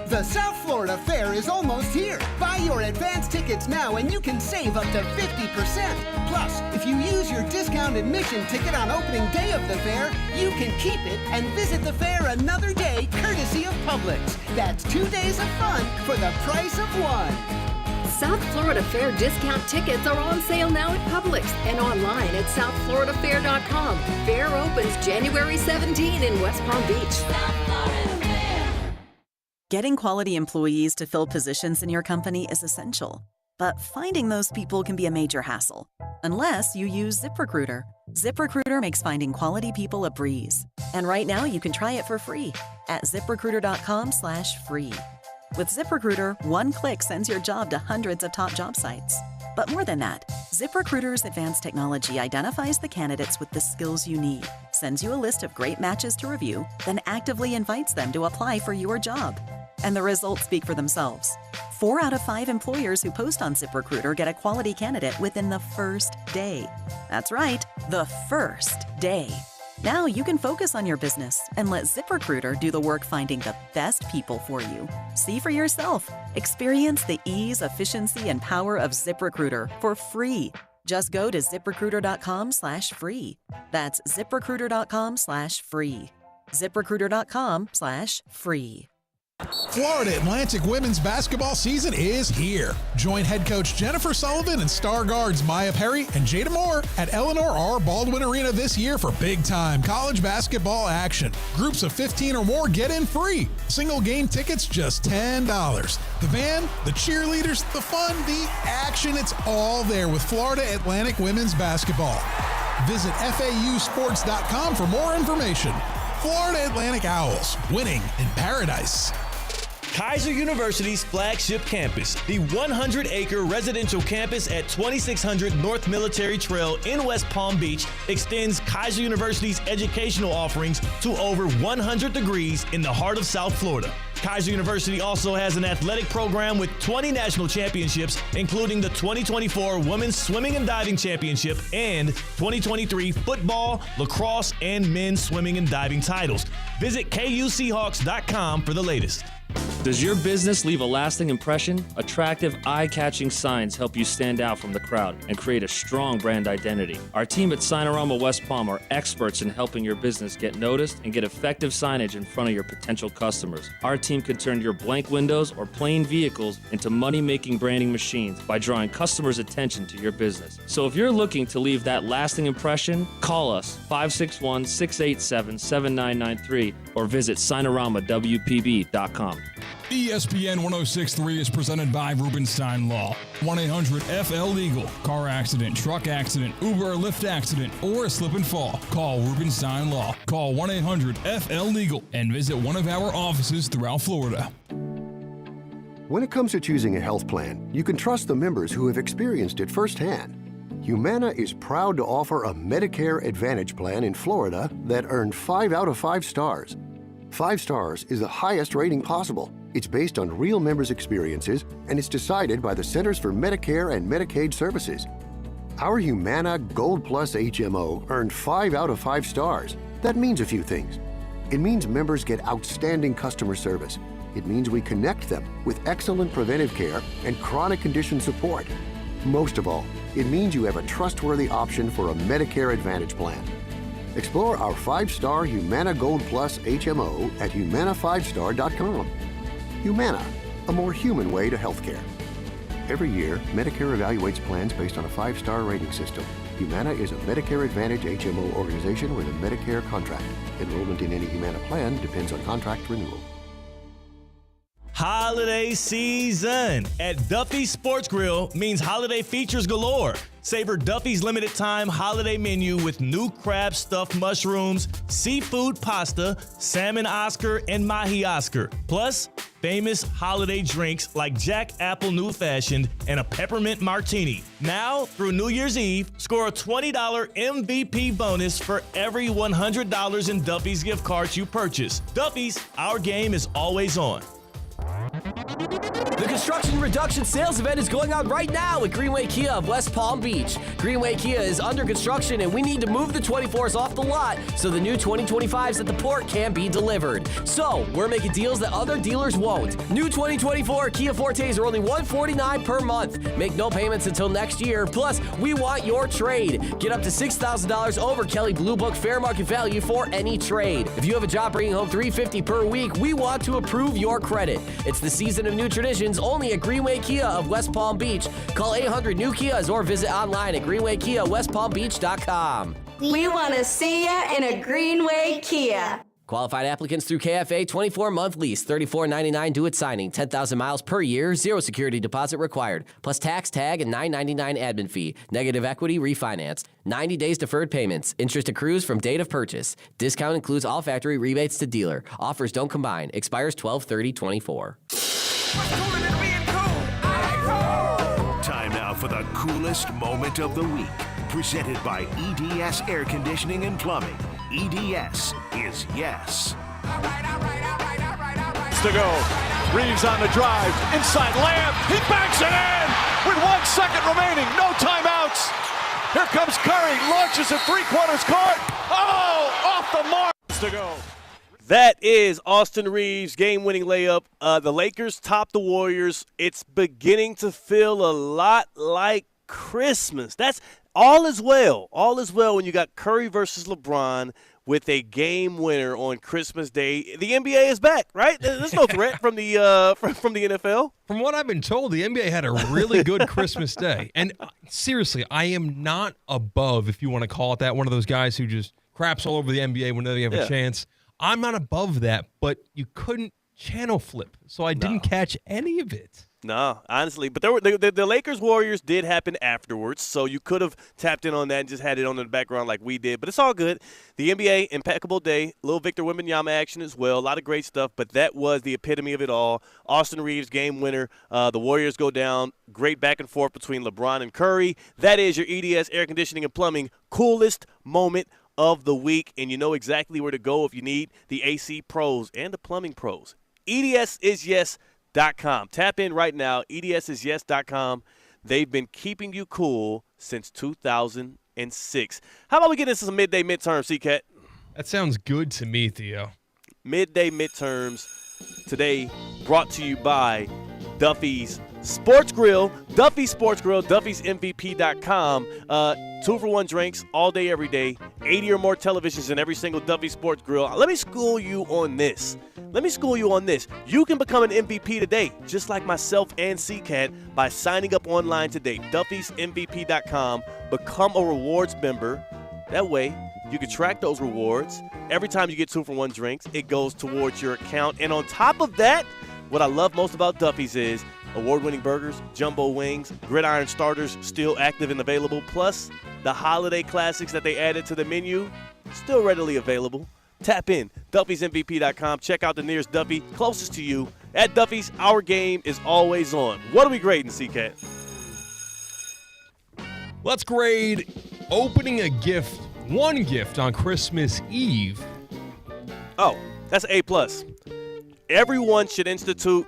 The South Florida Fair is almost here. Buy your advance tickets now and you can save up to 50%. Plus, if you use your discount admission ticket on opening day of the fair, you can keep it and visit the fair another day courtesy of Publix. That's 2 days of fun for the price of one. South Florida Fair discount tickets are on sale now at Publix and online at southfloridafair.com. Fair opens January 17 in West Palm Beach. South Florida Fair. Getting quality employees to fill positions in your company is essential, but finding those people can be a major hassle, unless you use ZipRecruiter. ZipRecruiter makes finding quality people a breeze. And right now you can try it for free at ZipRecruiter.com/free. With ZipRecruiter, one click sends your job to hundreds of top job sites. But more than that, ZipRecruiter's advanced technology identifies the candidates with the skills you need, sends you a list of great matches to review, then actively invites them to apply for your job. And the results speak for themselves. 4 out of 5 employers who post on ZipRecruiter get a quality candidate within the first day. That's right, the first day. Now you can focus on your business and let ZipRecruiter do the work finding the best people for you. See for yourself. Experience the ease, efficiency, and power of ZipRecruiter for free. Just go to ZipRecruiter.com/free. That's ZipRecruiter.com/free. ZipRecruiter.com/free. Florida Atlantic women's basketball season is here. Join head coach Jennifer Sullivan and star guards Maya Perry and Jada Moore at Eleanor R. Baldwin Arena this year for big-time college basketball action. Groups of 15 or more get in free. Single game tickets just $10. The band, the cheerleaders, the fun, the action, it's all there with Florida Atlantic women's basketball. Visit FAUsports.com for more information. Florida Atlantic Owls, winning in paradise. Kaiser University's flagship campus, the 100-acre residential campus at 2600 North Military Trail in West Palm Beach, extends Kaiser University's educational offerings to over 100 degrees in the heart of South Florida. Kaiser University also has an athletic program with 20 national championships, including the 2024 Women's Swimming and Diving Championship and 2023 football, lacrosse, and men's swimming and diving titles. Visit KUSeahawks.com for the latest. Does your business leave a lasting impression? Attractive, eye-catching signs help you stand out from the crowd and create a strong brand identity. Our team at Signorama West Palm are experts in helping your business get noticed and get effective signage in front of your potential customers. Our team can turn your blank windows or plain vehicles into money-making branding machines by drawing customers' attention to your business. So if you're looking to leave that lasting impression, call us 561-687-7993 or visit SignoramawPB.com. ESPN 1063 is presented by Rubenstein Law. 1-800-FL-LEGAL. Car accident, truck accident, Uber or Lyft accident, or a slip and fall. Call Rubenstein Law. Call 1-800-FL-LEGAL and visit one of our offices throughout Florida. When it comes to choosing a health plan, you can trust the members who have experienced it firsthand. Humana is proud to offer a Medicare Advantage plan in Florida that earned 5 out of 5 stars. 5 stars is the highest rating possible. It's based on real members' experiences, and it's decided by the Centers for Medicare and Medicaid Services. Our Humana Gold Plus HMO earned 5 out of 5 stars. That means a few things. It means members get outstanding customer service. It means we connect them with excellent preventive care and chronic condition support. Most of all, it means you have a trustworthy option for a Medicare Advantage plan. Explore our 5-star Humana Gold Plus HMO at humana5star.com. Humana, a more human way to healthcare. Every year, Medicare evaluates plans based on a 5-star rating system. Humana is a Medicare Advantage HMO organization with a Medicare contract. Enrollment in any Humana plan depends on contract renewal. Holiday season at Duffy's Sports Grill means holiday features galore. Savor Duffy's limited time holiday menu with new crab stuffed mushrooms, seafood pasta, salmon Oscar, and mahi Oscar. Plus, famous holiday drinks like Jack Apple New Fashioned and a peppermint martini. Now, through New Year's Eve, score a $20 MVP bonus for every $100 in Duffy's gift cards you purchase. Duffy's, our game is always on. The construction reduction sales event is going on right now at Greenway Kia of West Palm Beach. Greenway Kia is under construction and we need to move the 24s off the lot so the new 2025s at the port can be delivered. So, we're making deals that other dealers won't. New 2024 Kia Fortes are only $149 per month. Make no payments until next year. Plus, we want your trade. Get up to $6,000 over Kelley Blue Book fair market value for any trade. If you have a job bringing home $350 per week, we want to approve your credit. It's the season of new traditions only at Greenway Kia of West Palm Beach. Call 800-NEW-KIAs or visit online at greenwaykiawestpalmbeach.com. We want to see ya in a Greenway Kia. Qualified applicants through KFA 24-month lease, $34.99 due at signing, 10,000 miles per year, 0 security deposit required, plus tax tag and $9.99 admin fee. Negative equity refinanced. 90 days deferred payments. Interest accrues from date of purchase. Discount includes all factory rebates to dealer. Offers don't combine. Expires 12/30/24. Time now for the coolest moment of the week. Presented by EDS Air Conditioning and Plumbing. EDS is yes. To go. Reeves on the drive. Inside Lamb. He banks it in with 1 second remaining. No timeouts. Here comes Curry. Launches it 3/4 court. Oh, off the mark. To go. That is Austin Reeves' game-winning layup. The Lakers top the Warriors. It's beginning to feel a lot like Christmas. That's all is well. All is well when you got Curry versus LeBron. with a game winner on Christmas Day. The NBA is back, right? There's no threat from the from the NFL. From what I've been told, the NBA had a really good Christmas Day. And seriously, I am not above, if you want to call it that, one of those guys who just craps all over the NBA whenever they have a chance. I'm not above that, but you couldn't channel flip, so I didn't catch any of it. No, honestly. But the Lakers-Warriors did happen afterwards, so you could have tapped in on that and just had it on in the background like we did. But it's all good. The NBA, impeccable day. Little Victor Wembanyama action as well. A lot of great stuff, but that was the epitome of it all. Austin Reeves, game winner. The Warriors go down. Great back and forth between LeBron and Curry. That is your EDS Air Conditioning and Plumbing coolest moment of the week, and you know exactly where to go if you need the AC pros and the plumbing pros. EDSIsYes.com. Tap in right now, EDSIsYes.com. They've been keeping you cool since 2006. How about we get into some midday midterms, C-Cat? That sounds good to me, Theo. Midday midterms today brought to you by Duffy's Sports Grill, Duffy's Sports Grill, Duffy'sMVP.com. 2-for-1 drinks all day, every day. 80 or more televisions in every single Duffy Sports Grill. Let me school you on this. You can become an MVP today, just like myself and C-Cat, by signing up online today. Duffy'sMVP.com. Become a rewards member. That way, you can track those rewards. Every time you get 2-for-1 drinks, it goes towards your account. And on top of that, what I love most about Duffy's is award-winning burgers, jumbo wings, gridiron starters still active and available, plus the holiday classics that they added to the menu, still readily available. Tap in, Duffy'sMVP.com. Check out the nearest Duffy closest to you. At Duffy's, our game is always on. What are we grading, C-Cat? Let's grade opening a gift, one gift on Christmas Eve. Oh, that's an A+. Everyone should institute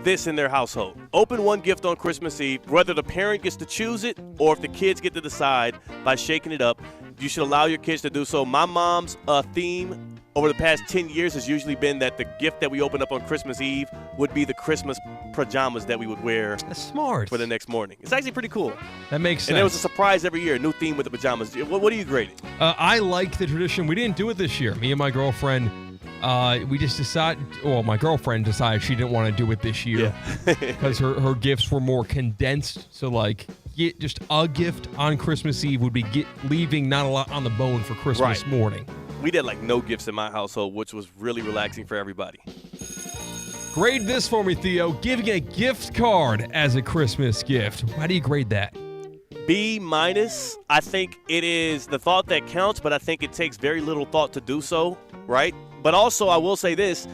this in their household. Open one gift on Christmas Eve, whether the parent gets to choose it or if the kids get to decide by shaking it up. You should allow your kids to do so. My mom's theme over the past 10 years has usually been that the gift that we open up on Christmas Eve would be the Christmas pajamas that we would wear. That's smart. For the next morning. It's actually pretty cool. That makes sense. And there was a surprise every year, a new theme with the pajamas. What do you grade it? I like the tradition. We didn't do it this year. Me and my girlfriend, we just decided, my girlfriend decided she didn't want to do it this year because her gifts were more condensed. So, get just a gift on Christmas Eve would be leaving not a lot on the bone for Christmas morning. We did no gifts in my household, which was really relaxing for everybody. Grade this for me, Theo. Giving a gift card as a Christmas gift. How do you grade that? B-. I think it is the thought that counts, but I think it takes very little thought to do so, right? But also, I will say this.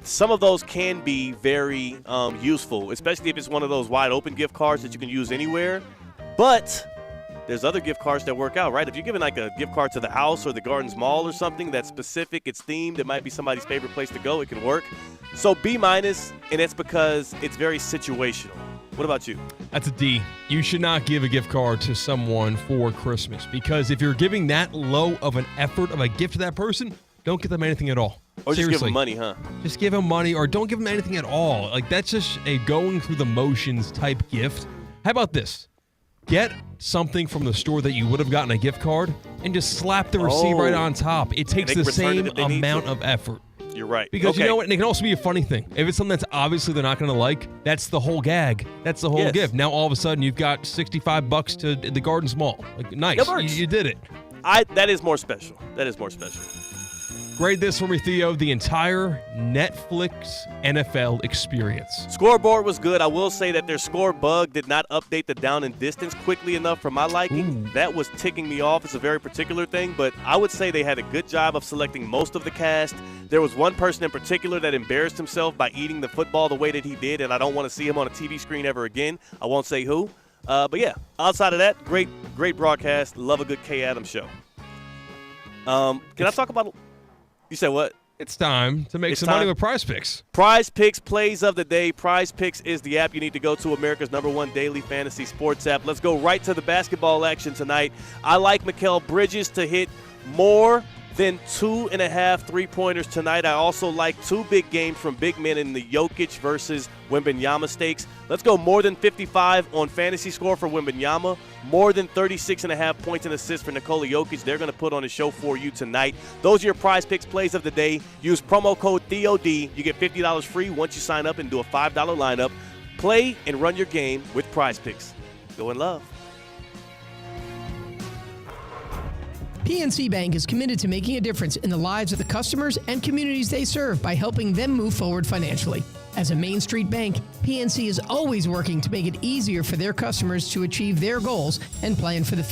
Some of those can be very useful, especially if it's one of those wide open gift cards that you can use anywhere. But there's other gift cards that work out, right? If you're giving a gift card to the house or the Gardens Mall or something that's specific, it's themed, it might be somebody's favorite place to go, it can work. So B-, and it's because it's very situational. What about you? That's a D. You should not give a gift card to someone for Christmas because if you're giving that low of an effort of a gift to that person, don't give them anything at all. Or just give them money, huh? Just give them money or don't give them anything at all. That's just a going through the motions type gift. How about this? Get something from the store that you would have gotten a gift card and just slap the receipt right on top. It takes the same amount of effort. You're right. Because you know what? And it can also be a funny thing. If it's something that's obviously they're not going to like, that's the whole gag. That's the whole gift. Now all of a sudden you've got $65 to the Gardens Mall. Nice. You did it. That is more special. Grade this for me, Theo. The entire Netflix NFL experience. Scoreboard was good. I will say that their score bug did not update the down and distance quickly enough for my liking. Ooh. That was ticking me off. It's a very particular thing, but I would say they had a good job of selecting most of the cast. There was one person in particular that embarrassed himself by eating the football the way that he did, and I don't want to see him on a TV screen ever again. I won't say who. But yeah, outside of that, great broadcast. Love a good Kay Adams show. Can I talk about... You said what? It's time to make some money with Prize Picks. Prize Picks plays of the day. Prize Picks is the app you need to go to, America's #1 daily fantasy sports app. Let's go right to the basketball action tonight. I like Mikal Bridges to hit more than 2.5 3-pointers tonight. I also like 2 big games from big men in the Jokic versus Wembanyama stakes. Let's go more than 55 on fantasy score for Wembanyama, more than 36.5 points and assists for Nikola Jokic. They're going to put on a show for you tonight. Those are your Prize Picks plays of the day. Use promo code THEOD. You get $50 free once you sign up and do a $5 lineup. Play and run your game with Prize Picks. Go in love. PNC Bank is committed to making a difference in the lives of the customers and communities they serve by helping them move forward financially. As a Main Street bank, PNC is always working to make it easier for their customers to achieve their goals and plan for the future.